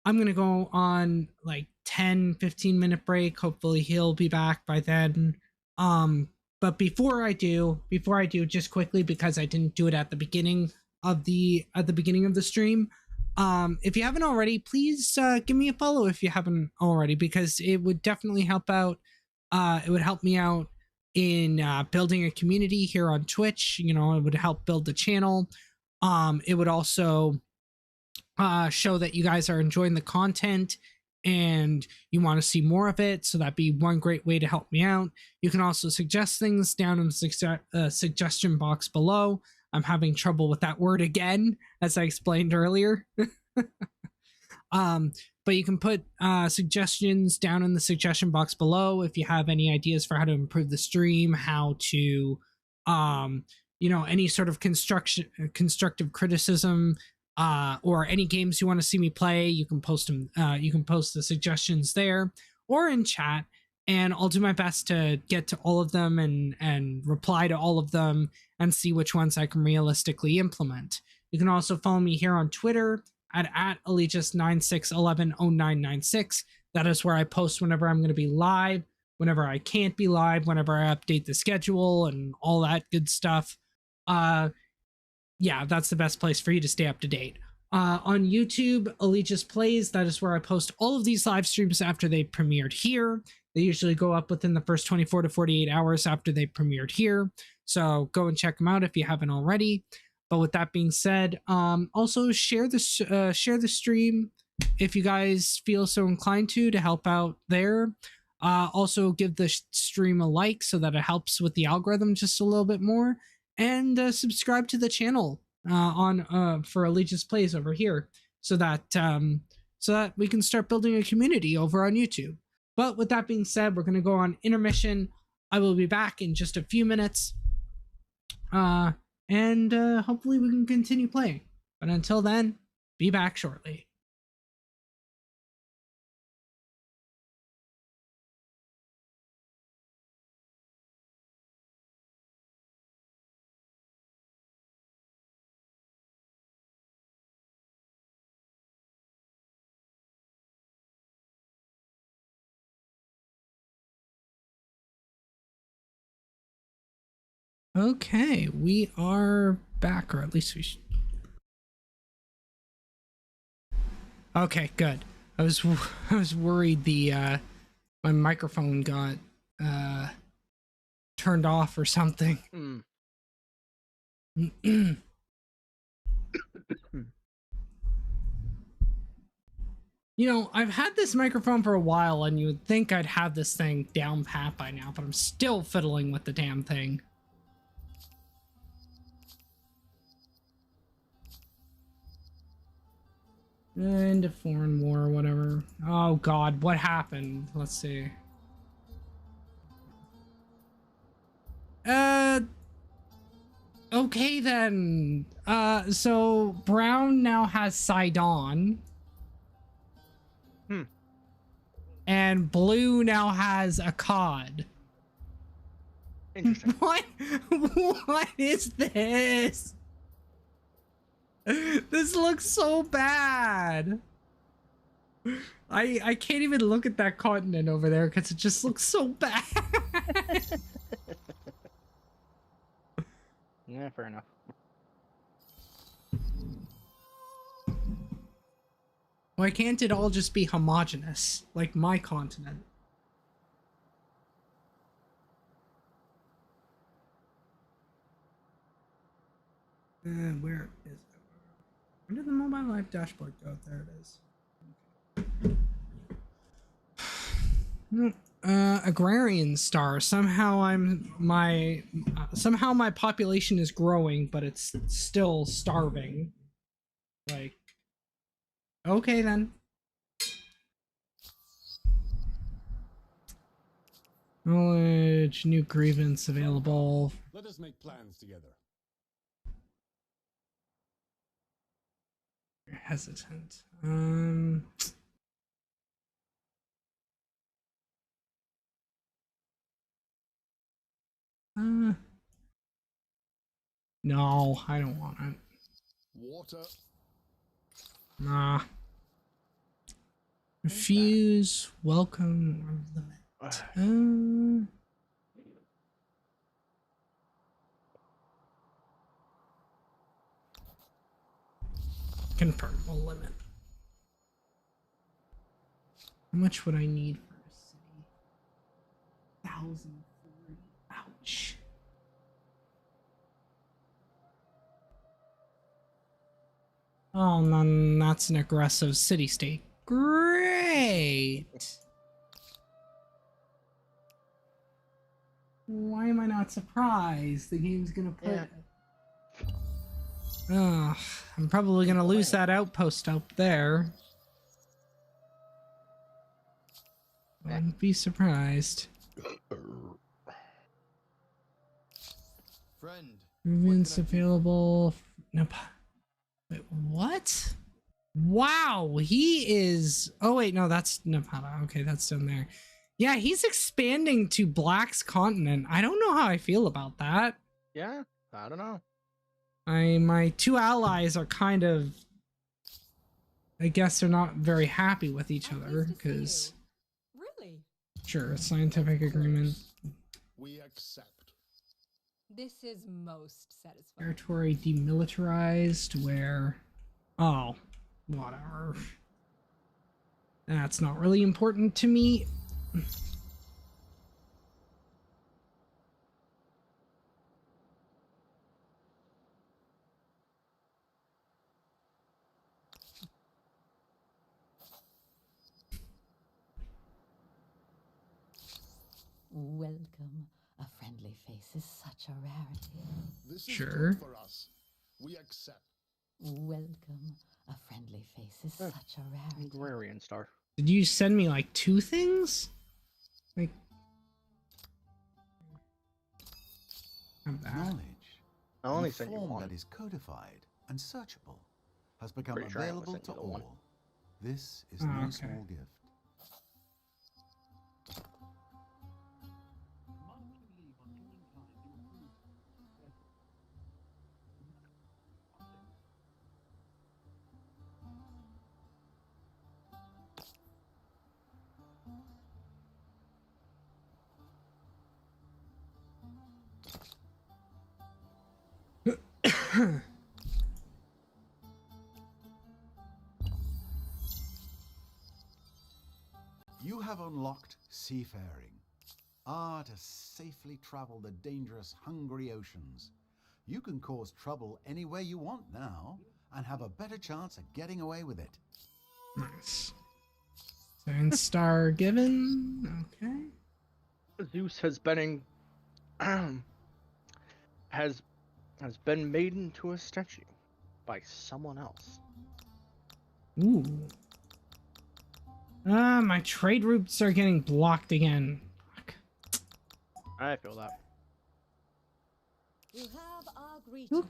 gonna go on like 10-15 minute break. Hopefully he'll be back by then. But before I do, just quickly, because I didn't do it at the beginning of the stream. If you haven't already, please give me a follow if you haven't already, because it would definitely help out. It would help me out in building a community here on Twitch. You know, it would help build the channel. It would also show that you guys are enjoying the content and you want to see more of it. So that'd be one great way to help me out. You can also suggest things down in the suggestion box below. I'm having trouble with that word again, as I explained earlier. But you can put suggestions down in the suggestion box below if you have any ideas for how to improve the stream, how to, any sort of constructive criticism, or any games you want to see me play. You can post them. You can post the suggestions there or in chat, and I'll do my best to get to all of them and reply to all of them and see which ones I can realistically implement. You can also follow me here on Twitter at Allegius96110996. That is where I post whenever I'm going to be live, whenever I can't be live, whenever I update the schedule and all that good stuff. Yeah, that's the best place for you to stay up to date. On YouTube, Allegius Plays, that is where I post all of these live streams after they premiered here. They usually go up within the first 24 to 48 hours after they premiered here. So go and check them out if you haven't already. But with that being said, also share the stream if you guys feel so inclined to help out there. Also give the stream a like so that it helps with the algorithm just a little bit more. And subscribe to the channel for Allegius Plays over here, so that we can start building a community over on YouTube. But with that being said, we're going to go on intermission. I will be back in just a few minutes. And hopefully we can continue playing. But until then, be back shortly. Okay, we are back, or at least we should. Okay, good. I was worried the my microphone got turned off or something. You know, I've had this microphone for a while, and you would think I'd have this thing down pat by now, but I'm still fiddling with the damn thing. Into foreign war, whatever. Oh god, what happened? Let's see. Okay then. So Brown now has Sidon. And Blue now has a cod. Interesting. What? What is this? This looks so bad. I can't even look at that continent over there because it just looks so bad. Yeah, fair enough. Why can't it all just be homogenous, like my continent? Where is it? Where did the mobile live dashboard go? There it is. Agrarian star. Somehow somehow my population is growing, but it's still starving. Like, okay then. Knowledge, new grievance available. Let us make plans together. Hesitant. No, I don't want it. Water. Nah. Refuse. Welcome or limit. Confirm. We'll limit. How much would I need for a city? 1,040. Ouch. Oh, none. That's an aggressive city-state. Great. Why am I not surprised? The game's gonna put. Yeah. Oh, I'm probably gonna lose that outpost out there. Wouldn't be surprised. Friend. Movements available. Nope. Wait, what? Wow, he is. Oh wait, no, that's Nevada. Okay, that's down there. Yeah, he's expanding to Black's continent. I don't know how I feel about that. Yeah, I don't know. My two allies are kind of. I guess they're not very happy with each other because. Really? Sure, scientific agreement. We accept. This is most satisfying. Territory demilitarized where. Oh, whatever. That's not really important to me. Welcome. A friendly face is such a rarity. This is sure. good for us. We accept. Welcome. A friendly face is such a rarity. Agrarian star. Did you send me like 2 things? Like. Knowledge. I only sent you form one. That is codified and searchable has become Pretty sure I only available sent to you the one. all. This is no small gift. You have unlocked seafaring. To safely travel the dangerous, hungry oceans. You can cause trouble anywhere you want now, and have a better chance of getting away with it. Nice. 7-star given. Okay. Zeus has been has been made into a statue by someone else. Ooh. My trade routes are getting blocked again. Fuck. I feel that. You have our greetings.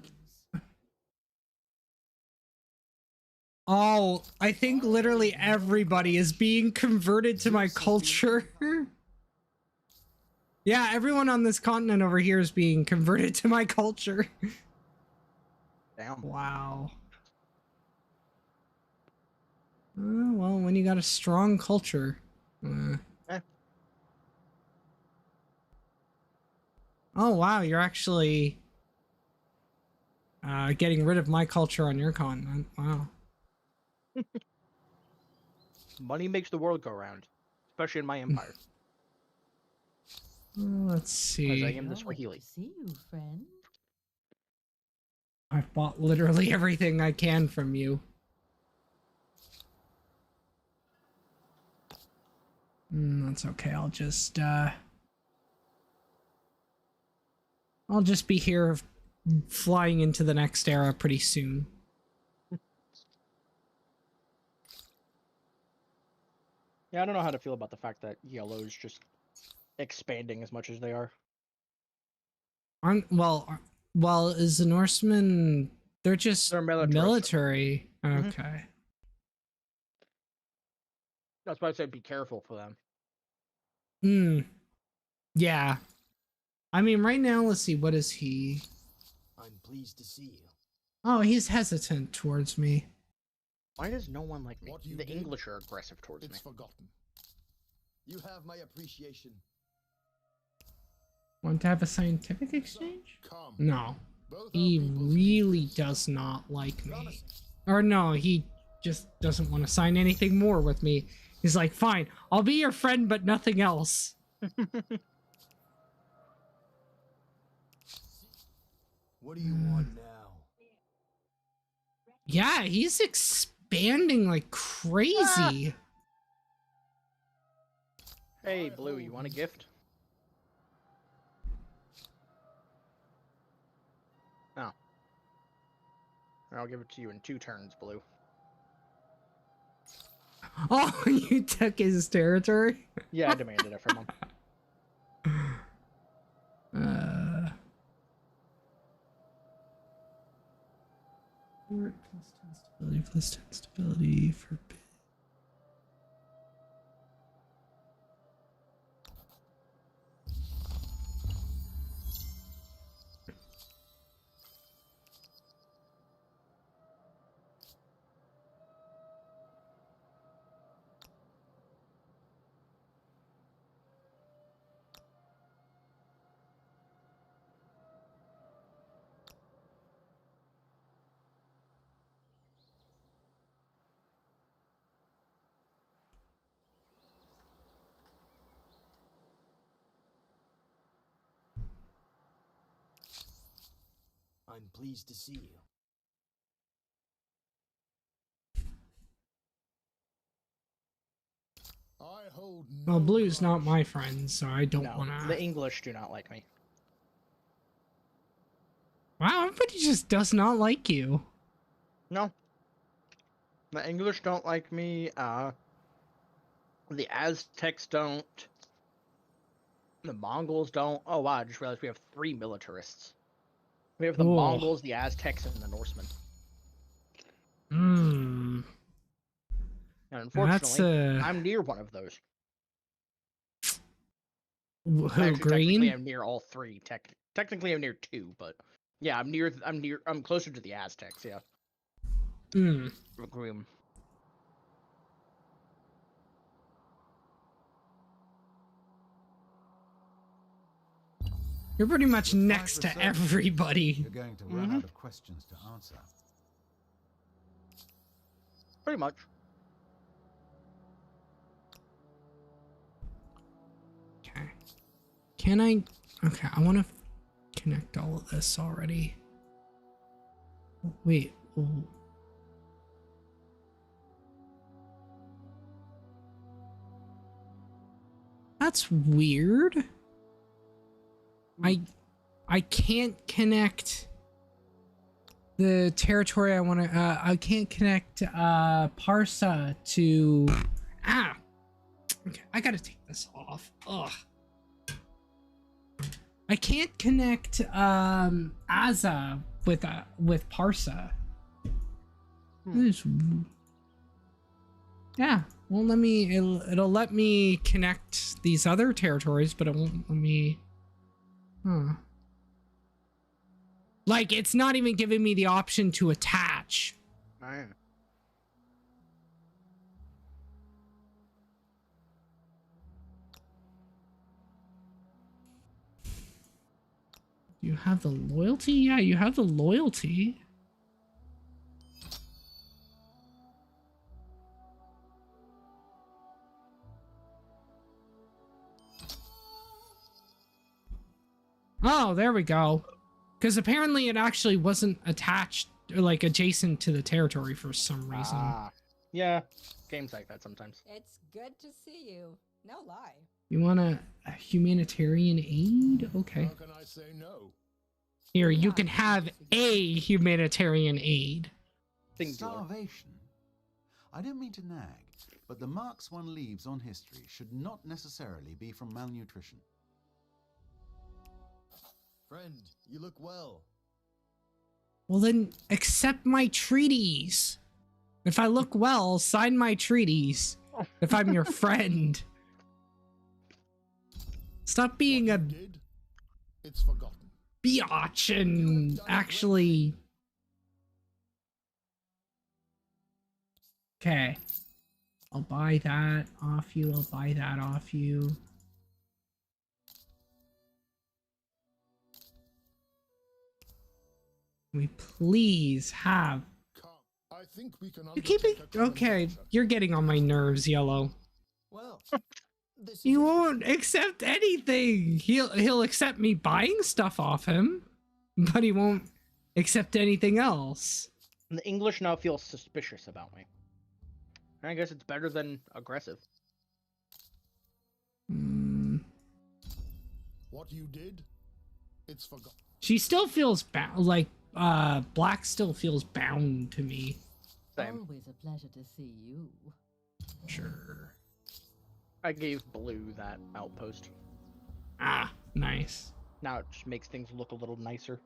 Oh, I think literally everybody is being converted to my culture. Yeah, everyone on this continent over here is being converted to my culture. Damn. Wow. Well, when you got a strong culture. Oh, wow, you're actually getting rid of my culture on your continent. Wow. Money makes the world go round, especially in my empire. Let's see. As I am the Swahili. See you, friend. I've bought literally everything I can from you. That's okay. I'll just be here flying into the next era pretty soon. Yeah, I don't know how to feel about the fact that Yellow's just expanding as much as they are. Well, is the Norsemen? They're military. Mm-hmm. Okay. That's why I said be careful for them. Yeah. I mean, right now, let's see, what is he? I'm pleased to see you. Oh, he's hesitant towards me. Why does no one like me? The did, English are aggressive towards it's me. Forgotten. You have my appreciation. Want to have a scientific exchange? Come. No. Both He our peoples really need does not like me. Promise. Or no, he just doesn't want to sign anything more with me. He's like, fine, I'll be your friend, but nothing else. What do you want now? Yeah, he's expanding like crazy. Hey, Blue, you want a gift? No. I'll give it to you in 2 turns, Blue. Oh, you took his territory? Yeah, I demanded it from him. Plus 10 stability for. I'm pleased to see you. I hold Well, no Blue's not grudge. my friend, so I don't No, want to. the English do not like me. Wow, everybody just does not like you. No. The English don't like me, the Aztecs don't. The Mongols don't. Oh wow, I just realized we have 3 militarists. We have the Whoa. Mongols, the Aztecs, and the Norsemen. Hmm. And unfortunately, That's I'm near one of those. who, Actually, technically, Green? I'm near all 3. Technically, I'm near 2, but yeah, I'm closer to the Aztecs. Yeah. Hmm. Green. You're pretty much With next 5 to research, everybody. You're going to run out of questions to answer. Pretty much. Okay. Can I? Okay, I want to connect all of this already. Wait. Oh. That's weird. I can't connect the territory I want to. I can't connect Parsa to. Okay, I gotta take this off. Ugh. I can't connect Aza with Parsa. Yeah, well, it'll let me connect these other territories, but it won't let me. Like, it's not even giving me the option to attach. Man. You have the loyalty? Yeah, you have the loyalty. Oh, there we go. Because apparently it actually wasn't attached or like adjacent to the territory for some reason. Yeah, games like that sometimes. It's good to see you. No lie. You want a humanitarian aid? Okay. How can I say no? Here, you can have a humanitarian aid. Starvation? I don't mean to nag, but the marks one leaves on history should not necessarily be from malnutrition. Friend, you look well. Well, then accept my treaties. If I look well, sign my treaties. If I'm your friend. Stop being a It's forgotten. Biatch and actually... Okay. I'll buy that off you. I'll buy that off you. We please have... I think we can You keep it... Okay, you're getting on my nerves, Yellow. Well, this He won't accept anything. He'll accept me buying stuff off him, but he won't accept anything else. And the English now feel suspicious about me. I guess it's better than aggressive. What you did, it's forgotten. She still feels like Black still feels bound to me. Same. Always a pleasure to see you. Sure. I gave Blue that outpost. Ah, nice. Now it just makes things look a little nicer.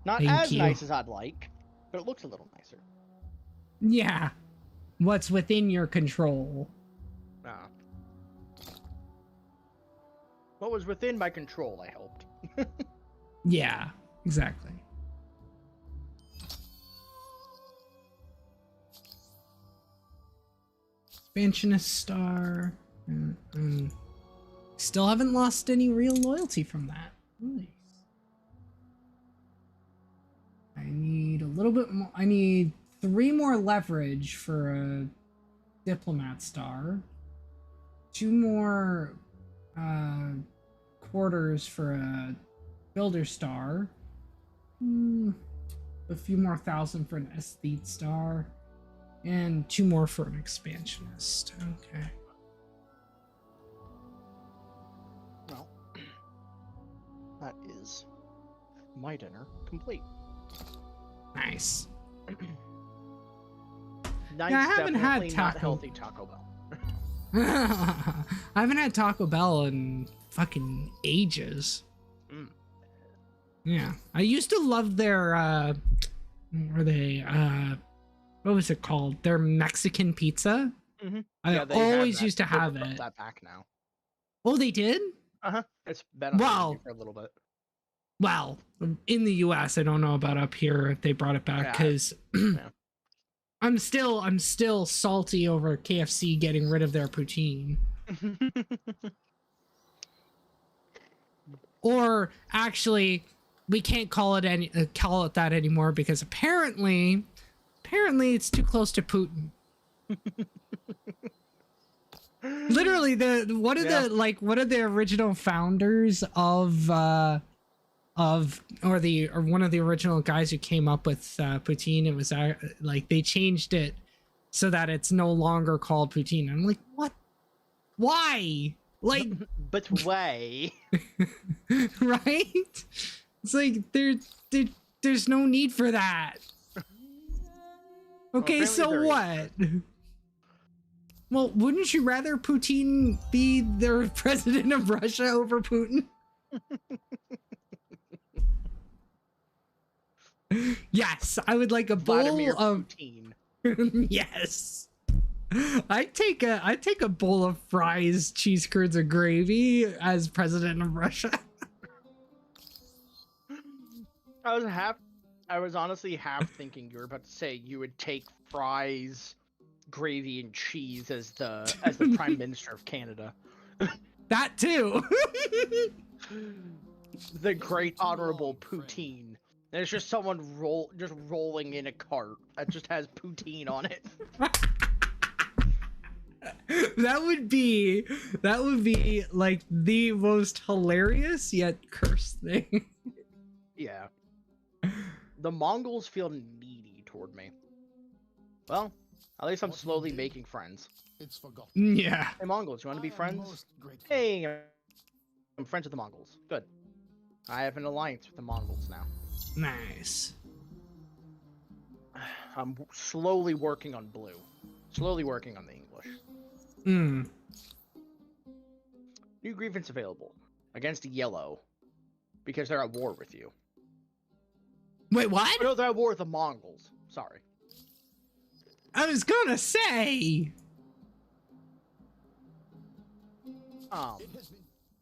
Not Thank as you. nice as I'd like, but it looks a little nicer. Yeah. What's within your control? Ah. What was within my control, I hoped. Yeah, exactly. Expansionist star. Still haven't lost any real loyalty from that. Nice. I need a little bit more. I need 3 more leverage for a diplomat star. 2 more quarters for a builder star. A few more thousand for an aesthete star. And 2 more for an expansionist. Okay. Well, that is my dinner complete. Nice. Nice, Yeah, I haven't had definitely taco. not healthy Taco Bell. I haven't had Taco Bell in fucking ages. Yeah. I used to love their what was it called? Their Mexican pizza. Mm-hmm. I Yeah, they always have used to They have brought it. that back now. Oh, they did? It's been on the menu for a little bit. Well, in the US, I don't know about up here if they brought it back because Yeah. I'm still salty over KFC getting rid of their poutine. Or actually, we can't call it that anymore because apparently it's too close to Putin. Literally, one of the original founders of one of the original guys who came up with poutine. It was like they changed it so that it's no longer called poutine. I'm like, what? Why? Like, but why? Right? It's like there's no need for that. Okay, Well, so what? Well, wouldn't you rather Putin be the president of Russia over Putin? Yes, I would like a Vladimir bowl of Putin. Yes. I take a bowl of fries, cheese curds, and gravy as president of Russia. I was honestly half thinking you were about to say you would take fries, gravy, and cheese as the Prime Minister of Canada. That too. The great honorable poutine. And it's just someone rolling in a cart that just has poutine on it. That would be like the most hilarious yet cursed thing. Yeah. The Mongols feel needy toward me. Well, at least I'm slowly making friends. It's forgotten. Yeah. Hey Mongols, you want to be friends? Hey, I'm friends with the Mongols. Good. I have an alliance with the Mongols now. Nice. I'm slowly working on blue. Slowly working on the English. New grievance available. Against yellow. Because they're at war with you. Wait, what? No, they're at war with the Mongols. Sorry. I was gonna say.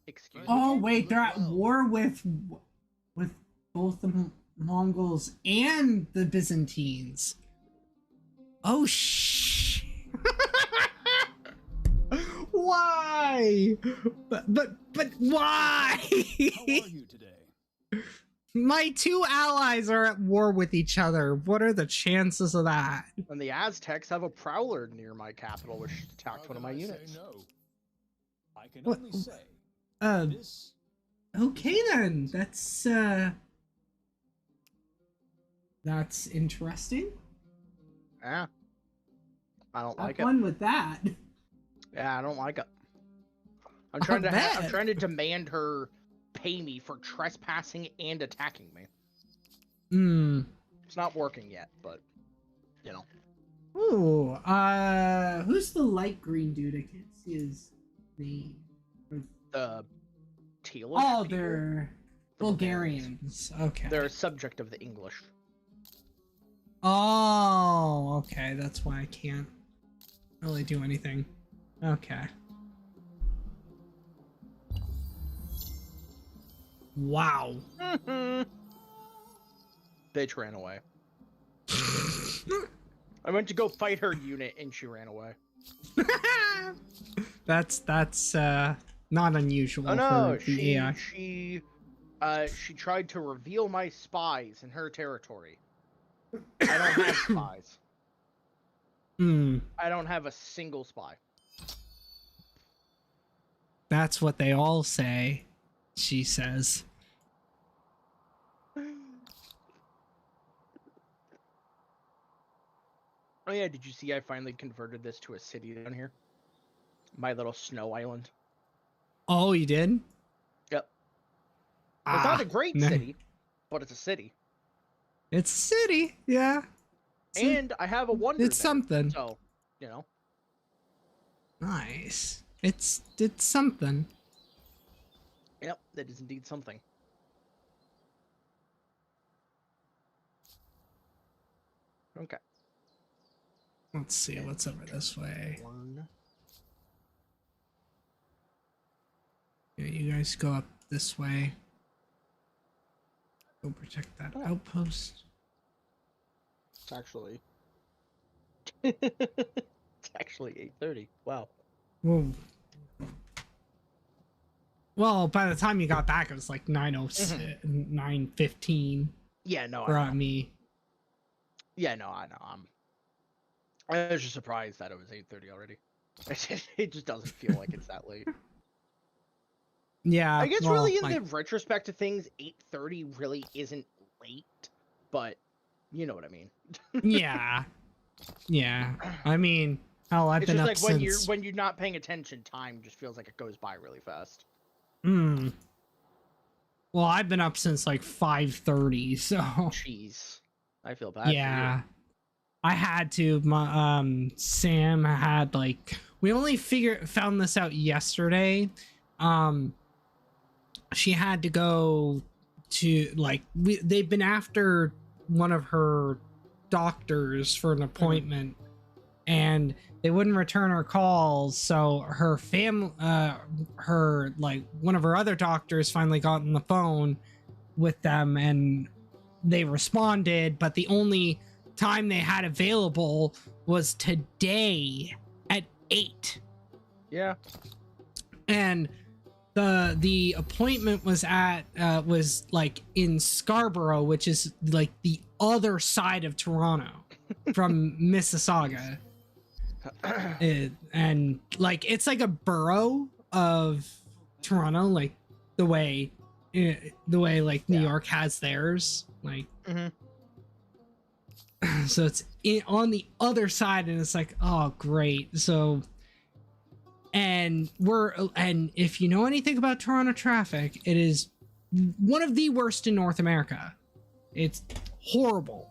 Excuse me. Oh wait, they're at war with both the Mongols and the Byzantines. Oh Why? But why? How are you today? My two allies are at war with each other. What are the chances of that? And the Aztecs have a prowler near my capital, which attacked one of my units. No. I can What? only say this. Okay then. That's interesting. Yeah. I don't like Have it. fun with that. Yeah, I don't like it. I'm trying to demand her pay me for trespassing and attacking me. It's not working yet, but you know. Ooh, who's the light green dude? I can't see his name. The tealish Oh, people? they're Bulgarians. Okay. They're a subject of the English. Oh, okay. That's why I can't really do anything. Okay. Wow. Bitch ran away. I went to go fight her unit and she ran away. That's not unusual Oh no, for the AI. she tried to reveal my spies in her territory. I don't have spies. I don't have a single spy. That's what they all say, she says. Oh yeah, did you see I finally converted this to a city down here? My little snow island. Oh, you did? Yep. It's not a great city, but it's a city. It's a city, yeah. And I have a wonder. It's something. So, you know. Nice. It's something. Yep, that is indeed something. Okay. Let's see what's over this way. Yeah, you guys go up this way. Go protect that outpost. It's actually it's actually 8:30. Wow. Whoa. Well, by the time you got back, it was like 9:15. Yeah, no, for I know. me. Yeah, no, I know. I was just surprised that it was 8:30 already. It just doesn't feel like it's that late. Yeah, I guess really in the retrospect of things, 8:30 really isn't late, but you know what I mean. Yeah. I mean, hell, I've been just up like since... when you're not paying attention, time just feels like it goes by really fast. Well, I've been up since like 5:30, so... Jeez. I feel bad for you. I had to. Sam had like... We only found this out yesterday. She had to go to like... They've been after one of her doctors for an appointment, and they wouldn't return her calls, so her one of her other doctors finally got on the phone with them, and they responded, but the only time they had available was today at 8. Yeah. And the appointment was was like in Scarborough, which is like the other side of Toronto from Mississauga. And like it's like a borough of Toronto, like the way like New York has theirs, like so it's on the other side, and it's like, oh great. So and if you know anything about Toronto traffic, it is one of the worst in North America. It's horrible.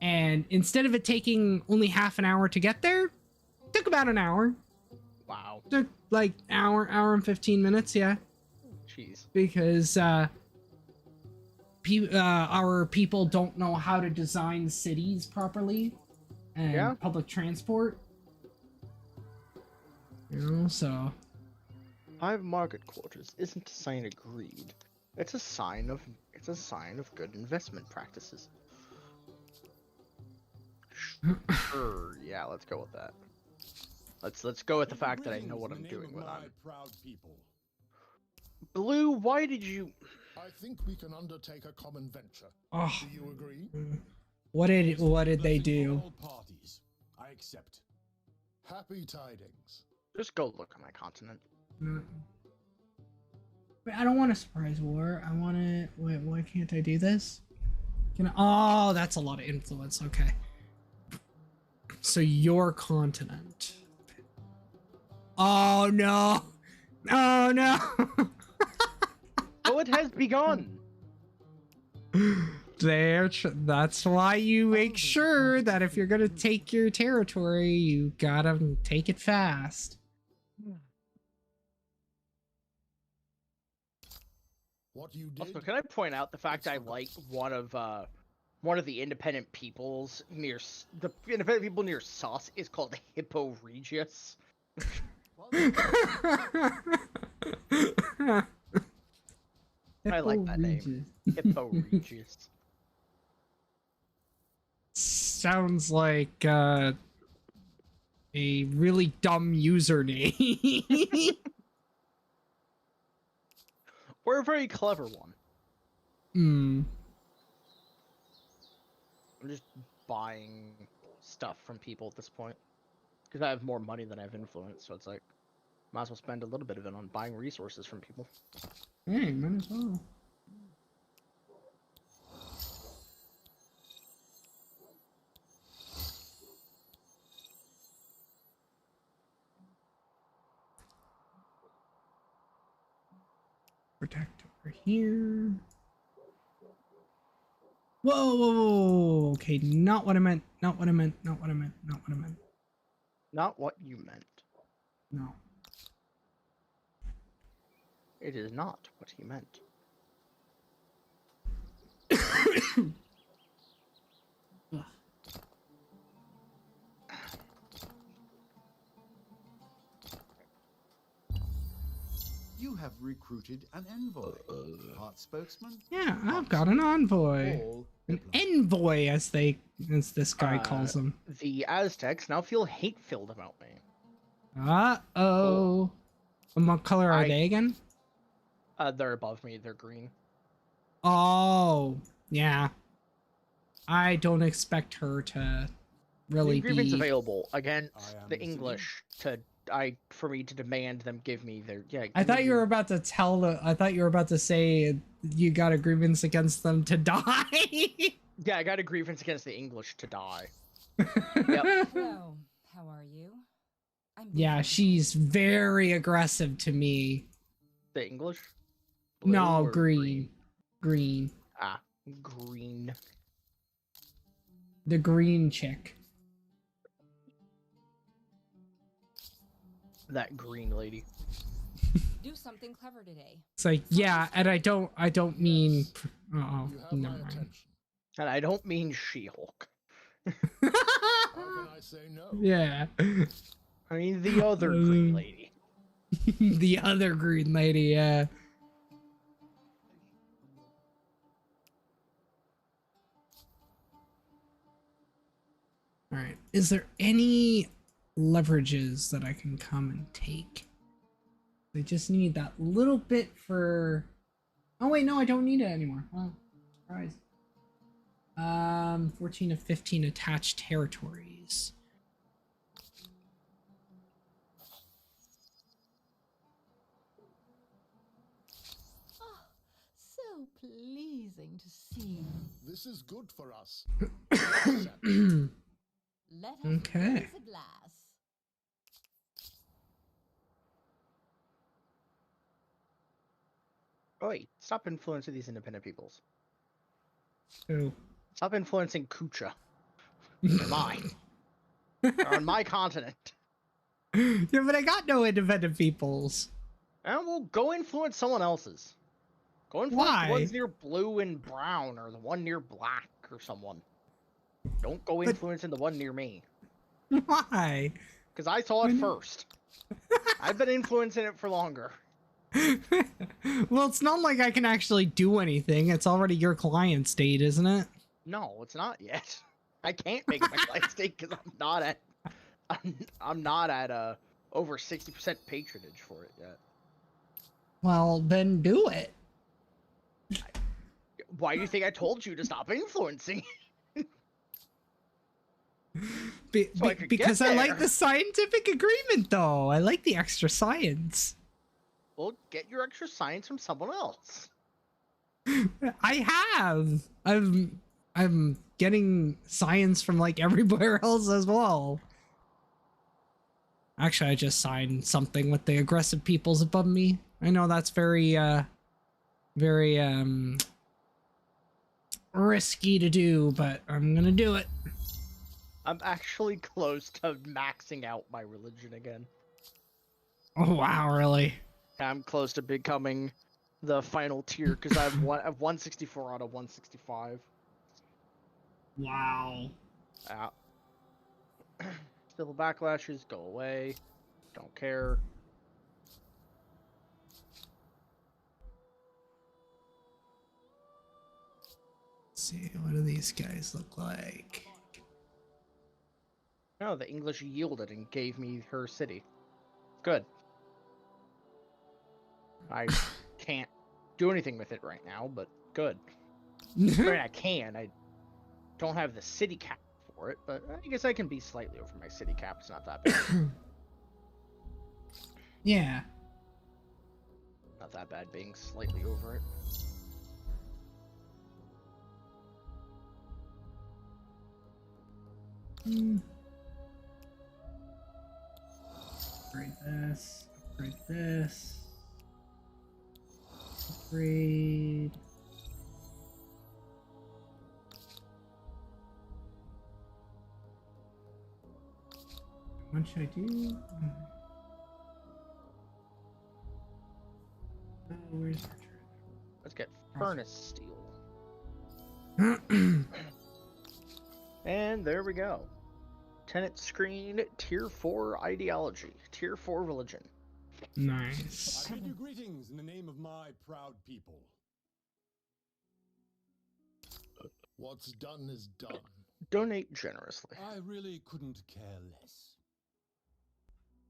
And instead of it taking only half an hour to get there, it took about an hour. Wow. Took like hour and 15 minutes, yeah. Jeez. Because our people don't know how to design cities properly and public transport. You know, so 5 market quarters isn't a sign of greed. It's a sign of good investment practices. Sure, yeah, let's go with that. Let's go with the fact that I know what I'm doing with it. Proud people. Blue, why did you? I think we can undertake a common venture. Oh, Do you agree? what did they do? All parties. I accept. Happy tidings. Just go look on my continent. Wait, I don't want a surprise war. I want to. Wait, why can't I do this? Can I? Oh, that's a lot of influence. Okay. So your continent. Oh no! Oh no! Oh, it has begun. That's why you make sure that if you're gonna take your territory, you gotta take it fast. What you did? Also, can I point out the fact I like one of the independent peoples near the independent people near Sauce is called Hippo Regius. I like that name. Hippo Regius. Sounds like a really dumb username. Or a very clever one. Hmm. I'm just buying stuff from people at this point. Because I have more money than I have influence, so it's like, might as well spend a little bit of it on buying resources from people. Hey, might as well. Protect over here. Whoa, whoa, whoa, okay, not what I meant, not what I meant, not what I meant, not what I meant. Not what you meant. No. It is not what he meant. You have recruited an envoy. Part spokesman? Yeah, I've got an envoy. All An diplomat. envoy, as this guy calls him. The Aztecs now feel hate-filled about me. Uh-oh. What color are they again? They're above me. They're green. Oh, yeah. I don't expect her to really The agreement's be... available against the English for me to demand them give me their I thought you were about to I thought you were about to say you got agreements against them to die. Yeah, I got a grievance against the English to die. Yep. So, how are you? Yeah, she's very aggressive to me. The English? No, green. Green. Ah, green. The green chick. That green lady. Do something clever today. It's like, yeah, and I don't mean... Uh-oh, never mind. And I don't mean She-Hulk. How can I say no? Yeah. I mean the other green lady. The other green lady, yeah. Alright, is there any leverages that I can come and take? I just need that little bit for... Oh wait, no, I don't need it anymore. Oh, surprise. 14 of 15 attached territories. Oh, so pleasing to see. This is good for us. Let us Okay. raise a glass. Oi, stop influencing these independent peoples. Who? Stop influencing Kucha. They're mine. They're on my continent. Yeah, but I got no independent peoples. And we'll go influence someone else's. Go influence Why? the ones near blue and brown, or the one near black, or someone. Don't go influencing the one near me. Why? Because I saw it first. I've been influencing it for longer. Well, it's not like I can actually do anything. It's already your client state, isn't it? No, it's not yet. I can't make it my client state because I'm not at over 60% patronage for it yet. Well, then do it. Why do you think I told you to stop influencing? Because I like the scientific agreement, though. I like the extra science. Well, get your extra science from someone else. I have. I'm getting science from like everywhere else as well. Actually, I just signed something with the aggressive peoples above me. I know that's very risky to do, but I'm gonna do it. I'm actually close to maxing out my religion again. Oh wow, really? I'm close to becoming the final tier because I have 164 out of 165. Wow. Civil backlashes, go away. Don't care. Let's see, what do these guys look like? No, the English yielded and gave me her city. Good. I can't do anything with it right now, but good. I mean, I can. I don't have the city cap for it, but I guess I can be slightly over my city cap. It's not that bad. Yeah. Not that bad being slightly over it. Upgrade this. Upgrade this. Upgrade. What should I do? Oh, where's Archer? Let's get furnace steel. And there we go. Tenant screen, tier 4 ideology, tier 4 religion. Nice. I bid you greetings in the name of my proud people. What's done is done. Donate generously. I really couldn't care less.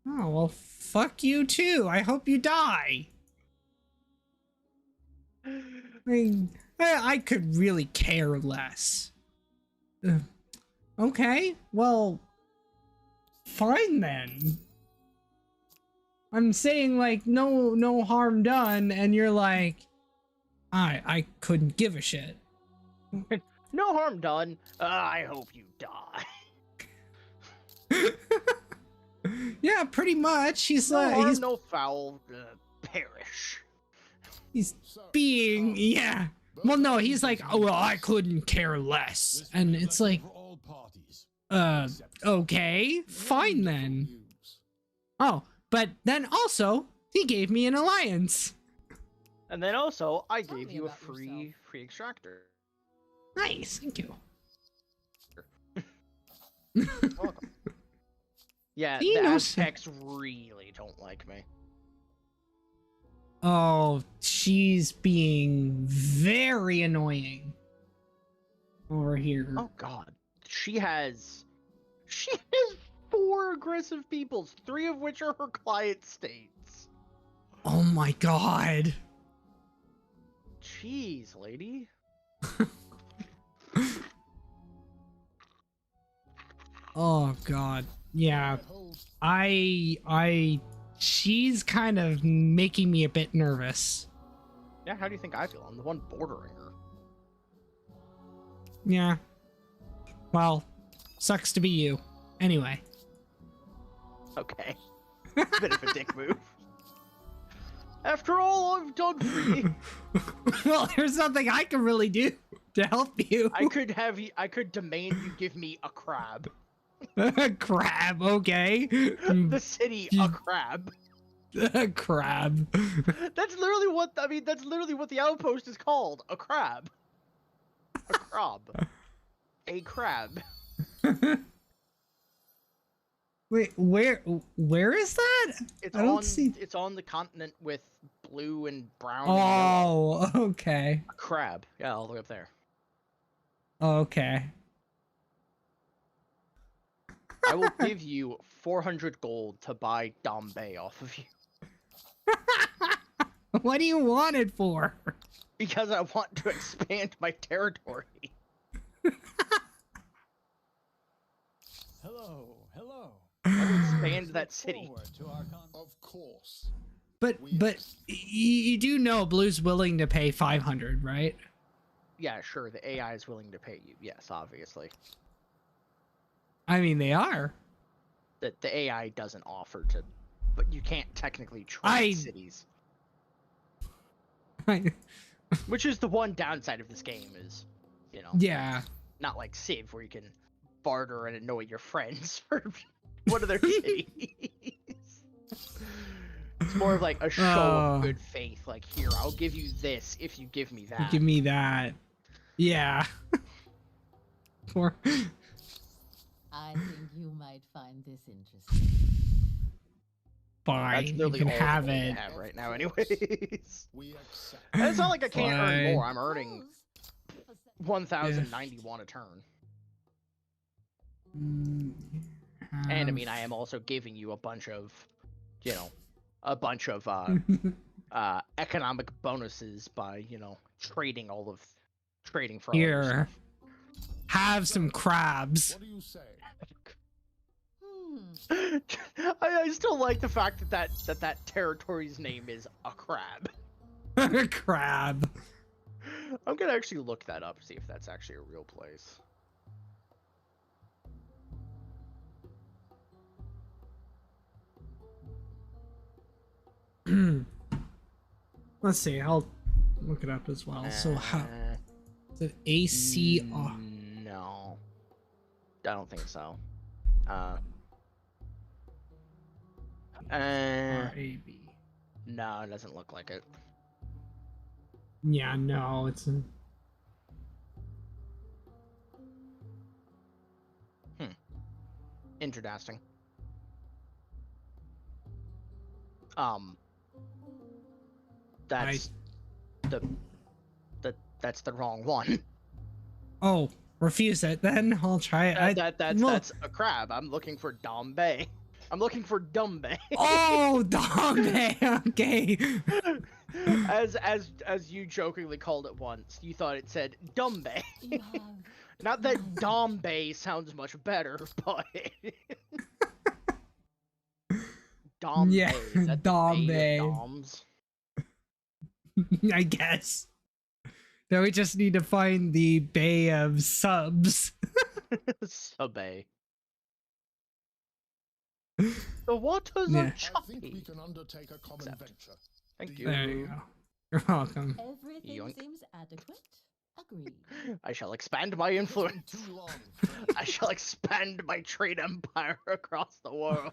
Oh, well, fuck you too. I hope you die. I mean, I could really care less. Okay, well, fine then. I'm saying like no harm done, and you're like, I couldn't give a shit. No harm done. I hope you die. Yeah, pretty much. He's no like, harm, he's no foul. Perish. He's being, yeah. Well, no, he's like, oh, well, I couldn't care less, and it's like, okay, fine then. Oh, but then also he gave me an alliance. And then also I gave you a free extractor. Nice, thank you. Welcome. Yeah, the Aztecs really don't like me. Oh, she's being very annoying over here. Oh God, she has 4 aggressive peoples, 3 of which are her client states. Oh my God. Jeez, lady. Oh God. Yeah. She's kind of making me a bit nervous. Yeah, how do you think I feel? I'm the one bordering her. Yeah. Well, sucks to be you. Anyway. Okay. Bit of a dick move. After all I've done for you. Well, there's nothing I can really do to help you. I could demand you give me a crab. A crab, okay. The city, a crab. A crab. That's literally what the outpost is called. A crab. A crab. A crab. Wait, where is that? It's I don't see. It's on the continent with blue and brown and yellow. Oh, okay. A crab. Yeah, all the way up there. Okay. I will give you 400 gold to buy Dombay off of you. What do you want it for? Because I want to expand my territory. Hello. I will expand that city. Of course. But you do know Blue's willing to pay 500, right? Yeah, sure. The AI is willing to pay you. Yes, obviously. I mean, they are. The AI doesn't offer to, but you can't technically trade cities. Which is the one downside of this game is, you know. Yeah. Not like Civ where you can barter and annoy your friends for one of their cities. It's more of like a show of good faith. Like, here, I'll give you this if you give me that. Give me that. Yeah. For. I think you might find this interesting. Fine, you can have it. I have right now, anyways. And it's not like I can't earn more. I'm earning 1,091 a turn. And I mean, I am also giving you a bunch of, you know, economic bonuses by, you know, trading for all your stuff. Have some crabs. What do you say? I still like the fact that territory's name is a crab. Crab. I'm gonna actually look that up, see if that's actually a real place. Let's see. I'll look it up as well. So how is it ACR? No, I don't think so. RAB. No, it doesn't look like it. Yeah, no, it's an. Interesting. That's the wrong one. Oh, refuse it then. I'll try it. That's a crab. I'm looking for Dombay. I'm looking for Dombay. Oh, Dombay. Okay. As you jokingly called it once, you thought it said Dombay. Not that Dombay sounds much better, but Dombay. Yeah, Is that Dombay. the Bay of Doms? I guess. Now we just need to find the Bay of Subs. Subay. The waters are choppy. I think we can undertake a common venture. Thank you. There you go. You're welcome. Everything Yoink. seems adequate. Agreed. I shall expand my influence. I shall expand my trade empire across the world.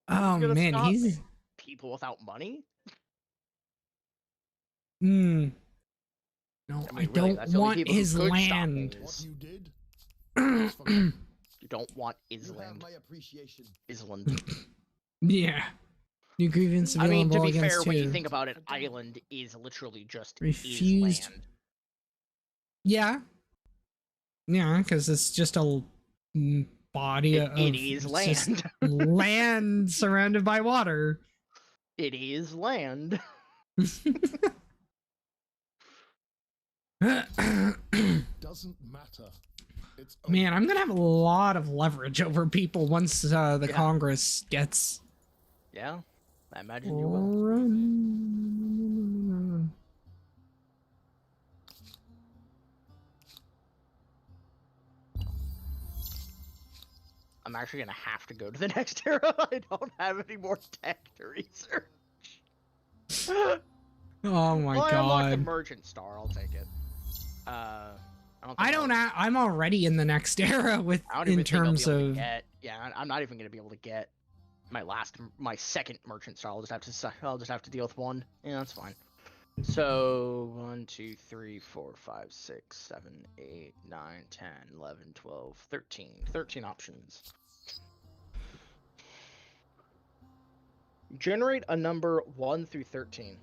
Oh man, he's people without money. No, I I don't want his land. What you did? You don't want Island. My appreciation. Island. Yeah. New grievance I mean, to available be fair, against when you two. think about it, Island is literally just Refused. Island. Yeah. Yeah, because it's just a body of. It is land. Land surrounded by water. It is land. Doesn't matter. It's Man, I'm gonna have a lot of leverage over people once the Congress gets. Yeah, I imagine you will. I'm actually gonna have to go to the next era. I don't have any more tech to research. Oh my I unlocked the god. merchant star. I'll take it. I'm already in the next era with in terms of. Yeah, I'm not even gonna be able to get my second merchant star. I'll just have to deal with one. Yeah, that's fine. So 1, 2, 3, 4, 5, 6, 7, 8, 9, 10, 11, 12, 13. 13 options. Generate a number 1 through 13.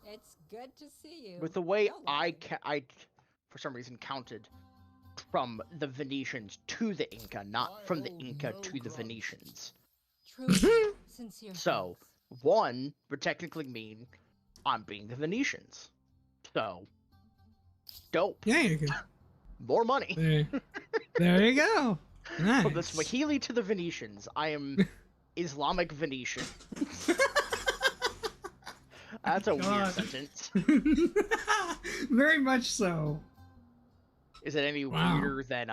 It's good to see you. With the way I for some reason counted from the Venetians to the Inca, not from the Inca to the Venetians. Truly, sincere. So 1 would technically mean I'm being the Venetians. So dope. Yeah, you go. More money. There you go. Nice. From the Swahili to the Venetians, I am Islamic Venetian. That's a weird sentence. Very much so. Is it any weirder than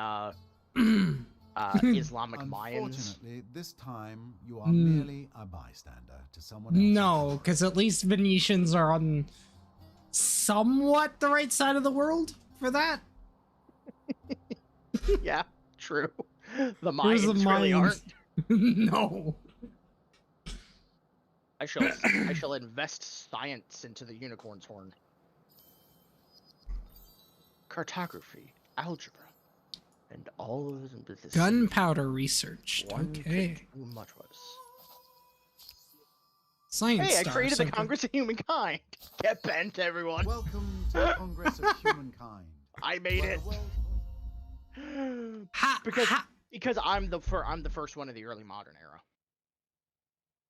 Islamic Mayans? Unfortunately, this time you are merely a bystander to someone else. No, because at least Venetians are on somewhat the right side of the world for that. Yeah, true. The Mayans really aren't. No. I shall invest science into the unicorn's horn. Cartography, algebra, and all of this. Gunpowder research. Okay. Too much was. Science. Hey, I created the Congress of Humankind. Get bent, everyone. Welcome to the Congress of Humankind. I made it. Because I'm the first one of the early modern era.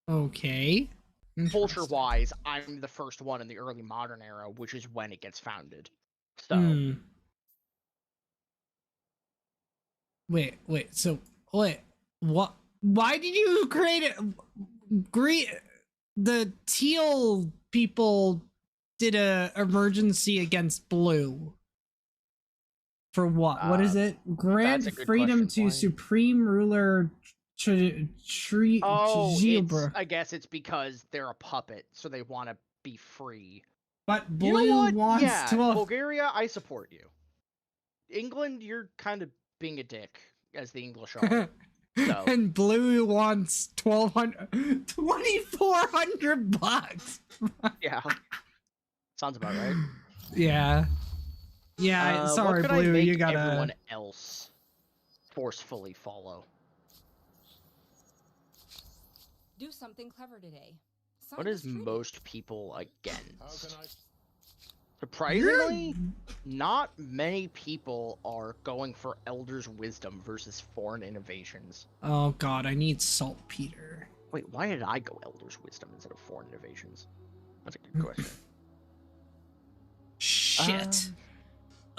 Okay. Culture-wise, I'm the first one in the early modern era, which is when it gets founded. So. Wait. So, what? Why did you create it? The teal people did a emergency against blue. For what? What is it? Grant freedom to supreme ruler I guess it's because they're a puppet, so they want to be free. But blue wants to. Bulgaria, I support you. England, you're kind of being a dick, as the English are. So. And blue wants 2,400 bucks. Yeah. Sounds about right. Yeah. Yeah, sorry, blue, you gotta... everyone else forcefully follow? Do something clever today. What is most people against? Surprisingly, not many people are going for Elder's Wisdom versus foreign innovations. Oh god, I need saltpeter. Wait, why did I go Elder's Wisdom instead of foreign innovations? That's a good question. Shit.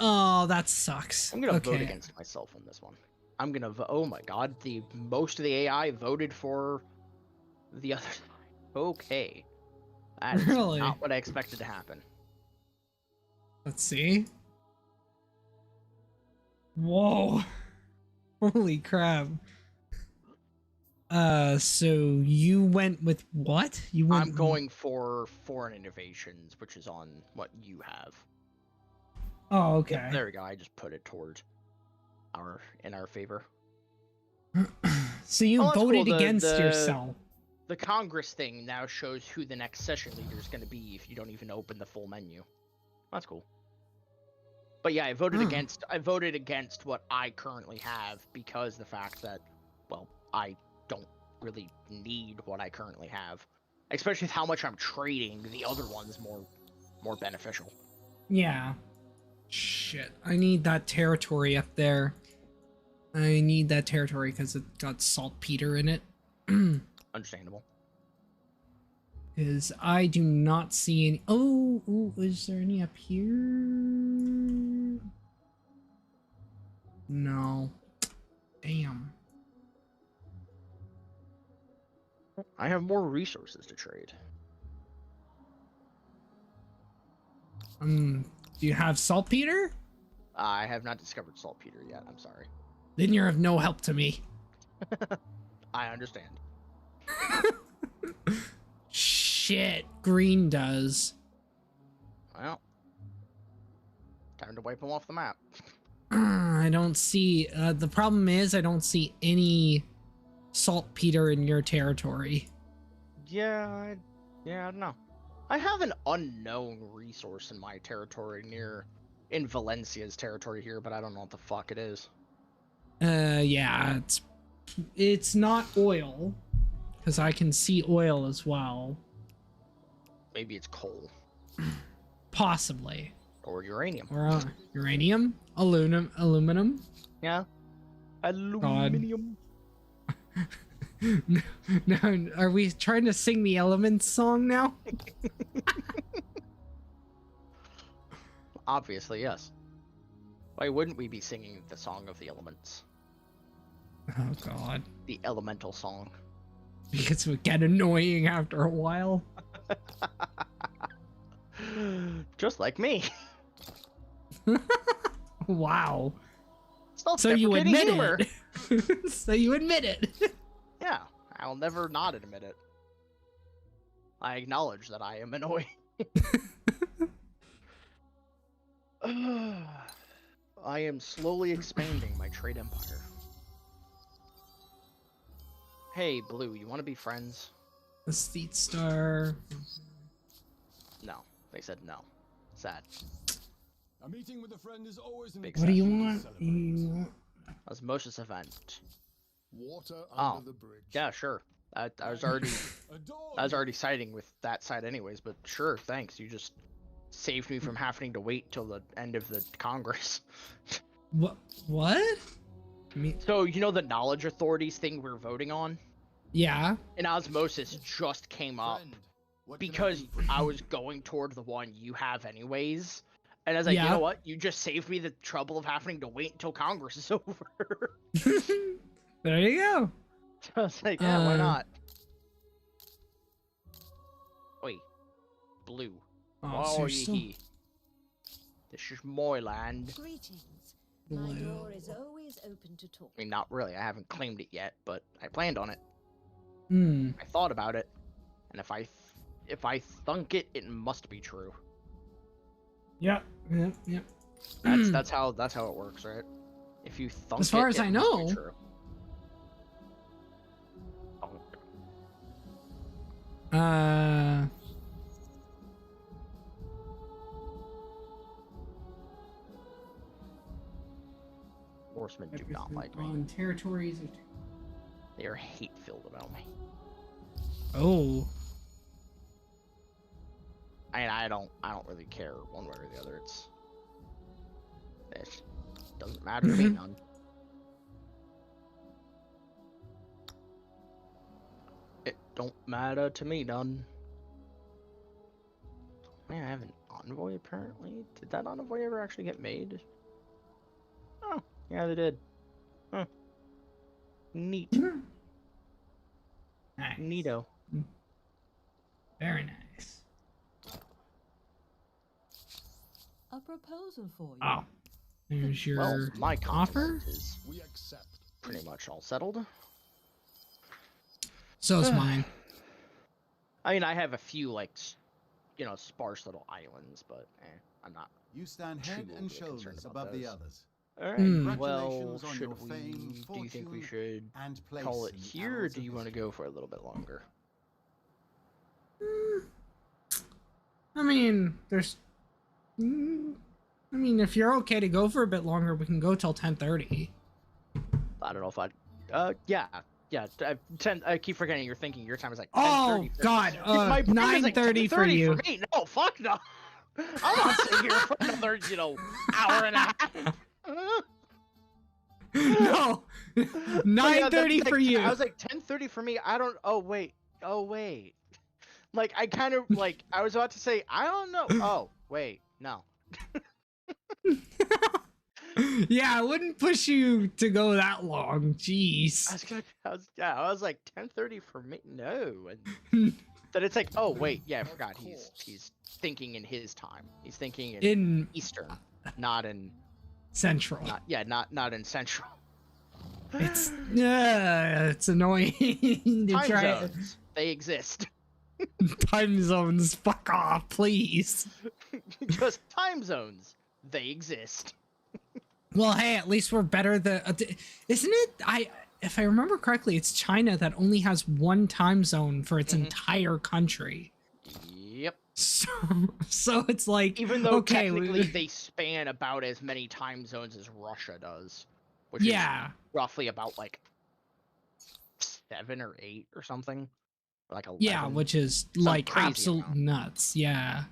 Oh, that sucks. I'm gonna vote against myself on this one. I'm gonna vote. Oh my god, most of the AI voted for the other side. Okay. That's really not what I expected to happen. Let's see. Whoa. Holy crap. So you went with what? I'm going for foreign innovations, which is on what you have. Oh, okay. Yep, there we go. I just put it toward in our favor. So you voted against yourself. The Congress thing now shows who the next session leader is going to be if you don't even open the full menu. That's cool. But yeah, I voted against. I voted against what I currently have because the fact that, well, I don't really need what I currently have, especially with how much I'm trading. The other one's more beneficial. Yeah. Shit, I need that territory up there. I need that territory because it got saltpeter in it. Understandable. Because I do not see any. Oh, is there any up here? No. Damn. I have more resources to trade. Do you have saltpeter? I have not discovered saltpeter yet. I'm sorry. Then you're of no help to me. I understand. Shit, green does. Well, time to wipe them off the map. I don't see. The problem is I don't see any saltpeter in your territory. Yeah, I don't know. I have an unknown resource in my territory in Valencia's territory here, but I don't know what the fuck it is. Yeah, it's not oil, because I can see oil as well. Maybe it's coal. Possibly. Or uranium. Or uranium? Aluminum? Yeah. Aluminium. No, are we trying to sing the Elements song now? Obviously, yes. Why wouldn't we be singing the song of the elements? Oh god. The elemental song. Because it would get annoying after a while. Just like me. Wow. So you admit humor. It. So you admit it. Yeah, I'll never not admit it. I acknowledge that I am annoying. I am slowly expanding my trade empire. Hey, Blue, you want to be friends? The Steed Star. No, they said no. Sad. A meeting with a friend is always an What do you want? Osmosis event. Water under the bridge. Yeah, sure. I was already siding with that side anyways, but sure, thanks. You just saved me from having to wait till the end of the Congress. What? So, you know the knowledge authorities thing we're voting on? Yeah. And osmosis just came up because I was going toward the one you have anyways. And I was like, you know what? You just saved me the trouble of having to wait until Congress is over. There you go. So I was like, yeah, why not? Oi. Blue. Oh, Why are you here? This is my land. Greetings. My door is always open to talk. I mean, not really. I haven't claimed it yet, but I planned on it. Hmm. I thought about it, and if I thunk it, it must be true. Yep. That's how it works, right? If you thunk as far as I know. Horsemen do not like me. On territories. They are hate-filled about me. Oh. I don't really care one way or the other. It doesn't matter to me none. It don't matter to me none. Man, I have an envoy apparently. Did that envoy ever actually get made? Oh, yeah, they did. Huh. Neat. Nice. Neato. Very nice. A proposal for you. Oh. There's your my offer? Is pretty much all settled. So is mine. I mean, I have a few, like, you know, sparse little islands, but I'm not. You stand head and shoulders above the others. All right. Well, should we? Do you think we should call it here, or do you want to go for a little bit longer? I mean, there's. I mean, if you're okay to go for a bit longer, we can go till 10:30. I don't know if I'd. Yeah. I keep forgetting you're thinking your time is like. Oh God! 9:30 for you. For me. No, fuck no. I'm not sitting here for another, hour and a half. No, 9:30 for you. I was like 10:30 for me. I don't. Oh wait. Like I kind of like I was about to say I don't know. Oh wait, no. Yeah, I wouldn't push you to go that long. Jeez. I was like 10:30 for me. No, and then it's like, oh wait, yeah, I forgot. He's thinking in his time. He's thinking in Eastern, not in Central. Not in Central. It's annoying. Time zones, they exist. Time zones, fuck off, please. Just time zones, they exist. Well, hey, at least we're better than. Isn't it? If I remember correctly, it's China that only has one time zone for its entire country. Yep. So it's like, even though okay, technically they span about as many time zones as Russia does, which is roughly about like 7 or 8 or something, like 11. Yeah, which is like absolute nuts. Yeah.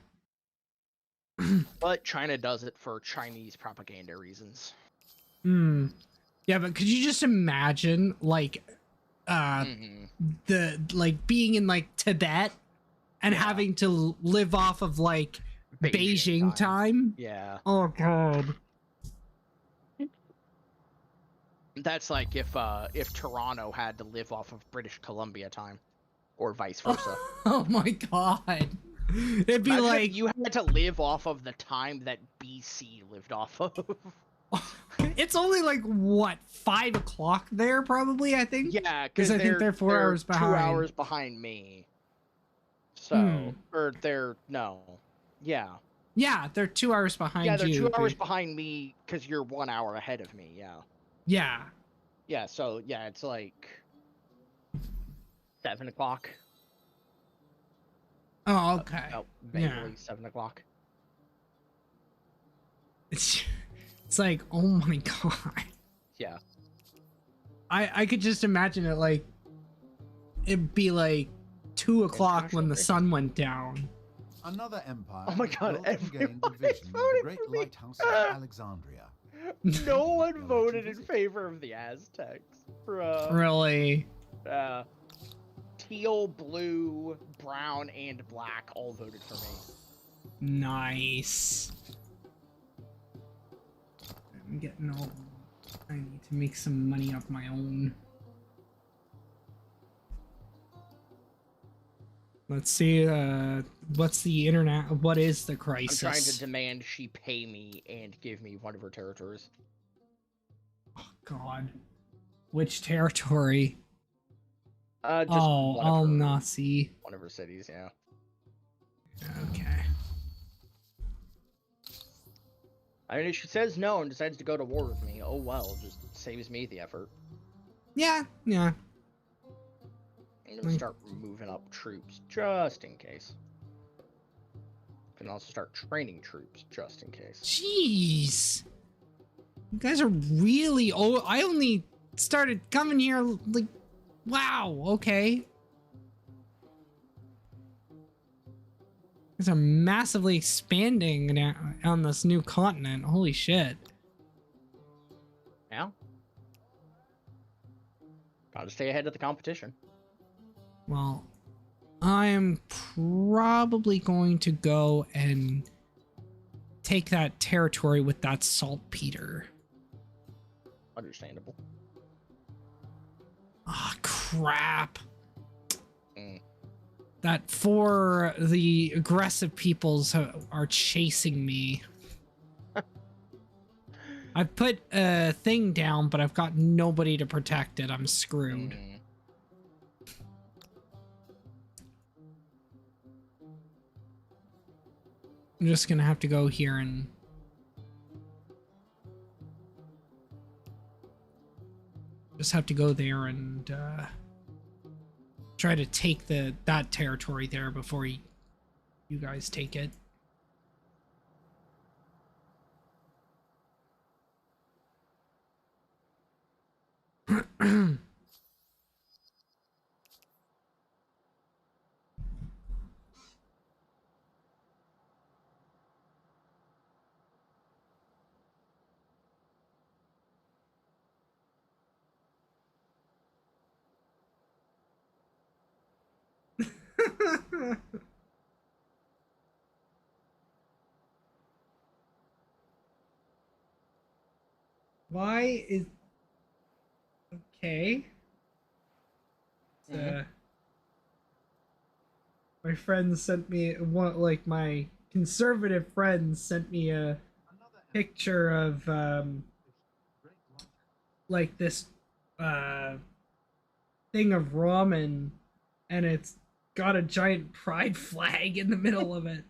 But China does it for Chinese propaganda reasons. Yeah, but could you just imagine like the like being in like Tibet and having to live off of like Beijing time? Yeah. Oh god. That's like if Toronto had to live off of British Columbia time, or vice versa. Oh my god. It'd be like if you had to live off of the time that BC lived off of. It's only like what, 5 o'clock there, probably. I think. Yeah, because I think they're 4 hours behind. 2 hours behind me. So, or they're yeah. Yeah, they're 2 hours behind you. Yeah, they're 2 hours behind me because you're 1 hour ahead of me. Yeah. Yeah. Yeah. So yeah, it's like 7 o'clock. Oh, okay. Vaguely 7 o'clock. It's like, oh my god. Yeah. I could just imagine it like it'd be like 2 o'clock when the sun went down. Another empire. Oh my god! Gained the vision of the great lighthouse of Alexandria. No one voted in favor of the Aztecs. Really? Teal, blue, brown, and black all voted for me. Nice. I'm getting all... I need to make some money of my own. Let's see, what's the internet? What is the crisis? I'm trying to demand she pay me and give me one of her territories. Oh, God. Which territory? Just all Nazi. One of her cities, yeah. Okay. I mean, if she says no and decides to go to war with me, oh well, just saves me the effort. Yeah, yeah. I'm gonna start moving up troops, just in case. Can also start training troops, just in case. Jeez. You guys are really old. I only started coming here, like, wow, okay. Guys are massively expanding now on this new continent. Holy shit. Yeah. Gotta stay ahead of the competition. Well, I'm probably going to go and take that territory with that saltpeter. Understandable. Ah, crap. That for the aggressive peoples are chasing me. I put a thing down, but I've got nobody to protect it. I'm screwed. I'm just gonna have to go here and just have to go there and try to take that territory there before you guys take it. Why is okay? My friends sent me one, like my conservative friends sent me a picture of like this thing of ramen, and it's got a giant pride flag in the middle of it,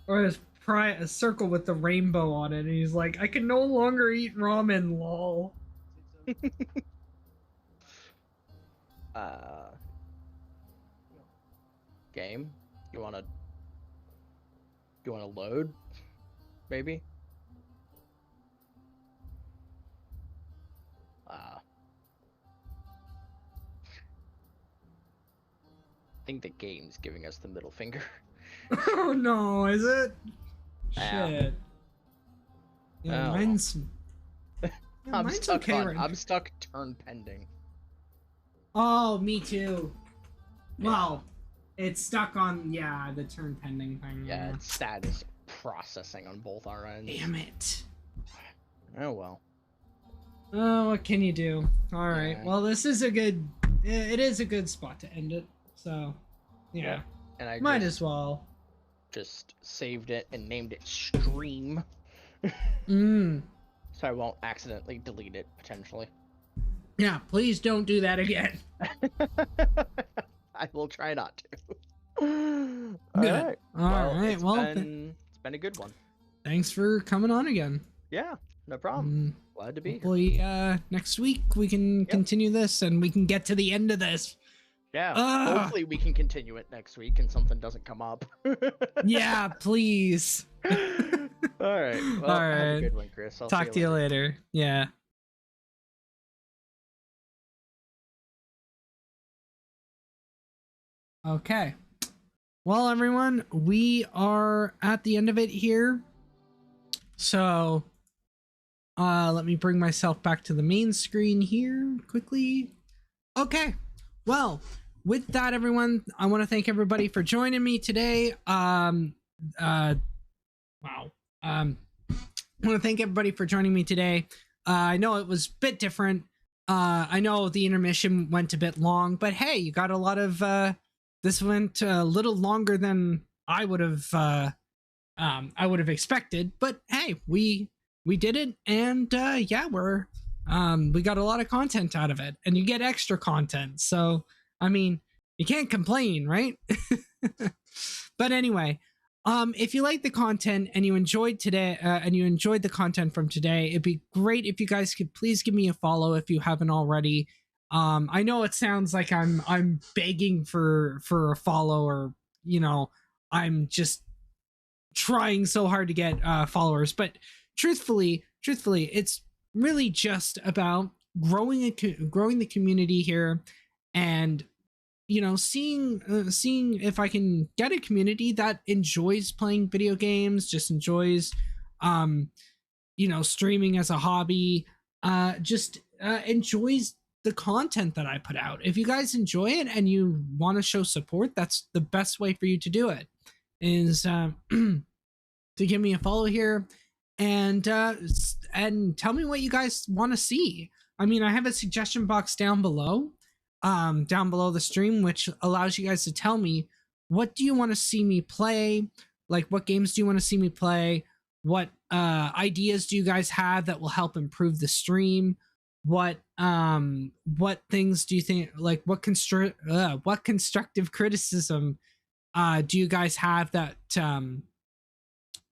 or a circle with the rainbow on it, and he's like, I can no longer eat ramen, lol. Game? You wanna You want to load? Maybe? I think the game's giving us the middle finger. Oh no, is it? Yeah. Shit. Yeah, mine's... I'm mine's stuck okay on, I'm stuck turn pending. Oh, me too. Well, it's stuck on, yeah, the turn pending thing. Yeah, it's status processing on both our ends. Damn it. Oh well. Oh, what can you do? Alright, well, this is a good... It is a good spot to end it, so... Yeah. And I might as well. Just saved it and named it Stream. So I won't accidentally delete it, potentially. Yeah, please don't do that again. I will try not to. Good. Alright, well... It's been a good one. Thanks for coming on again. Yeah, no problem. Glad to be here. Hopefully, next week we can continue this and we can get to the end of this. Yeah, hopefully we can continue it next week and something doesn't come up. Yeah, please. Alright, well, have a good one, Chris. I'll talk to you later. Yeah. Okay. Well, everyone, we are at the end of it here. So, let me bring myself back to the main screen here quickly. Okay. Well, with that, everyone, I want to thank everybody for joining me today. Wow. I want to thank everybody for joining me today. I know it was a bit different. I know the intermission went a bit long, but hey, you got a lot of, this went a little longer than I would have expected, but hey, we did it, and yeah, we got a lot of content out of it, and you get extra content, so I mean, you can't complain, right? But anyway, if you like the content and you enjoyed today, and you enjoyed the content from today, it'd be great if you guys could please give me a follow if you haven't already. I know it sounds like I'm begging for a follow, or I'm just trying so hard to get followers, but truthfully, it's really just about growing the community here, and seeing if I can get a community that enjoys playing video games, just enjoys streaming as a hobby, just enjoys the content that I put out. If you guys enjoy it and you want to show support, that's the best way for you to do it, is to give me a follow here, and tell me what you guys want to see. I mean, I have a suggestion box down below the stream, which allows you guys to tell me, what do you want to see me play? Like, what games do you want to see me play? What ideas do you guys have that will help improve the stream? What things do you think, like, what constructive criticism do you guys have that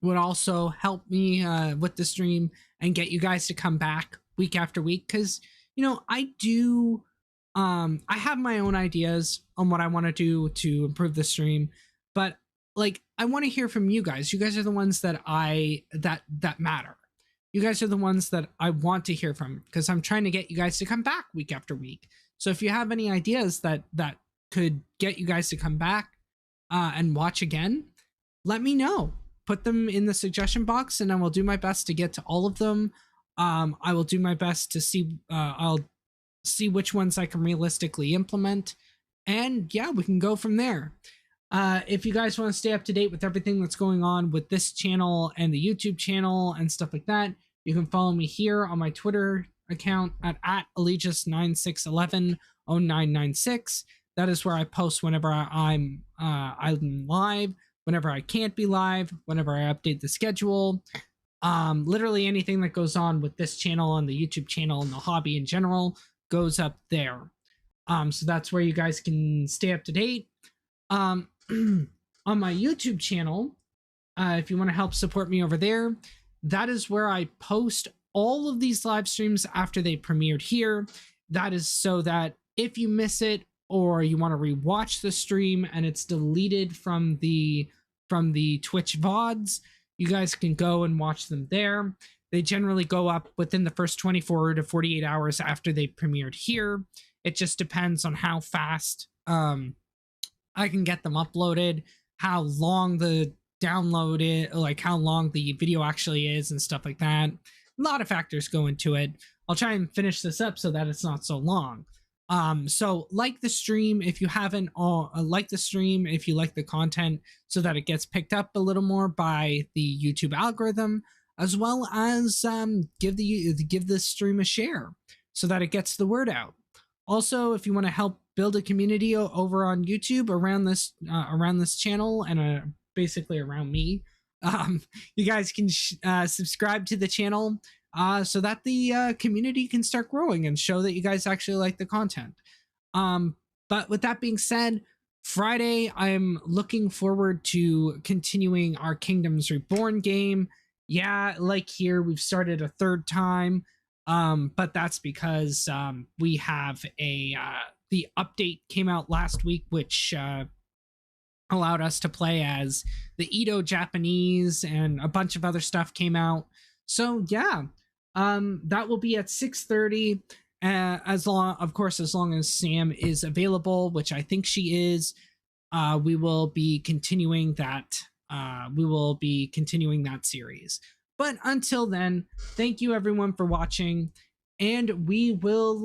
would also help me with the stream and get you guys to come back week after week? Because I have my own ideas on what I want to do to improve the stream, but like, I want to hear from you guys. You guys are the ones that that matter. You guys are the ones that I want to hear from, because I'm trying to get you guys to come back week after week. So if you have any ideas that could get you guys to come back and watch again, let me know. Put them in the suggestion box, and I will do my best to get to all of them. I will do my best to see. I'll see which ones I can realistically implement, and yeah, we can go from there. If you guys want to stay up to date with everything that's going on with this channel and the YouTube channel and stuff like that, you can follow me here on my Twitter account at Allegius96110996. That is where I post whenever I'm live, whenever I can't be live, whenever I update the schedule. Literally anything that goes on with this channel and the YouTube channel and the hobby in general goes up there. So that's where you guys can stay up to date. On my YouTube channel, if you want to help support me over there, that is where I post all of these live streams after they premiered here. That is so that if you miss it, or you want to rewatch the stream and it's deleted from the from the Twitch VODs. You guys can go and watch them there. They generally go up within the first 24 to 48 hours after they premiered here. It just depends on how fast I can get them uploaded, how long the download it, like how long the video actually is and stuff like that. A lot of factors go into it. I'll try and finish this up so that it's not so long. So like the stream if you haven't, like the stream if you like the content, so that it gets picked up a little more by the YouTube algorithm, as well as give the stream a share so that it gets the word out. Also, if you want to help build a community over on YouTube around this channel and basically around me, you guys can subscribe to the channel so that the community can start growing and show that you guys actually like the content. But with that being said, Friday, I'm looking forward to continuing our Kingdoms Reborn game. Yeah, like here, we've started a third time, but that's because we have the update came out last week, which allowed us to play as the Edo Japanese, and a bunch of other stuff came out. So yeah, that will be at 6:30. As long as Sam is available, which I think she is, we will be continuing that. Series. But until then, thank you everyone for watching, and we will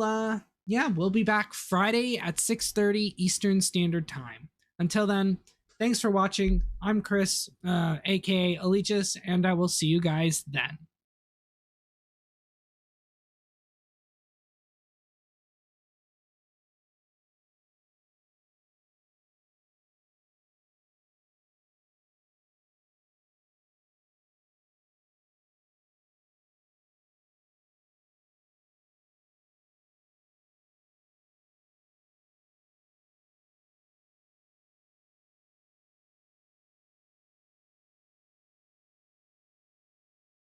we'll be back Friday at 6:30 Eastern Standard Time. Until then, thanks for watching. I'm Chris, aka Alicious, and I will see you guys then.